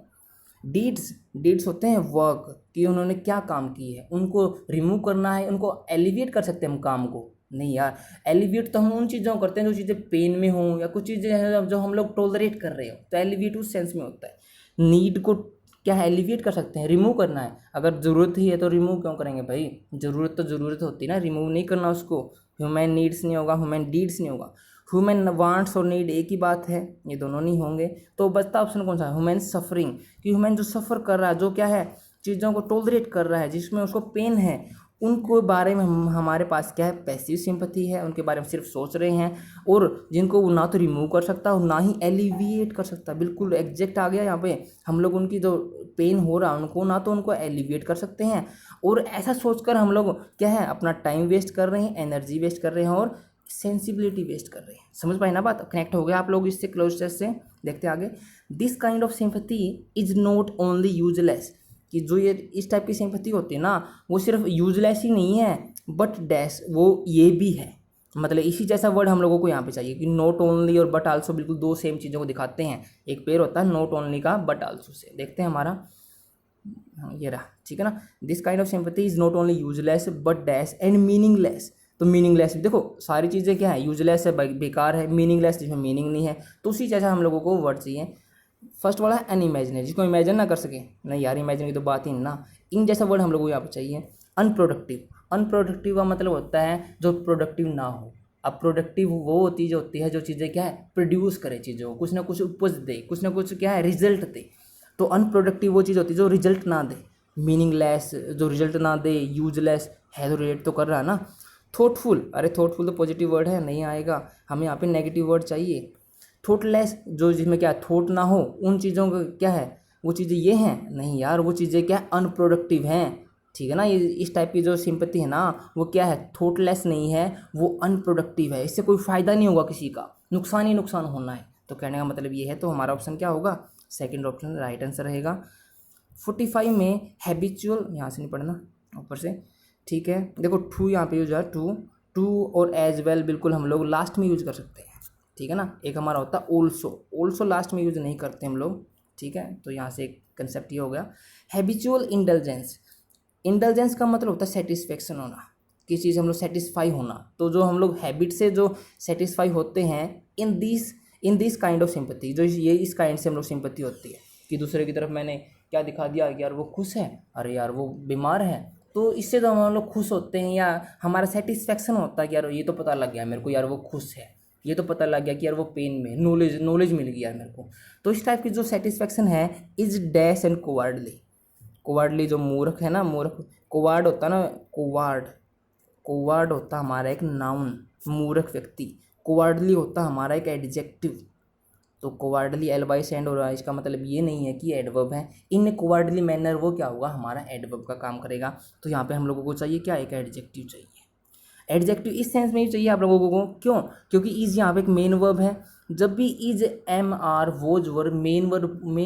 S1: डीड्स, डीड्स होते हैं वर्क, कि उन्होंने क्या काम की है, उनको रिमूव करना है, उनको एलिविएट कर सकते हैं हम काम को? नहीं यार, एलिविएट तो हम उन चीज़ों को करते हैं जो चीज़ें पेन में हों या कुछ चीज़ें हैं जो हम लोग टॉलरेट कर रहे हो, तो एलिविएट उस सेंस में होता है। नीड को क्या है एलिविएट कर सकते हैं, रिमूव करना है, अगर ज़रूरत ही है तो रिमूव क्यों करेंगे भाई? ज़रूरत तो ज़रूरत होती है ना, रिमूव नहीं करना उसको। ह्यूमन नीड्स नहीं होगा, ह्यूमन डीड्स नहीं होगा। ह्यूमन वांट्स और नीड एक ही बात है, ये दोनों नहीं होंगे। तो बचता ऑप्शन कौन सा है? ह्यूमन सफरिंग, कि ह्यूमन जो सफ़र कर रहा है, जो क्या है चीज़ों को टॉलरेट कर रहा है, जिसमें उसको पेन है, उनको बारे में हमारे पास क्या है? पैसिव सिंपैथी है, उनके बारे में सिर्फ सोच रहे हैं। और जिनको वो ना तो रिमूव कर सकता और ना ही एलिविएट कर सकता, बिल्कुल एग्जैक्ट आ गया यहाँ पे। हम लोग उनकी जो पेन हो रहा है उनको ना तो उनको एलिविएट कर सकते हैं, और ऐसा सोचकर हम लोग क्या है अपना टाइम वेस्ट कर रहे हैं, एनर्जी वेस्ट कर रहे हैं और सेंसिबिलिटी वेस्ट कर रहे हैं। समझ पाए ना बात? कनेक्ट हो गया आप लोग इससे क्लोजर से? देखते आगे। This kind of sympathy is not only useless, कि जो ये इस टाइप की सिंपैथी होती है ना, वो सिर्फ यूजलेस ही नहीं है, बट डैश वो ये भी है। मतलब इसी जैसा वर्ड हम लोगों को यहाँ पे चाहिए, कि नॉट ओनली और बट आल्सो बिल्कुल दो सेम चीज़ों को दिखाते हैं। एक पेयर होता है नॉट ओनली का बट आल्सो से। देखते हैं हमारा, हाँ ये रहा, ठीक है ना। This kind of sympathy is not only useless but dash and meaningless. तो मीनिंगलेस, देखो सारी चीज़ें क्या है, यूजलेस है बेकार है, मीनिंगलेस जिसमें मीनिंग नहीं है, तो उसी जैसा हम लोगों को वर्ड चाहिए। फर्स्ट वाला है अनइमेजिनरी, जिसको इमेजिन ना कर सके, नहीं यार इमेजिन की तो बात ही नहीं ना। इन जैसा वर्ड हम लोगों को यहाँ पर चाहिए। अनप्रोडक्टिव, अनप्रोडक्टिव का मतलब होता है जो प्रोडक्टिव ना हो। अब प्रोडक्टिव वो होती जो होती है जो चीज़ें क्या है प्रोड्यूस करे, चीज़ों को कुछ ना कुछ उपज दे, कुछ ना कुछ क्या है रिजल्ट दे। तो अनप्रोडक्टिव वो चीज़ होती है जो रिजल्ट ना दे। मीनिंगलेस जो रिजल्ट ना दे, यूजलेस है तो रिलेट तो कर रहा है ना। थॉटफुल, अरे थॉटफुल तो पॉजिटिव वर्ड है, नहीं आएगा, हमें यहाँ पे नेगेटिव वर्ड चाहिए। थॉटलेस, जो जिसमें क्या थॉट ना हो, उन चीज़ों का क्या है वो चीज़ें ये हैं, नहीं यार वो चीज़ें क्या अनप्रोडक्टिव हैं, ठीक है ना। ये इस टाइप की जो सिंपैथी है ना वो क्या है थॉटलेस नहीं है, वो अनप्रोडक्टिव है, इससे कोई फ़ायदा नहीं होगा, किसी का नुकसान ही नुकसान होना है। तो कहने का मतलब ये है, तो हमारा ऑप्शन क्या होगा? सेकंड ऑप्शन राइट आंसर रहेगा। 45 में हैबिचुअल, यहाँ से नहीं पढ़ना ऊपर से, ठीक है। देखो टू यहाँ पे यूज है, टू और एज वेल बिल्कुल हम लोग लास्ट में यूज कर सकते हैं, ठीक है ना। एक हमारा होता है ओल्सो लास्ट में यूज नहीं करते हम लोग, ठीक है। तो यहाँ से एक कंसेप्ट ये हो गया। हैबिचुअल इंडल्जेंस, इंडल्जेंस का मतलब होता है सेटिस्फेक्शन होना, किसी चीज़ हम लोग सेटिस्फाई होना। तो जो हम लोग हैबिट से जो सेटिस्फाई होते हैं in this kind of sympathy, जो ये इस काइंड से हम लोग सिंपैथी होती है, कि दूसरे की तरफ मैंने क्या दिखा दिया कि यार वो खुश है, अरे यार वो बीमार है, तो इससे तो हम लोग खुश होते हैं, या हमारा सेटिस्फेक्शन होता है कि यार ये तो पता लग गया मेरे को यार वो खुश है, ये तो पता लग गया कि यार वो पेन में नॉलेज मिल गई यार मेरे को। तो इस टाइप की जो सेटिस्फेक्शन है इज डैश एंड कोवार्डली जो मूर्ख है ना, मूर्ख कोवार्ड होता है ना, कोवार्ड होता हमारा एक नाउन, मूर्ख व्यक्ति। कोवार्डली होता हमारा एक एडजेक्टिव। तो कोवार्डली एल बाई सेंड हो रहा है, इसका मतलब ये नहीं है कि एडवर्ब है। इन कोवार्डली मैनर वो क्या होगा, हमारा एडवर्ब का काम करेगा। तो यहाँ पे हम लोगों को चाहिए क्या, एक एडजेक्टिव चाहिए। एडजेक्टिव इस सेंस में ही चाहिए आप लोगों को, क्यों? क्योंकि इज यहाँ पे एक मेन वर्ब है, जब भी is am are was verb main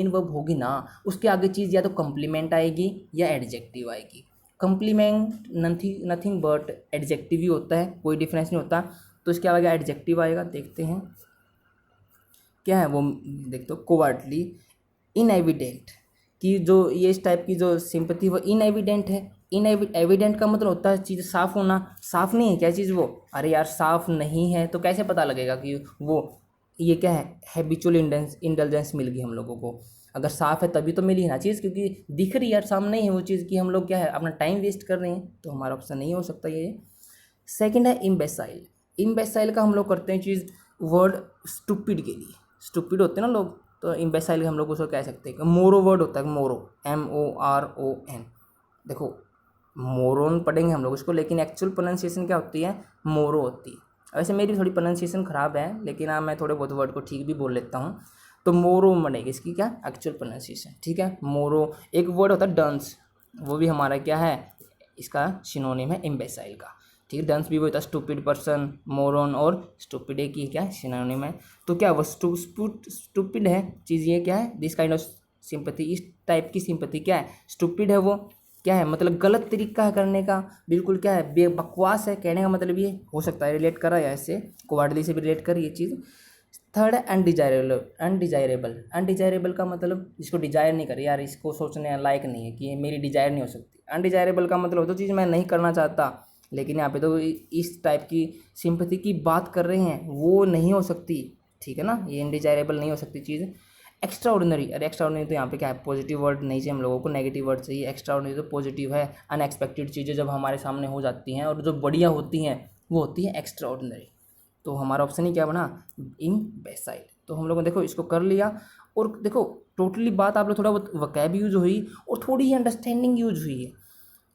S1: verb होगी ना, उसके आगे चीज़ या तो कम्प्लीमेंट आएगी या एडजेक्टिव आएगी। कम्प्लीमेंट नथिंग बट एडजेक्टिव ही होता है, कोई डिफरेंस नहीं होता। तो इसके आगे एडजेक्टिव आएगा, देखते हैं क्या है वो। देखते हो कोवर्टली, इनएविडेंट कि जो ये इस टाइप की जो सिंपैथी वो इनएविडेंट है। एविडेंट का मतलब होता है चीज़ साफ होना। साफ नहीं है क्या चीज़ वो, अरे यार साफ नहीं है तो कैसे पता लगेगा कि वो ये क्या है, हैबिचुअल इंटेलिजेंस मिल गई हम लोगों को। अगर साफ है तभी तो मिली ना चीज़, क्योंकि दिख रही यार सामने ही है वो चीज़ कि हम लोग क्या है अपना टाइम वेस्ट कर रहे हैं, तो हमारा ऑप्शन नहीं हो सकता ये। सेकंड है इम्बेसाइल। इम्बेसाइल का हम लोग करते हैं चीज़ वर्ड स्टूपिड के लिए। स्टूपिड होते हैं ना लोग, तो इम्बेसाइल हम लोग उसको कह सकते हैं। मोरो वर्ड होता है, मोरो MORON। देखो मोरोन पढ़ेंगे हम लोग उसको, लेकिन एक्चुअल प्रोनाउंसिएशन क्या होती है, मोरो होती है। वैसे मेरी थोड़ी प्रोनाउंसिएशन ख़राब है, लेकिन हाँ मैं थोड़े बहुत वर्ड को ठीक भी बोल लेता हूँ। तो मोरो बनेगी इसकी क्या एक्चुअल प्रोनाउंसिएशन, ठीक है। मोरो एक वर्ड होता है डंस, वो भी हमारा क्या है, इसका सिनोनिम है इम्बेसाइल का, ठीक है। डंस भी वो होता है स्टूपिड पर्सन, मोरन और स्टूपिड की क्या सिनोनिम है। तो क्या वो स्टूपिड है चीज़, ये क्या है, दिस काइंड ऑफ सिंपैथी, इस टाइप की सिंपैथी क्या है, स्टूपिड है वो, क्या है मतलब गलत तरीका है करने का, बिल्कुल क्या है बेबकवास है, कहने का मतलब ये हो सकता है। रिलेट करा या ऐसे कोवार्डली से भी रिलेट कर ये चीज़। थर्ड है अनडिजायरेबल का मतलब जिसको डिजायर नहीं करे, यार इसको सोचने लायक नहीं है कि ये मेरी डिजायर नहीं हो सकती। अनडिजायरेबल का मतलब होता है चीज़ मैं नहीं करना चाहता, लेकिन यहाँ पे तो इस टाइप की सिंपैथी की बात कर रहे हैं, वो नहीं हो सकती, ठीक है ना, ये अनडिजायरेबल नहीं हो सकती चीज़। एक्स्ट्रा ऑर्डिनरी, अरे एक्स्ट्रा ऑर्डिनरी तो यहाँ पे क्या है, पॉजिटिव वर्ड नहीं चाहिए हम लोगों को, नेगेटिव वर्ड चाहिए। एक्स्ट्रा ऑर्डिनरी तो पॉजिटिव है, अनएक्सपेक्टेड चीज़ें जब हमारे सामने हो जाती हैं और जो बढ़िया होती हैं वो होती है एक्स्ट्रा ऑर्डिनरी। तो हमारा ऑप्शन ही क्या बना, इम्बेसाइल। तो हम लोगों ने देखो इसको कर लिया। और देखो टोटली बात आप लोग थोड़ा बहुत वकैब यूज हुई और थोड़ी ही अंडरस्टैंडिंग यूज हुई है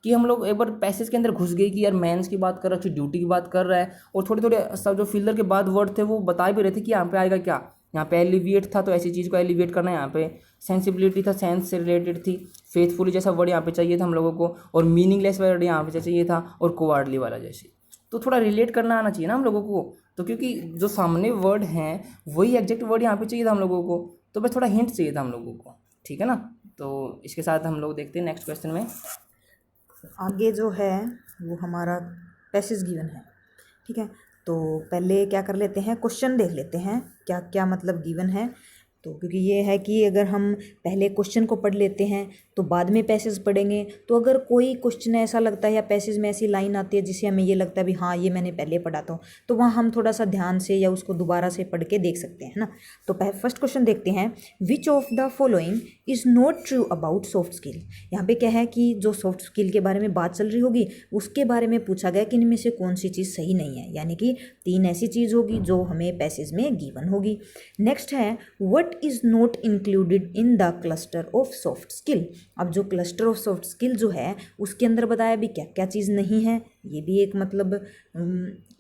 S1: कि हम लोग एक बार पैसेज के अंदर घुस गए कि यार मेंस की बात कर रहा है, ड्यूटी की बात कर रहा है, और थोड़े थोड़े सब जो फिलर के बाद वर्ड थे वो बता भी रहे थे कि यहाँ पे आएगा क्या। यहाँ पे एलिविएट था तो ऐसी चीज़ को एलिविएट करना है, यहाँ पे सेंसिबिलिटी था सेंस से रिलेटेड थी, फेथफुली जैसा वर्ड यहाँ पे चाहिए था हम लोगों को, और मीनिंगलेस वर्ड यहाँ पे चाहिए था, और कोवार्डली वाला जैसे। तो थोड़ा रिलेट करना आना चाहिए ना हम लोगों को, तो क्योंकि जो सामने वर्ड हैं वही एग्जैक्ट वर्ड यहाँ पे चाहिए था हम लोगों को, तो बस थोड़ा हिंट चाहिए था हम लोगों को, ठीक है ना। तो इसके साथ हम लोग देखते हैं नेक्स्ट क्वेश्चन में।
S2: आगे जो है वो हमारा पैसेज गिवन है, ठीक है। तो पहले क्या कर लेते हैं, क्वेश्चन देख लेते हैं क्या क्या मतलब गिवन है। तो क्योंकि ये है कि अगर हम पहले क्वेश्चन को पढ़ लेते हैं तो बाद में पैसेज पढ़ेंगे, तो अगर कोई क्वेश्चन ऐसा लगता है या पैसेज में ऐसी लाइन आती है जिसे हमें ये लगता है भी हाँ ये मैंने पहले पढ़ा था, तो वहाँ हम थोड़ा सा ध्यान से या उसको दोबारा से पढ़ के देख सकते हैं ना। तो फर्स्ट क्वेश्चन देखते हैं, विच of the following is not true about soft skill. यहाँ पे क्या है कि जो सॉफ्ट स्किल के बारे में बात चल रही होगी उसके बारे में पूछा गया कि इनमें से कौन सी चीज़ सही नहीं है, यानी कि 3 ऐसी चीज़ होगी जो हमें पैसेज में गिवन होगी। नेक्स्ट है, what is not included in the cluster of soft skill. अब जो क्लस्टर ऑफ सॉफ्ट स्किल जो है उसके अंदर बताया भी क्या क्या चीज़ नहीं है, ये भी एक मतलब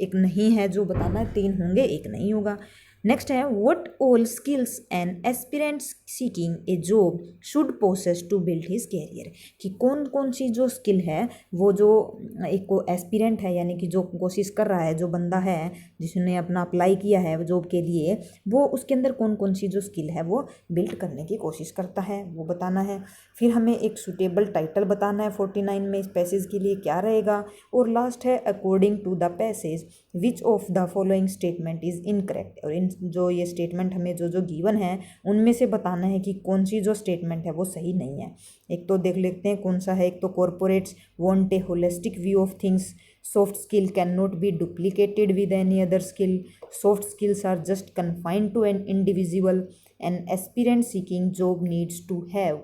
S2: एक नहीं है जो बताना है, 3 होंगे एक नहीं होगा। नेक्स्ट है, what all skills an aspirant seeking a job should possess to build his career. कि कौन कौन सी जो स्किल है वो जो एक को एस्पिरेंट है यानी कि जो कोशिश कर रहा है, जो बंदा है जिसने अपना अप्लाई किया है जॉब के लिए, वो उसके अंदर कौन कौन सी जो स्किल है वो बिल्ड करने की कोशिश करता है वो बताना है। फिर हमें एक सूटेबल टाइटल बताना है 49 में इस पैसेज के लिए क्या रहेगा। और लास्ट है, according to the passage which of the following statement is incorrect. और इन जो ये स्टेटमेंट हमें जो गिवन है उनमें से बताना है कि कौन सी जो स्टेटमेंट है वो सही नहीं है। एक तो देख लेते हैं कौन सा है। एक तो corporates want a holistic view of things, soft skill can not be duplicated with any other skill, soft skills are just confined to an individual, an aspirant seeking job needs to have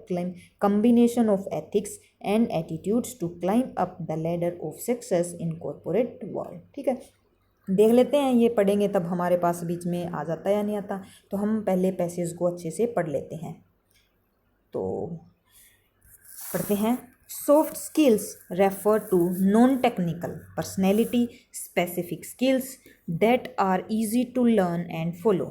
S2: combination of ethics and attitudes to climb up the ladder of success in corporate world। ठीक है, देख लेते हैं, ये पढ़ेंगे तब हमारे पास बीच में आ जाता है या नहीं आता। तो हम पहले पैसेज को अच्छे से पढ़ लेते हैं। तो पढ़ते हैं, soft skills refer to non technical personality specific skills that are easy to learn and follow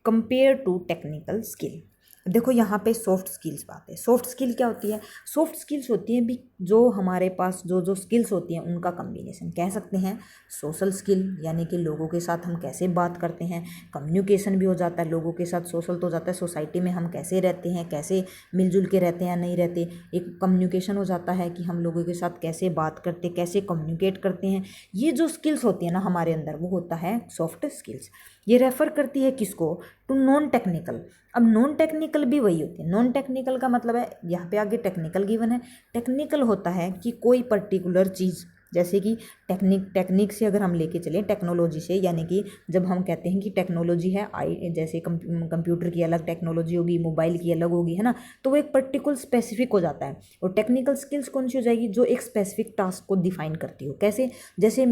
S2: compare to technical skill. देखो यहाँ पे सॉफ्ट स्किल्स बात है। सॉफ्ट स्किल क्या होती है? सॉफ्ट स्किल्स होती हैं भी जो हमारे पास जो स्किल्स होती हैं उनका कम्बिनेशन, कह सकते हैं सोशल स्किल, यानी कि लोगों के साथ हम कैसे बात करते हैं, कम्युनिकेशन भी हो जाता है लोगों के साथ, सोशल तो हो जाता है सोसाइटी में हम कैसे रहते हैं, कैसे मिलजुल के रहते हैं या नहीं रहते। एक कम्युनिकेशन हो जाता है कि हम लोगों के साथ कैसे बात करते, कैसे कम्युनिकेट करते हैं। ये जो स्किल्स होती है ना हमारे अंदर, वो होता है सॉफ्ट स्किल्स। ये रेफर करती है किसको? To non technical. अब नॉन टेक्निकल भी वही होती है। नॉन टेक्निकल का मतलब है, यहाँ पे आगे टेक्निकल गिवन है। टेक्निकल होता है कि कोई पर्टिकुलर चीज़, जैसे कि टेक्निक से अगर हम लेके चलें, टेक्नोलॉजी से, यानी कि जब हम कहते हैं कि टेक्नोलॉजी है, जैसे कंप्यूटर की अलग टेक्नोलॉजी होगी, मोबाइल की अलग होगी, है ना, तो वो एक पर्टिकुलर स्पेसिफिक हो जाता है। और टेक्निकल स्किल्स कौन सी हो जाएगी? जो एक स्पेसिफिक टास्क को डिफाइन करती हो। कैसे? जैसे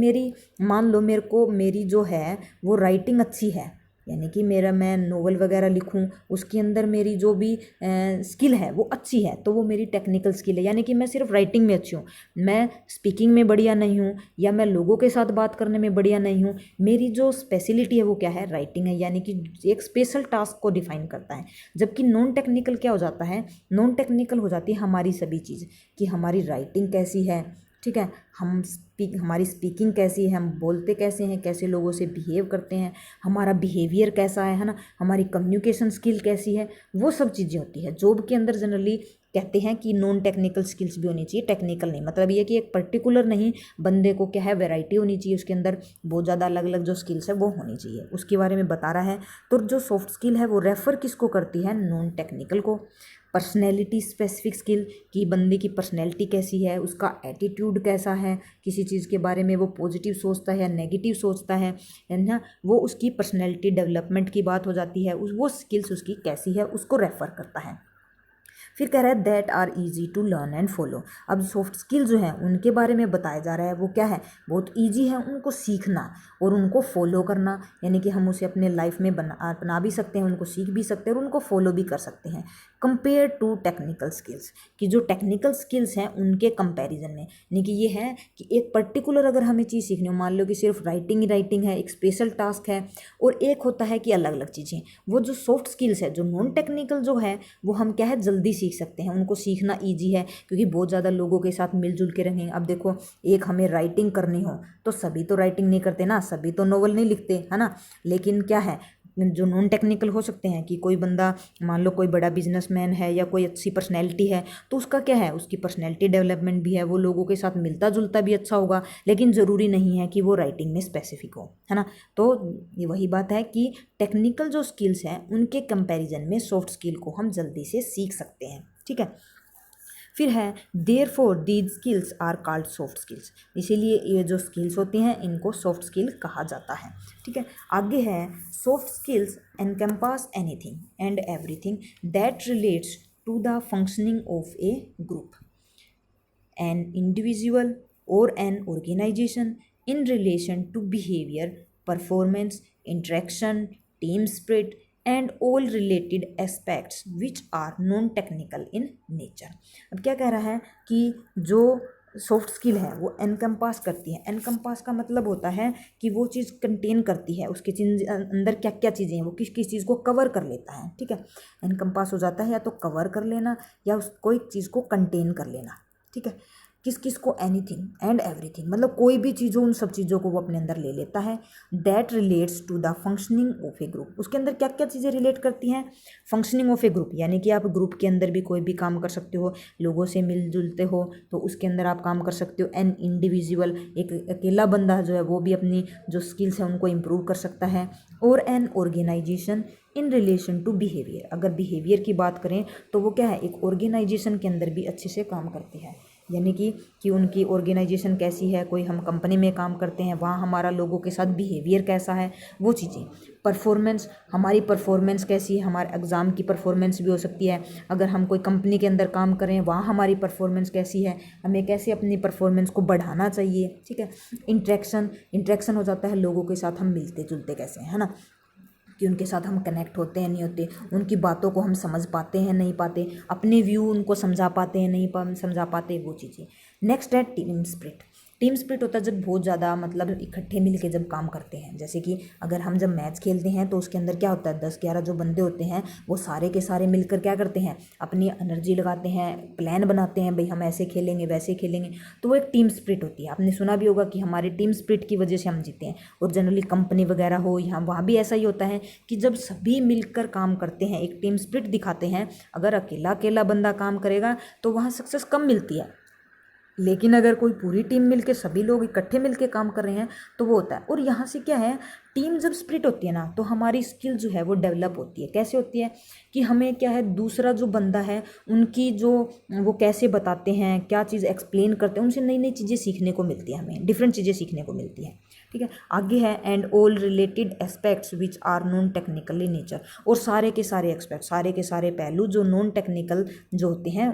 S2: मान लो मेरी जो है वो राइटिंग अच्छी है, यानी कि मैं नोवेल वगैरह लिखूं, उसके अंदर मेरी जो भी स्किल है वो अच्छी है, तो वो मेरी टेक्निकल स्किल है। यानी कि मैं सिर्फ राइटिंग में अच्छी हूँ, मैं स्पीकिंग में बढ़िया नहीं हूँ, या मैं लोगों के साथ बात करने में बढ़िया नहीं हूँ। मेरी जो स्पेशलिटी है वो क्या है? राइटिंग है, यानी कि एक स्पेशल टास्क को डिफाइन करता है। जबकि नॉन टेक्निकल क्या हो जाता है? नॉन टेक्निकल हो जाती है हमारी सभी चीज़, कि हमारी राइटिंग कैसी है, ठीक है, हमारी स्पीकिंग कैसी है, हम बोलते कैसे हैं, कैसे लोगों से बिहेव करते हैं, हमारा बिहेवियर कैसा है ना, हमारी कम्युनिकेशन स्किल कैसी है, वो सब चीज़ें होती है। जॉब के अंदर जनरली कहते हैं कि नॉन टेक्निकल स्किल्स भी होनी चाहिए, टेक्निकल नहीं। मतलब ये कि एक पर्टिकुलर नहीं, बंदे को क्या है, वैरायटी होनी चाहिए उसके अंदर, बहुत ज़्यादा अलग अलग जो स्किल्स है वो होनी चाहिए, उसके बारे में बता रहा है। तो जो सॉफ्ट स्किल है वो रेफर किसको करती है? नॉन टेक्निकल को। पर्सनैलिटी स्पेसिफिक स्किल, कि बंदे की पर्सनैलिटी कैसी है, उसका एटीट्यूड कैसा है, किसी चीज़ के बारे में वो पॉजिटिव सोचता है या नेगेटिव सोचता है ना, वो उसकी पर्सनैलिटी डेवलपमेंट की बात हो जाती है। वो स्किल्स उसकी कैसी है उसको रेफर करता है। फिर कह रहा है that are easy to learn and follow. अब सॉफ्ट स्किल जो है उनके बारे में बताया जा रहा है, वो क्या है? बहुत ईजी है उनको सीखना और उनको फॉलो करना, यानी कि हम उसे अपने लाइफ में अपना भी सकते हैं, उनको सीख भी सकते हैं और उनको फॉलो भी कर सकते हैं। कंपेयर टू टेक्निकल स्किल्स, कि जो टेक्निकल स्किल्स हैं उनके कंपैरिजन में, यानी कि ये है कि एक पर्टिकुलर अगर हमें चीज़ सीखनी हो, मान लो कि सिर्फ राइटिंग ही राइटिंग है, एक स्पेशल टास्क है, और एक होता है कि अलग अलग चीज़ें। वो जो सॉफ्ट स्किल्स है, जो नॉन टेक्निकल जो है, वो हम क्या है, जल्दी सीख सकते हैं, उनको सीखना ईजी है, क्योंकि बहुत ज़्यादा लोगों के साथ मिलजुल के रहेंगे। अब देखो, एक हमें राइटिंग करनी हो तो सभी तो राइटिंग नहीं करते ना, सभी तो नोवेल नहीं लिखते, है ना। लेकिन क्या है, जो नॉन टेक्निकल हो सकते हैं, कि कोई बंदा मान लो कोई बड़ा बिजनेसमैन है या कोई अच्छी पर्सनैलिटी है, तो उसका क्या है, उसकी पर्सनैलिटी डेवलपमेंट भी है, वो लोगों के साथ मिलता जुलता भी अच्छा होगा, लेकिन ज़रूरी नहीं है कि वो राइटिंग में स्पेसिफिक हो, है ना। तो ये वही बात है कि टेक्निकल जो स्किल्स हैं उनके कंपैरिजन में सॉफ्ट स्किल को हम जल्दी से सीख सकते हैं, ठीक है। फिर है therefore these skills are called soft skills, इसीलिए ये जो स्किल्स होती हैं इनको सॉफ्ट स्किल कहा जाता है, ठीक है। आगे है soft skills encompass anything and everything that relates to the functioning of a group, an individual और an organisation in relation to behaviour, performance, interaction, team spirit and all related aspects which are non technical in nature. अब क्या कह रहा है कि जो soft skill है वो एनकम्पास करती है। एनकम्पास का मतलब होता है कि वो चीज़ कंटेन करती है, उसके अंदर क्या क्या चीज़ें हैं, वो किस किस चीज़ को कवर कर लेता है, ठीक है। एनकम्पास हो जाता है या तो कवर कर लेना या उस कोई चीज़ को कंटेन कर लेना, ठीक है। किस किस को? एनीथिंग एंड एवरीथिंग, मतलब कोई भी चीज़ हो उन सब चीज़ों को वो अपने अंदर ले लेता है। That relates to the functioning of a group, उसके अंदर क्या क्या चीज़ें रिलेट करती हैं? फंक्शनिंग ऑफ ए ग्रुप, यानी कि आप ग्रुप के अंदर भी कोई भी काम कर सकते हो, लोगों से मिलजुलते हो तो उसके अंदर आप काम कर सकते हो। एन इंडिविजुअल, एक अकेला बंदा जो है वो भी अपनी जो स्किल्स है उनको इम्प्रूव कर सकता है। और an organisation in relation to behaviour, अगर बिहेवियर की बात करें तो वो क्या है, एक ऑर्गेनाइजेशन के अंदर भी अच्छे से काम करती है, यानी कि उनकी ऑर्गेनाइजेशन कैसी है, कोई हम कंपनी में काम करते हैं वहाँ हमारा लोगों के साथ बिहेवियर कैसा है, वो चीज़ें। परफॉर्मेंस, हमारी परफॉर्मेंस कैसी है, हमारे एग्ज़ाम की परफॉर्मेंस भी हो सकती है, अगर हम कोई कंपनी के अंदर काम करें वहाँ हमारी परफॉर्मेंस कैसी है, हमें कैसे अपनी परफॉर्मेंस को बढ़ाना चाहिए, ठीक है। इंट्रैक्शन हो जाता है लोगों के साथ हम मिलते जुलते कैसे हैं, है ना, कि उनके साथ हम कनेक्ट होते हैं नहीं होते, उनकी बातों को हम समझ पाते हैं नहीं पाते, अपने व्यू उनको समझा पाते हैं नहीं समझा पाते, वो चीज़ें। नेक्स्ट है टीम स्पिरिट। टीम स्पिरिट होता है जब बहुत ज़्यादा मतलब इकट्ठे मिलके जब काम करते हैं। जैसे कि अगर हम जब मैच खेलते हैं तो उसके अंदर क्या होता है, 10-11 जो बंदे होते हैं वो सारे के सारे मिलकर क्या करते हैं, अपनी एनर्जी लगाते हैं, प्लान बनाते हैं, भाई हम ऐसे खेलेंगे वैसे खेलेंगे, तो वो एक टीम स्पिरिट होती है। आपने सुना भी होगा कि हमारी टीम स्पिरिट की वजह से हम जीते हैं। और जनरली कंपनी वगैरह हो यहाँ वहाँ भी ऐसा ही होता है कि जब सभी मिलकर काम करते हैं, एक टीम स्पिरिट दिखाते हैं। अगर अकेला अकेला बंदा काम करेगा तो वहाँ सक्सेस कम मिलती है, लेकिन अगर कोई पूरी टीम मिलके सभी लोग इकट्ठे मिलके काम कर रहे हैं तो वो होता है। और यहाँ से क्या है, टीम जब स्प्लिट होती है ना तो हमारी स्किल जो है वो डेवलप होती है। कैसे होती है कि हमें क्या है, दूसरा जो बंदा है उनकी जो वो कैसे बताते हैं, क्या चीज़ एक्सप्लेन करते हैं, उनसे नई नई चीज़ें सीखने को मिलती है, हमें डिफरेंट चीज़ें सीखने को मिलती है। ठीक है, आगे है and all related aspects which are non technically nature. और सारे के सारे एक्सपेक्ट, सारे के सारे पहलू जो नॉन टेक्निकल जो होते हैं,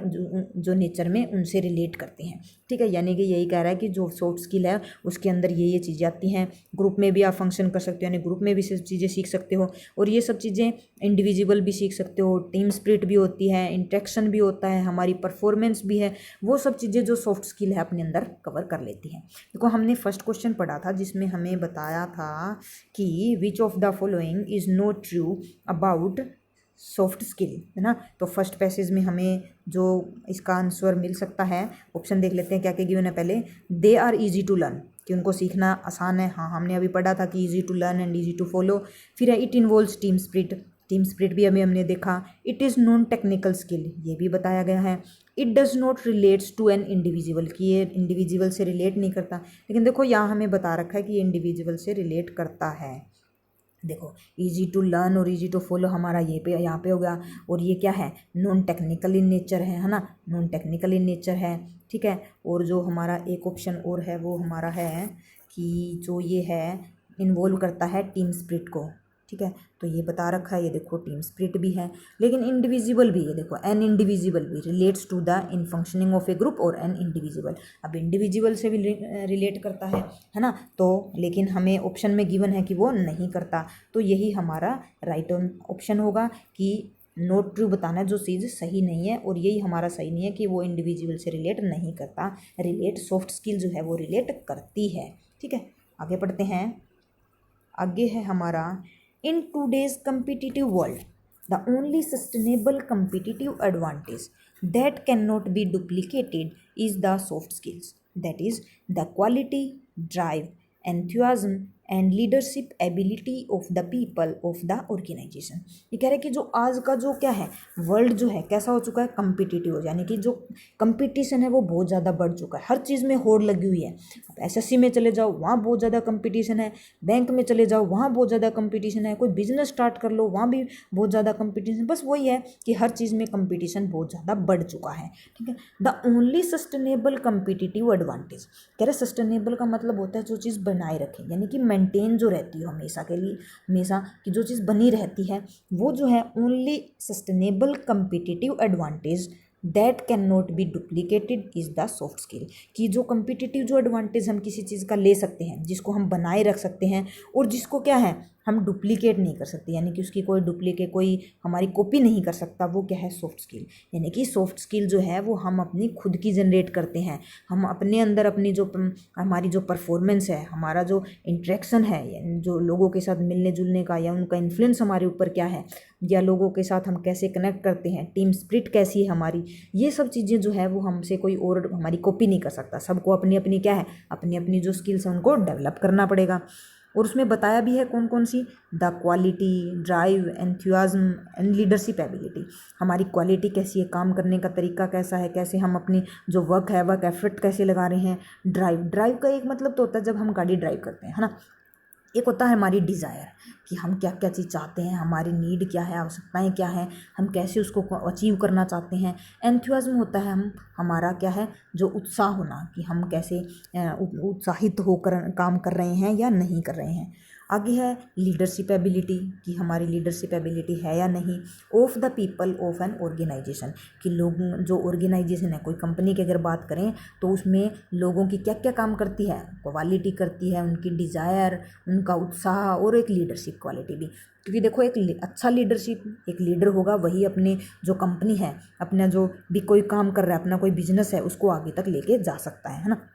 S2: जो नेचर में उनसे रिलेट करते हैं। ठीक है, यानी कि यही कह रहा है कि जो सॉफ्ट स्किल है उसके अंदर ये चीज़ें आती हैं। ग्रुप में भी आप फंक्शन कर सकते हो, यानी ग्रुप में भी सब चीज़ें सीख सकते हो, और ये सब चीज़ें इंडिविजुअल भी सीख सकते हो। टीम स्पिरिट भी होती है, इंटरेक्शन भी होता है, हमारी परफॉर्मेंस भी है, वो सब चीज़ें जो सॉफ्ट स्किल है अपने अंदर कवर कर लेती हैं। देखो हमने फर्स्ट क्वेश्चन पढ़ा था जिसमें हमें बताया था कि विच of the following is not true about soft skill, है ना। तो फर्स्ट पैसेज में हमें जो इसका आंसर मिल सकता है, ऑप्शन देख लेते हैं क्या क्या गिवन है पहले। They are easy to learn, कि उनको सीखना आसान है। हाँ, हमने अभी पढ़ा था कि easy to learn and easy to follow. फिर है it involves team spirit, team spirit भी अभी हमने देखा। It is non technical skill, ये भी बताया गया है। It does not relates to an individual, कि ये इंडिविजुअल से रिलेट नहीं करता, लेकिन देखो यहाँ हमें बता रखा है कि ये इंडिविजुअल से रिलेट करता है। देखो इजी टू लर्न और इजी टू फॉलो हमारा ये पे यहाँ पे हो गया, और ये क्या है, नॉन टेक्निकल इन नेचर है ना, नॉन टेक्निकल इन नेचर है। ठीक है, और जो हमारा एक ऑप्शन और है वो हमारा है कि जो ये है इन्वॉल्व करता है टीम स्पिरिट को। ठीक है, तो ये बता रखा है, ये देखो टीम स्पिरिट भी है, लेकिन इंडिविजुअल भी है। देखो एन इंडिविजुअल भी relates to the in functioning of a group और एन इंडिविजुअल। अब इंडिविजुअल से भी रिलेट करता है ना, तो लेकिन हमें ऑप्शन में गिवन है कि वो नहीं करता, तो यही हमारा राइट ऑप्शन होगा कि नोट ट्रू बताना है जो चीज़ सही नहीं है, और यही हमारा सही नहीं है कि वो इंडिविजुअल से रिलेट नहीं करता। रिलेट सॉफ्ट स्किल जो है वो रिलेट करती है। ठीक है, आगे पढ़ते हैं। आगे है हमारा in today's competitive world, the only sustainable competitive advantage that cannot be duplicated is the soft skills, that is the quality, drive, enthusiasm and leadership ability of the people of the organization। ये कह रहे हैं कि जो आज का जो क्या है वर्ल्ड जो है कैसा हो चुका है, कम्पिटिटिव, यानी कि जो कंपटीशन है वो बहुत ज़्यादा बढ़ चुका है। हर चीज़ में होड़ लगी हुई है। आप एसएससी में चले जाओ वहाँ बहुत ज़्यादा कंपटीशन है, बैंक में चले जाओ वहाँ बहुत ज़्यादा कंपटीशन है, कोई बिजनेस स्टार्ट कर लो वहाँ भी बहुत ज़्यादा कंपटीशन। बस वही है कि हर चीज़ में कंपटीशन बहुत ज़्यादा बढ़ चुका है। ठीक है, the only sustainable competitive advantage, कह रहे सस्टेनेबल का मतलब होता है जो चीज़ बनाए रखे, यानी कि मेंटेन जो रहती हो हमेशा के लिए, हमेशा की जो चीज़ बनी रहती है वो जो है only sustainable competitive advantage that can not be duplicated is the soft skill. कि जो कंपिटिटिव जो एडवांटेज हम किसी चीज़ का ले सकते हैं, जिसको हम बनाए रख सकते हैं और जिसको क्या है हम डुप्लीकेट नहीं कर सकते, यानी कि उसकी कोई डुप्लीकेट कोई हमारी कॉपी नहीं कर सकता, वो क्या है सॉफ्ट स्किल। यानी कि सॉफ्ट स्किल जो है वो हम अपनी खुद की जनरेट करते हैं। हम अपने अंदर अपनी जो हमारी जो परफॉर्मेंस है, हमारा जो इंटरेक्शन है, जो लोगों के साथ मिलने जुलने का या उनका इन्फ्लुएंस हमारे ऊपर क्या है, या लोगों के साथ हम कैसे कनेक्ट करते हैं, टीम स्पिरिट कैसी है हमारी, ये सब चीज़ें जो है वो हमसे कोई और हमारी कॉपी नहीं कर सकता। सबको अपनी अपनी क्या है, अपनी अपनी जो स्किल्स हैं उनको डेवलप करना पड़ेगा। और उसमें बताया भी है कौन कौन सी, the quality, drive, enthusiasm and leadership ability. हमारी क्वालिटी कैसी है, काम करने का तरीका कैसा है, कैसे हम अपनी जो वर्क है वर्क एफर्ट कैसे लगा रहे हैं। ड्राइव का एक मतलब तो होता है जब हम गाड़ी ड्राइव करते हैं, है ना। एक होता है हमारी डिज़ायर, कि हम क्या क्या चीज़ चाहते हैं, हमारी नीड क्या है, आवश्यकताएं क्या हैं, हम कैसे उसको अचीव करना चाहते हैं। एंथुसियाज्म होता है हमारा क्या है, जो उत्साह होना, कि हम कैसे उत्साहित होकर काम कर रहे हैं या नहीं कर रहे हैं। आगे है लीडरशिप एबिलिटी, कि हमारी लीडरशिप एबिलिटी है या नहीं। Of the people of an organisation, कि लोग जो ऑर्गेनाइजेशन है, कोई कंपनी की अगर बात करें तो उसमें लोगों की क्या क्या काम करती है, क्वालिटी करती है, उनकी डिज़ायर, उनका उत्साह, और एक लीडरशिप क्वालिटी भी। क्योंकि देखो एक अच्छा लीडरशिप, एक लीडर होगा वही अपने जो कंपनी है, अपना जो भी कोई काम कर रहा है, अपना कोई बिजनेस है, उसको आगे तक लेके जा सकता है ना।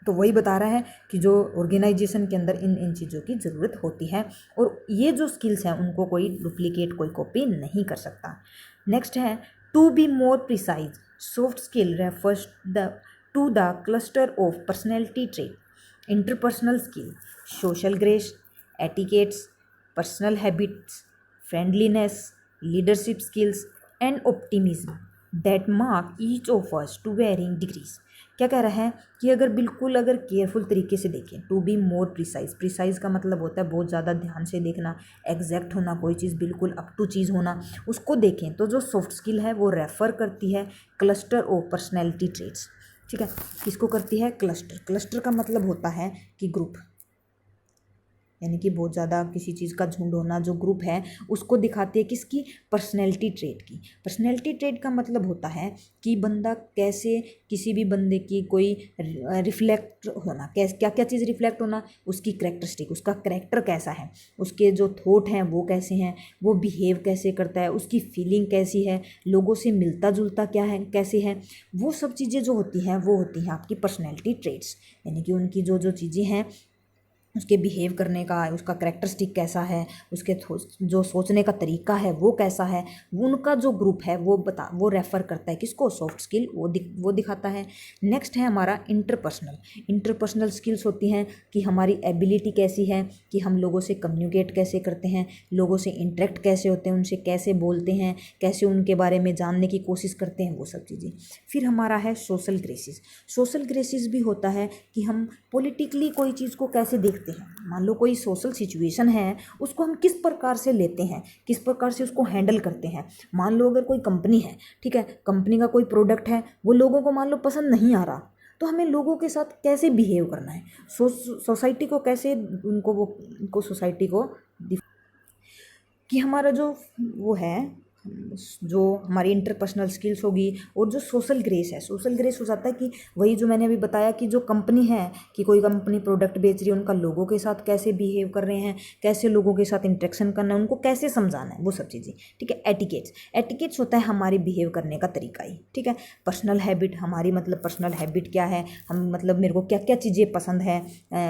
S2: तो वही बता रहा है कि जो ऑर्गेनाइजेशन के अंदर इन इन चीज़ों की ज़रूरत होती है और ये जो स्किल्स हैं उनको कोई डुप्लीकेट कोई कॉपी नहीं कर सकता। नेक्स्ट है to be more precise, soft skill refers to the cluster of personality trait, interpersonal skill, social grace, etiquettes, personal habits, friendliness, leadership skills and optimism that mark each of us to varying degrees. क्या कह रहा है कि अगर careful तरीके से देखें, to be more precise, precise का मतलब होता है बहुत ज़्यादा ध्यान से देखना, एग्जैक्ट होना, कोई चीज़ बिल्कुल अप टू चीज़ होना, उसको देखें तो जो सॉफ्ट स्किल है वो रेफर करती है क्लस्टर ऑफ पर्सनैलिटी ट्रेट्स। ठीक है, किसको करती है? क्लस्टर। क्लस्टर का मतलब होता है कि ग्रुप, यानी कि बहुत ज़्यादा किसी चीज़ का झुंड होना, जो ग्रुप है उसको दिखाती है किसकी? पर्सनैलिटी ट्रेट की। पर्सनैलिटी ट्रेट का मतलब होता है कि बंदा कैसे, किसी भी बंदे की कोई रिफ्लेक्ट होना, कैसे, क्या क्या चीज़ रिफ्लेक्ट होना, उसकी करेक्टरिस्टिक, उसका करेक्टर कैसा है, उसके जो थॉट हैं वो कैसे हैं, वो बिहेव कैसे करता है, उसकी फीलिंग कैसी है, लोगों से मिलता जुलता क्या है, कैसे है, वो सब चीज़ें जो होती हैं वो होती हैं आपकी पर्सनैलिटी ट्रेट्स। यानी कि उनकी जो जो चीज़ें हैं, उसके बिहेव करने का, उसका करेक्टरिस्टिक कैसा है, उसके जो सोचने का तरीका है वो कैसा है, उनका जो ग्रुप है वो रेफ़र करता है किसको? सॉफ्ट स्किल, वो दिखाता है। नेक्स्ट है हमारा इंटरपर्सनल। इंटरपर्सनल स्किल्स होती हैं कि हमारी एबिलिटी कैसी है, कि हम लोगों से कम्युनिकेट कैसे करते हैं, लोगों से इंटरेक्ट कैसे होते हैं, उनसे कैसे बोलते हैं, कैसे उनके बारे में जानने की कोशिश करते हैं, वो सब चीज़ें। फिर हमारा है सोशल ग्रेसेस। सोशल ग्रेसेस भी होता है कि हम पॉलिटिकली कोई चीज़ को कैसे देखते हैं, मान लो कोई सोशल सिचुएशन है, उसको हम किस प्रकार से लेते हैं, किस प्रकार से उसको हैंडल करते हैं। मान लो अगर कोई कंपनी है, ठीक है, कंपनी का कोई प्रोडक्ट है, वो लोगों को मान लो पसंद नहीं आ रहा, तो हमें लोगों के साथ कैसे बिहेव करना है, सोसाइटी को कैसे उनको सोसाइटी को कि हमारा जो वो है, जो हमारी इंटरपर्सनल स्किल्स होगी और जो सोशल ग्रेस है, सोशल ग्रेस हो जाता है कि वही जो मैंने अभी बताया कि जो कंपनी है, कि कोई कंपनी प्रोडक्ट बेच रही है, उनका लोगों के साथ कैसे बिहेव कर रहे हैं, कैसे लोगों के साथ इंटरेक्शन करना है, उनको कैसे समझाना है, वो सब चीज़ें। ठीक है, एटिकेट्स, एटिकेट्स होता है हमारे बिहेव करने का तरीका ही। ठीक है, पर्सनल हैबिट, हमारी मतलब पर्सनल हैबिट क्या है, हम मतलब मेरे को क्या क्या चीज़ें पसंद है,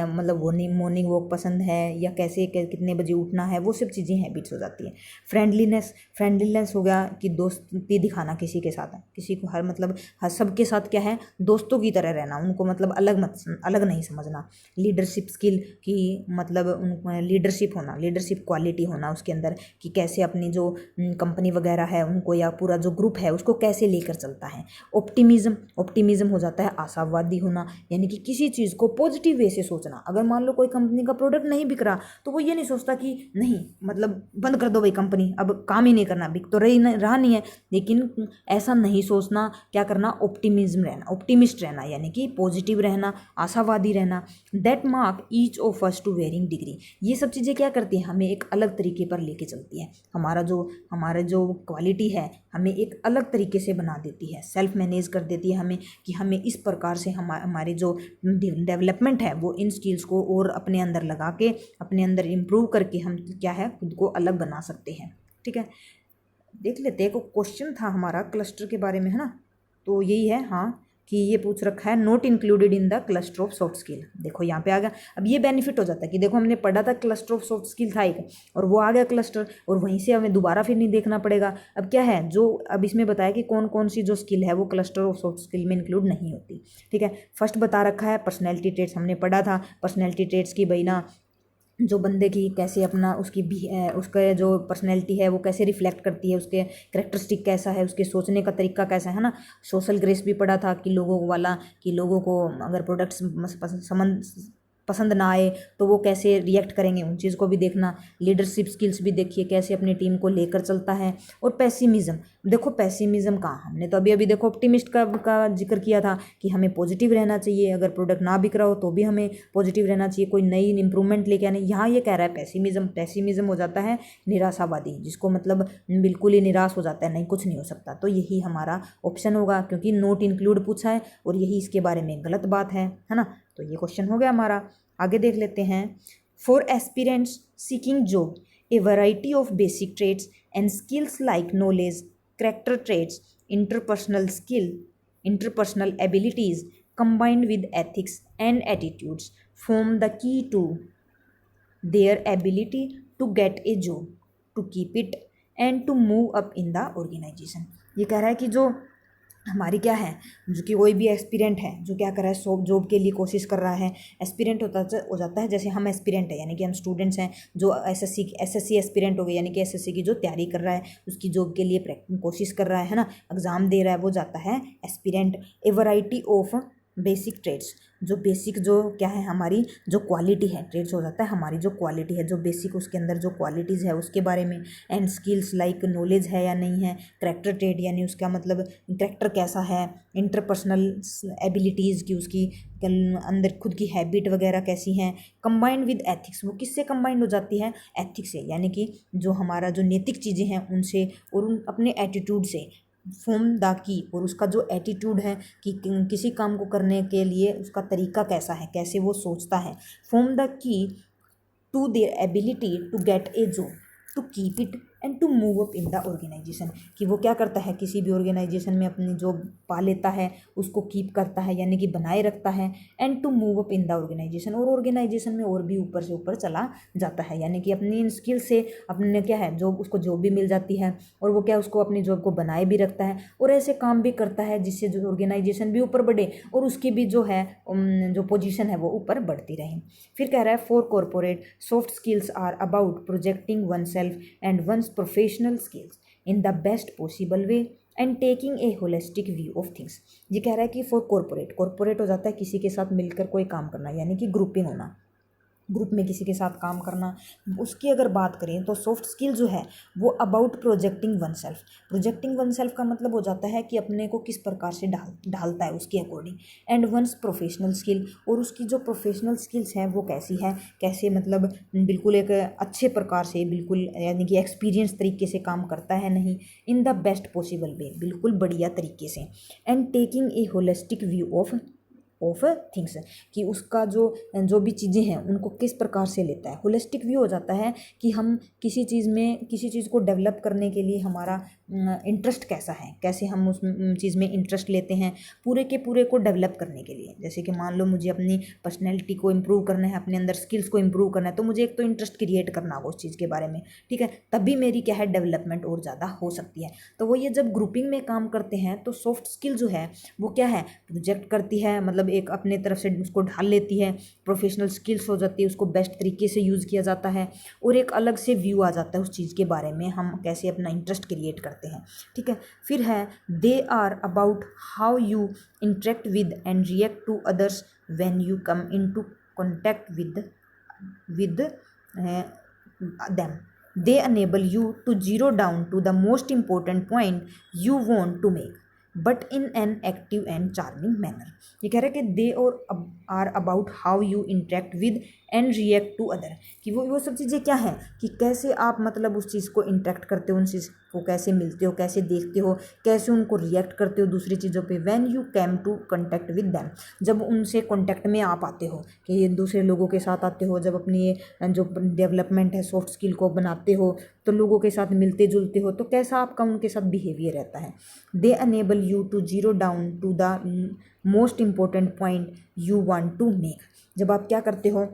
S2: मतलब मॉर्निंग वॉक पसंद है, या कैसे कितने बजे उठना है, वो सब चीज़ें हैबिट्स हो जाती है। फ्रेंडलीनेस, फ्रेंडलीनेस हो गया कि दोस्ती दिखाना किसी के साथ, किसी को हर सबके साथ क्या है, दोस्तों की तरह रहना, उनको मतलब अलग नहीं समझना। लीडरशिप स्किल की मतलब लीडरशिप होना, लीडरशिप क्वालिटी होना उसके अंदर, कि कैसे अपनी जो कंपनी वगैरह है उनको, या पूरा जो ग्रुप है उसको कैसे लेकर चलता है। ऑप्टिमिज्म, ऑप्टिमिज्म हो जाता है आशावादी होना, यानी कि किसी चीज़ को पॉजिटिव वे से सोचना। अगर मान लो कोई कंपनी का प्रोडक्ट नहीं बिक रहा, तो वो ये नहीं सोचता कि नहीं मतलब बंद कर दो भाई कंपनी, अब काम ही नहीं करना, बिक तो रहा नहीं है, लेकिन ऐसा नहीं सोचना। क्या करना? ऑप्टिमिज्म रहना, ऑप्टिमिस्ट रहना, यानी कि पॉजिटिव रहना, आशावादी रहना। That mark each of us to varying degree. ये सब चीज़ें क्या करती हैं, हमें एक अलग तरीके पर लेके चलती हैं। हमारा जो क्वालिटी है हमें एक अलग तरीके से बना देती है, सेल्फ मैनेज कर देती है हमें, कि हमें इस प्रकार से हमारी जो डेवलपमेंट है वो इन स्किल्स को और अपने अंदर लगा के, अपने अंदर इम्प्रूव करके हम क्या है, खुद को अलग बना सकते हैं। ठीक है, देख लेते हैं। एक क्वेश्चन था हमारा क्लस्टर के बारे में, है ना, तो यही है, हाँ, कि ये पूछ रखा है not included in the cluster of soft skill. देखो यहाँ पे आ गया। अब ये बेनिफिट हो जाता है कि देखो हमने पढ़ा था क्लस्टर ऑफ सॉफ्ट स्किल था एक, और वो आ गया क्लस्टर, और वहीं से हमें दोबारा फिर नहीं देखना पड़ेगा। अब क्या है, जो अब इसमें बताया कि कौन कौन सी जो स्किल है वो क्लस्टर ऑफ सॉफ्ट स्किल में इंक्लूड नहीं होती। ठीक है, फर्स्ट बता रखा है पर्सनैलिटी ट्रेट्स, हमने पढ़ा था पर्सनैलिटी ट्रेट्स की भाई ना, जो बंदे की कैसे अपना उसका जो पर्सनैलिटी है वो कैसे रिफ्लेक्ट करती है, उसके करेक्टरिस्टिक कैसा है, उसके सोचने का तरीका कैसा है ना। सोशल ग्रेस भी पढ़ा था कि लोगों को अगर प्रोडक्ट्स पसंद ना आए तो वो कैसे रिएक्ट करेंगे, उन चीज़ को भी देखना। लीडरशिप स्किल्स भी देखिए, कैसे अपनी टीम को लेकर चलता है। और पेसिमिज्म, देखो पेसिमिज्म कहाँ, हमने तो अभी देखो ऑप्टिमिस्ट का जिक्र किया था कि हमें पॉजिटिव रहना चाहिए, अगर प्रोडक्ट ना बिक रहा हो तो भी हमें पॉजिटिव रहना चाहिए, कोई नई इंप्रूवमेंट लेके आने। यहाँ ये कह रहा है पेसिमिज्म हो जाता है निराशावादी, जिसको मतलब बिल्कुल ही निराश हो जाता है, नहीं कुछ नहीं हो सकता। तो यही हमारा ऑप्शन होगा, क्योंकि नोट इंक्लूड पूछा है और यही इसके बारे में गलत बात है ना। तो ये क्वेश्चन हो गया हमारा। आगे देख लेते हैं। For aspirants seeking job a variety of basic trades and skills like knowledge, character trades, interpersonal skill, interpersonal abilities, combined with ethics and attitudes form the key to their ability to get a job, to keep it and to move up in the organization। ये कह रहा है कि जो हमारी क्या है, जो कि कोई भी एस्पिरेंट है जो क्या कर रहा है, जॉब के लिए कोशिश कर रहा है। एस्पिरेंट हो जाता है, जैसे हम एस्पिरेंट है यानी कि हम स्टूडेंट्स हैं, जो एसएससी एस्पिरेंट हो गए यानी कि एसएससी की जो तैयारी कर रहा है, उसकी जॉब के लिए कोशिश कर रहा है ना, एग्ज़ाम दे रहा है, वो जाता है aspirant. A variety of basic trades, जो बेसिक जो क्या है हमारी जो क्वालिटी है, ट्रेड्स हो जाता है हमारी जो क्वालिटी है, जो बेसिक उसके अंदर जो क्वालिटीज़ है उसके बारे में। एंड स्किल्स लाइक नॉलेज है या नहीं है, करेक्टर ट्रेड यानी उसका मतलब करेक्टर कैसा है, इंटरपर्सनल एबिलिटीज़ की उसकी अंदर खुद की हैबिट वगैरह कैसी हैं। कंबाइंड विद एथिक्स, वो किससे कंबाइंड हो जाती है, एथिक्स से, यानी कि जो हमारा जो नैतिक चीज़ें हैं उनसे और उन अपने एटीट्यूड से। फॉर्म द की, और उसका जो एटीट्यूड है कि किसी काम को करने के लिए उसका तरीका कैसा है, कैसे वो सोचता है। Form the key to their ability to get a job, to keep it and to move up in the organisation, कि वो क्या करता है किसी भी ऑर्गेनाइजेशन में अपनी जॉब पा लेता है, उसको कीप करता है यानी कि बनाए रखता है, and to move up in the organisation, और ऑर्गेनाइजेशन में और भी ऊपर से ऊपर चला जाता है, यानी कि अपनी इन स्किल से अपने क्या है जॉब, उसको जॉब भी मिल जाती है और वो क्या उसको अपनी जॉब को बनाए भी रखता है और ऐसे काम भी करता है जिससे जो ऑर्गेनाइजेशन भी ऊपर बढ़े और उसकी भी जो है जो पोजीशन है वो ऊपर बढ़ती रहे। फिर कह रहा है for corporate soft skills are about projecting one self and one's professional skills in the best possible way and taking a holistic view of things. ये कह रहा है कि फॉर कॉर्पोरेट हो जाता है किसी के साथ मिलकर कोई काम करना, यानी कि ग्रुपिंग होना, ग्रुप में किसी के साथ काम करना। उसकी अगर बात करें तो सॉफ्ट स्किल जो है वो about projecting one self. Projecting one self का मतलब हो जाता है कि अपने को किस प्रकार से ढालता है उसके according. And one's professional skill, और उसकी जो प्रोफेशनल स्किल्स हैं वो कैसी है, कैसे मतलब बिल्कुल एक अच्छे प्रकार से, बिल्कुल यानी कि एक्सपीरियंस तरीके से काम करता है, नहीं इन द बेस्ट पॉसिबल वे, बिल्कुल बढ़िया तरीके से। And taking a holistic view of things, कि उसका जो भी चीज़ें हैं उनको किस प्रकार से लेता है। होलिस्टिक व्यू हो जाता है कि हम किसी चीज़ को डेवलप करने के लिए हमारा इंटरेस्ट कैसा है, कैसे हम उस चीज़ में इंटरेस्ट लेते हैं पूरे के पूरे को डेवलप करने के लिए। जैसे कि मान लो मुझे अपनी पर्सनैलिटी को इम्प्रूव करना है, अपने अंदर स्किल्स को इम्प्रूव करना है, तो मुझे एक तो इंटरेस्ट क्रिएट करना होगा उस चीज़ के बारे में, ठीक है, तभी मेरी क्या है डेवलपमेंट और ज़्यादा हो सकती है। तो वो ये जब ग्रुपिंग में काम करते हैं तो सॉफ्ट स्किल जो है वो क्या है प्रोजेक्ट करती है, मतलब एक अपने तरफ से उसको ढाल लेती है, प्रोफेशनल स्किल्स हो जाती है, उसको बेस्ट तरीके से यूज़ किया जाता है और एक अलग से व्यू आ जाता है उस चीज़ के बारे में, हम कैसे अपना इंटरेस्ट क्रिएट करते हैं, ठीक है। फिर है they are about how you interact with and react to others when you come into contact with them. They enable you to zero down to the most important point you want to make, but in an active and charming manner. ये कह रहा है कि they और are about how you interact with and react to other, कि वो सब चीज़ें क्या हैं कि कैसे आप मतलब उस चीज़ को इंटरेक्ट करते हो, उन चीज़ को कैसे मिलते हो, कैसे देखते हो, कैसे उनको रिएक्ट करते हो दूसरी चीज़ों पे। When you came to contact with them, जब उनसे कॉन्टैक्ट में आप आते हो, कि ये दूसरे लोगों के साथ आते हो, जब अपनी ये जो डेवलपमेंट है सॉफ्ट स्किल को बनाते हो तो लोगों के साथ मिलते जुलते हो तो कैसा आपका उनके साथ बिहेवियर रहता है। They enable you to zero down to the most important point you want to make, जब आप क्या करते हो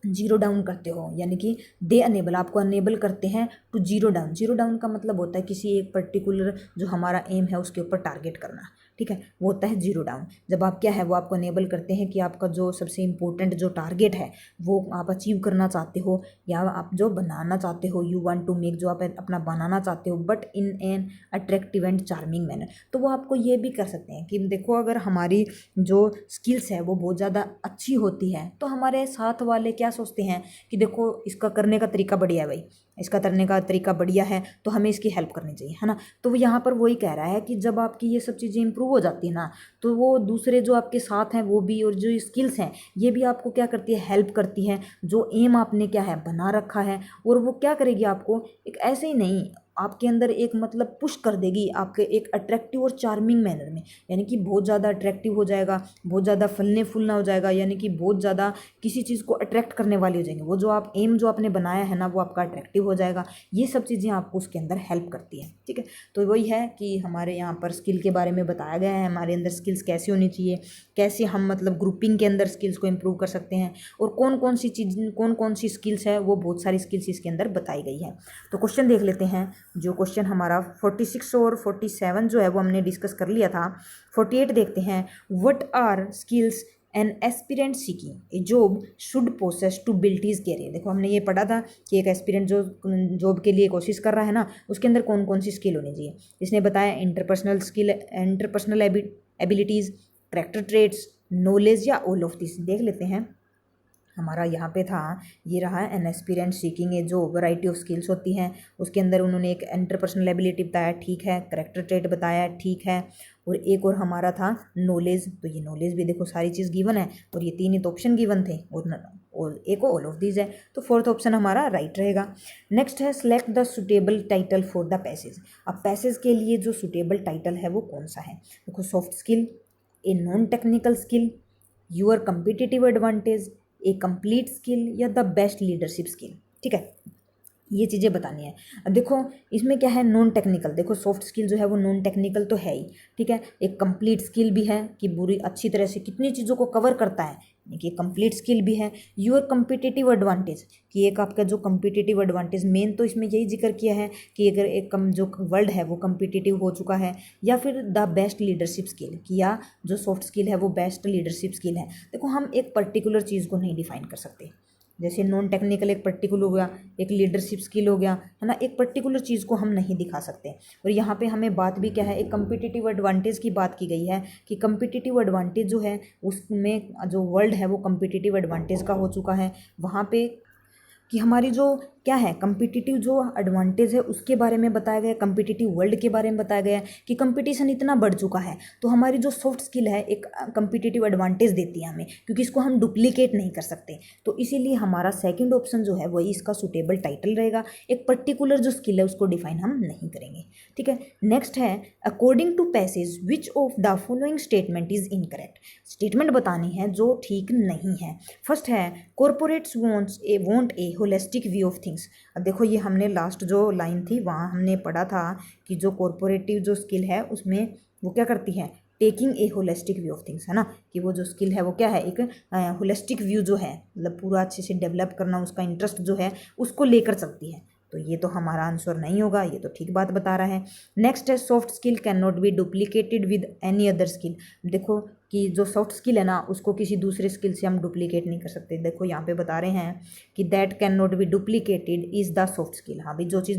S2: जीरो डाउन करते हो, यानी कि दे अनेबल आपको अनेबल करते हैं to zero down. Zero down का मतलब होता है किसी एक पर्टिकुलर जो हमारा एम है उसके ऊपर टारगेट करना, ठीक है, वो होता है जीरो डाउन। जब आप क्या है वो आपको अनेबल करते हैं कि आपका जो सबसे इम्पोर्टेंट जो टारगेट है वो आप अचीव करना चाहते हो या आप जो बनाना चाहते हो, यू वांट टू मेक, जो आप अपना बनाना चाहते हो, but in an attractive and charming manner. तो वो आपको ये भी कर सकते हैं कि देखो अगर हमारी जो स्किल्स है वो बहुत ज़्यादा अच्छी होती है तो हमारे साथ वाले क्या सोचते हैं कि देखो इसका करने का तरीका बढ़िया है, भाई इसका करने का तरीका बढ़िया है तो हमें इसकी हेल्प करनी चाहिए, है ना। तो वो यहाँ पर वही कह रहा है कि जब आपकी ये सब चीज़ें इंप्रूव हो जाती है ना तो वो दूसरे जो आपके साथ हैं वो भी, और जो स्किल्स हैं ये भी आपको क्या करती है हेल्प करती है, जो एम आपने क्या है बना रखा है, और वो क्या करेगी आपको एक ऐसे ही नहीं आपके अंदर एक मतलब पुश कर देगी आपके एक अट्रैक्टिव और चार्मिंग मैनर में, यानी कि बहुत ज़्यादा अट्रैक्टिव हो जाएगा, बहुत ज़्यादा फलने फूलना हो जाएगा, यानी कि बहुत ज़्यादा किसी चीज़ को अट्रैक्ट करने वाली हो जाएंगे। वो जो आप एम जो आपने बनाया है ना वो आपका अट्रैक्टिव हो जाएगा। ये सब चीज़ें आपको उसके अंदर हेल्प करती है। ठीक है, तो वही है कि हमारे यहाँ पर स्किल के बारे में बताया गया है, हमारे अंदर स्किल्स कैसी होनी चाहिए, कैसे हम मतलब ग्रुपिंग के अंदर स्किल्स को इम्प्रूव कर सकते हैं, और कौन कौन सी स्किल्स है, वो बहुत सारी स्किल्स इसके अंदर बताई गई है। तो क्वेश्चन देख लेते हैं। जो क्वेश्चन हमारा 46 और 47 जो है वो हमने डिस्कस कर लिया था। 48 देखते हैं। What are skills an aspirant seeking a job should possess to build his career. देखो हमने ये पढ़ा था कि एक एस्पिरेंट जो जॉब के लिए कोशिश कर रहा है ना, उसके अंदर कौन कौन सी स्किल होनी चाहिए। इसने बताया interpersonal skill, interpersonal abilities, character traits, knowledge, या ऑल ऑफ दिस। देख लेते हैं। हमारा यहाँ पे था, ये रहा एन एस्पिरेंट सीकिंग ए जो वैरायटी ऑफ स्किल्स होती हैं, उसके अंदर उन्होंने एक इंटरपर्सनल एबिलिटी बताया, ठीक है, करेक्टर ट्रेट बताया, ठीक है, और एक और हमारा था नॉलेज। तो ये नॉलेज भी देखो सारी चीज़ गिवन है, और ये तीन ही तो ऑप्शन गिवन थे, और एक ऑल ऑफ दीज है, तो फोर्थ ऑप्शन हमारा राइट रहेगा। नेक्स्ट है select the suitable title for the passage. अब पैसेज के लिए जो सुटेबल टाइटल है वो कौन सा है। देखो soft skill, a non technical skill, your competitive advantage, a complete skill, या द बेस्ट लीडरशिप स्किल। ठीक है, ये चीज़ें बतानी है। अब देखो इसमें क्या है, नॉन टेक्निकल। देखो सॉफ्ट स्किल जो है वो नॉन टेक्निकल तो है ही, ठीक है। एक कंप्लीट स्किल भी है कि बुरी अच्छी तरह से कितनी चीज़ों को कवर करता है, कि कंप्लीट स्किल भी है। यूर कम्पिटिटिव एडवांटेज, कि एक आपका जो कम्पिटिटिव एडवांटेज, मेन तो इसमें यही जिक्र किया है कि अगर एक जो वर्ल्ड है वो कम्पिटिटिव हो चुका है, या फिर द बेस्ट लीडरशिप स्किल, कि या जो सॉफ्ट स्किल है वो बेस्ट लीडरशिप स्किल है। देखो हम एक पर्टिकुलर चीज़ को नहीं डिफाइन कर सकते, जैसे नॉन टेक्निकल एक पर्टिकुलर हो गया, एक लीडरशिप स्किल हो गया, है ना, एक पर्टिकुलर चीज़ को हम नहीं दिखा सकते। और यहाँ पे हमें बात भी क्या है, एक कम्पिटिटिव एडवांटेज की बात की गई है, कि कम्पिटिटिव एडवांटेज जो है उसमें जो वर्ल्ड है वो कम्पिटिटिव एडवांटेज का हो चुका है। वहाँ पे कि हमारी जो क्या है कम्पिटिटिव जो एडवांटेज है उसके बारे में बताया गया, कम्पिटिटिव वर्ल्ड के बारे में बताया गया कि कंपटीशन इतना बढ़ चुका है, तो हमारी जो सॉफ्ट स्किल है एक कम्पिटिटिव एडवांटेज देती है हमें, क्योंकि इसको हम डुप्लीकेट नहीं कर सकते। तो इसीलिए हमारा सेकंड ऑप्शन जो है वही इसका सुटेबल टाइटल रहेगा। एक पर्टिकुलर जो स्किल है उसको डिफाइन हम नहीं करेंगे। ठीक है, नेक्स्ट है according to passage which of the following statement is incorrect. Statement बतानी है जो ठीक नहीं है। फर्स्ट है corporates want a holistic view of things. अब देखो ये हमने लास्ट जो लाइन थी वहाँ हमने पढ़ा था कि जो कॉरपोरेटिव जो स्किल है उसमें वो क्या करती है, taking a holistic view of things, है ना, कि वो जो स्किल है वो क्या है, एक होलिस्टिक व्यू जो है, मतलब पूरा अच्छे से डेवलप करना, उसका इंटरेस्ट जो है उसको लेकर चलती है। तो ये तो हमारा आंसर नहीं होगा, ये तो ठीक बात बता रहा है। नेक्स्ट है soft skill can not be duplicated with any other skill. देखो कि जो सॉफ्ट स्किल है ना उसको किसी दूसरे स्किल से हम डुप्लीकेट नहीं कर सकते। देखो यहाँ पे बता रहे हैं कि that can not be duplicated is the soft skill. हाँ भाई, जो चीज़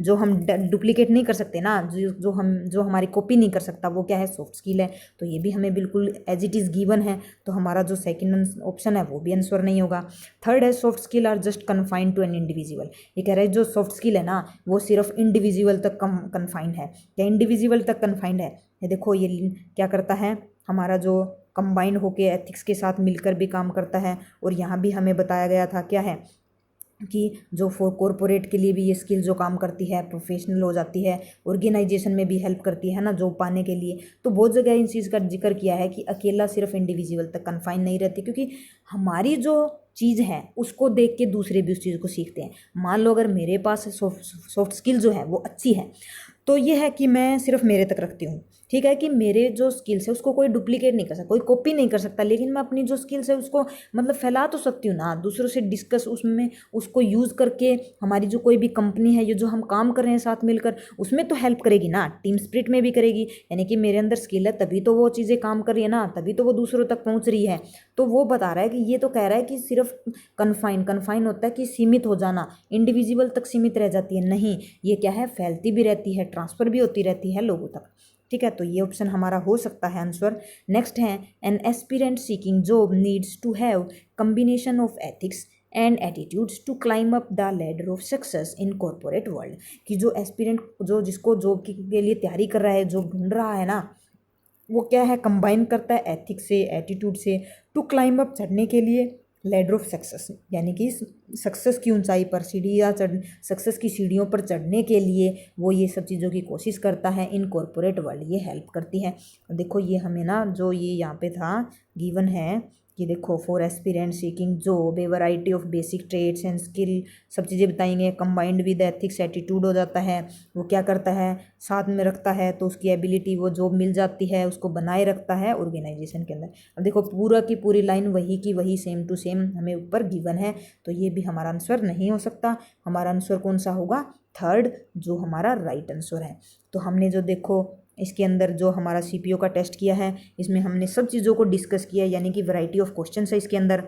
S2: जो हम डुप्लीकेट नहीं कर सकते ना, जो हमारी कॉपी नहीं कर सकता वो क्या है, सॉफ्ट स्किल है। तो ये भी हमें बिल्कुल एज इट इज़ गिवन है, तो हमारा जो सेकेंड ऑप्शन है वो भी आंसर नहीं होगा। थर्ड है soft skill are just confined to an individual. ये कह रहा है जो सॉफ्ट स्किल है ना वो सिर्फ इंडिविजुअल तक कन्फाइंड है। क्या इंडिविजुअल तक कन्फाइंड है? ये देखो ये क्या करता है, हमारा जो कंबाइन होके एथिक्स के साथ मिलकर भी काम करता है। और यहाँ भी हमें बताया गया था क्या है कि जो कॉरपोरेट के लिए भी ये स्किल जो काम करती है, प्रोफेशनल हो जाती है, ऑर्गेनाइजेशन में भी हेल्प करती है ना जॉब पाने के लिए। तो बहुत जगह इन चीज़ का जिक्र किया है कि अकेला सिर्फ इंडिविजुअल तक कन्फाइन नहीं रहती, क्योंकि हमारी जो चीज़ है उसको देख के दूसरे भी उस चीज़ को सीखते हैं। मान लो अगर मेरे पास सॉफ्ट स्किल जो है वो अच्छी है, तो ये है कि मैं सिर्फ मेरे तक रखती हूँ, ठीक है, कि मेरे जो स्किल्स है उसको कोई डुप्लीकेट नहीं कर सकता, कोई कॉपी नहीं कर सकता, लेकिन मैं अपनी जो स्किल्स है उसको मतलब फैला तो सकती हूँ ना, दूसरों से डिस्कस उसमें उसको यूज़ करके हमारी जो कोई भी कंपनी है, ये जो हम काम कर रहे हैं साथ मिलकर, उसमें तो हेल्प करेगी ना, टीम स्पिरिट में भी करेगी। यानी कि मेरे अंदर स्किल है तभी तो वो चीज़ें काम कर रही है ना, तभी तो वो दूसरों तक पहुँच रही है। तो वो बता रहा है कि ये तो कह रहा है कि सिर्फ कन्फाइन होता है कि सीमित हो जाना, इंडिविजुअल तक सीमित रह जाती है, नहीं, ये क्या है, फैलती भी रहती है, ट्रांसफ़र भी होती रहती है लोगों तक। ठीक है, तो ये ऑप्शन हमारा हो सकता है आंसर। नेक्स्ट है an aspirant seeking job needs to have combination of ethics and attitudes to climb up the ladder of success in corporate world. कि जो एस्पिरेंट जो जिसको जॉब के लिए तैयारी कर रहा है, जॉब ढूंढ रहा है ना, वो क्या है, कंबाइन करता है एथिक्स से, एटीट्यूड से, टू क्लाइम अप चढ़ने के लिए लैडर ऑफ सक्सेस, यानी कि सक्सेस की ऊंचाई पर सक्सेस की सीढ़ियों पर चढ़ने के लिए वो ये सब चीज़ों की कोशिश करता है। इन कॉर्पोरेट वर्ल्ड ये हेल्प करती है। देखो ये हमें ना जो ये यहाँ पे था गिवन है कि देखो for aspirant seeking job a variety of basic trades and skill, सब चीज़ें बताएंगे। कंबाइंड विद एथिक्स एटीट्यूड हो जाता है, वो क्या करता है साथ में रखता है, तो उसकी एबिलिटी वो जॉब मिल जाती है, उसको बनाए रखता है ऑर्गेनाइजेशन के अंदर। अब देखो पूरा की पूरी लाइन वही की वही सेम टू सेम हमें ऊपर गिवन है, तो ये भी हमारा आंसर नहीं हो सकता। हमारा आंसर कौन सा होगा? थर्ड, जो हमारा राइट आंसर है। तो हमने जो देखो इसके अंदर जो हमारा सीपीओ का टेस्ट किया है, इसमें हमने सब चीज़ों को डिस्कस किया, यानी कि वैरायटी ऑफ क्वेश्चन है इसके अंदर।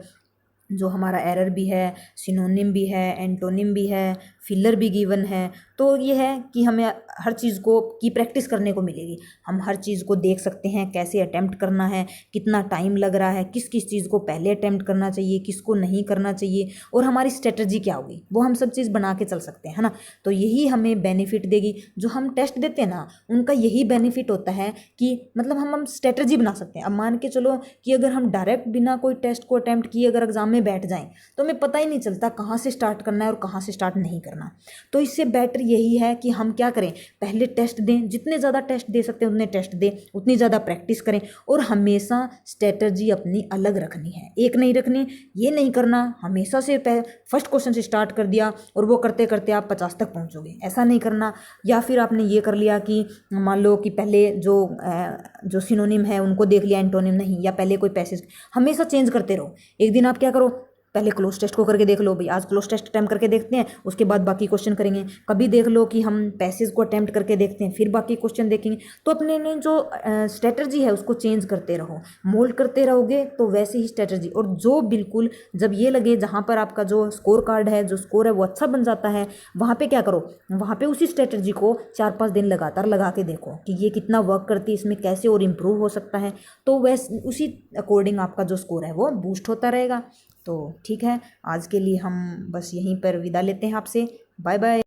S2: जो हमारा एरर भी है, सिनोनिम भी है, एंटोनिम भी है, फिलर भी गिवन है। तो ये है कि हमें हर चीज़ को की प्रैक्टिस करने को मिलेगी। हम हर चीज़ को देख सकते हैं कैसे अटेम्प्ट करना है, कितना टाइम लग रहा है, किस किस चीज़ को पहले अटेम्प्ट करना चाहिए, किसको नहीं करना चाहिए, और हमारी स्ट्रेटजी क्या होगी, वो हम सब चीज़ बना के चल सकते हैं, है ना। तो यही हमें बेनिफिट देगी। जो हम टेस्ट देते हैं ना, उनका यही बेनिफिट होता है कि मतलब हम स्ट्रेटजी बना सकते हैं। अब मान के चलो कि अगर हम डायरेक्ट बिना कोई टेस्ट को अटेम्प्ट किए अगर एग्जाम में बैठ जाएं, तो हमें पता ही नहीं चलता कहाँ से स्टार्ट करना है और कहाँ से स्टार्ट नहीं करना। तो इससे बेटर यही है कि हम क्या करें, पहले टेस्ट दें, जितने ज़्यादा टेस्ट दे सकते हैं उतने टेस्ट दें, उतनी ज़्यादा प्रैक्टिस करें, और हमेशा स्ट्रेटजी अपनी अलग रखनी है, एक नहीं रखनी। ये नहीं करना हमेशा से फर्स्ट क्वेश्चन से स्टार्ट कर दिया और वो करते करते आप 50 तक पहुँचोगे, ऐसा नहीं करना। या फिर आपने ये कर लिया कि मान लो कि पहले जो सिनोनिम है उनको देख लिया, एंटोनिम नहीं, या पहले कोई पैसेज, हमेशा चेंज करते रहो। एक दिन आप क्या करो, पहले क्लोज टेस्ट को करके देख लो, भाई आज क्लोज टेस्ट अटैम्प्ट करके देखते हैं, उसके बाद बाकी क्वेश्चन करेंगे। कभी देख लो कि हम पैसेज को अटैम्प्ट करके देखते हैं, फिर बाकी क्वेश्चन देखेंगे। तो अपने ने जो स्ट्रेटजी है उसको चेंज करते रहो, मोल्ड करते रहोगे तो वैसे ही स्ट्रेटजी। और जो बिल्कुल जब ये लगे जहाँ पर आपका जो स्कोर कार्ड है, जो स्कोर है वो अच्छा बन जाता है, वहाँ पर क्या करो, वहाँ पर उसी स्ट्रेटजी को 4-5 दिन लगातार लगा के देखो कि ये कितना वर्क करती है, इसमें कैसे और इम्प्रूव हो सकता है। तो वैसे उसी अकॉर्डिंग आपका जो स्कोर है वो बूस्ट होता रहेगा। तो ठीक है, आज के लिए हम बस यहीं पर विदा लेते हैं आपसे। Bye bye.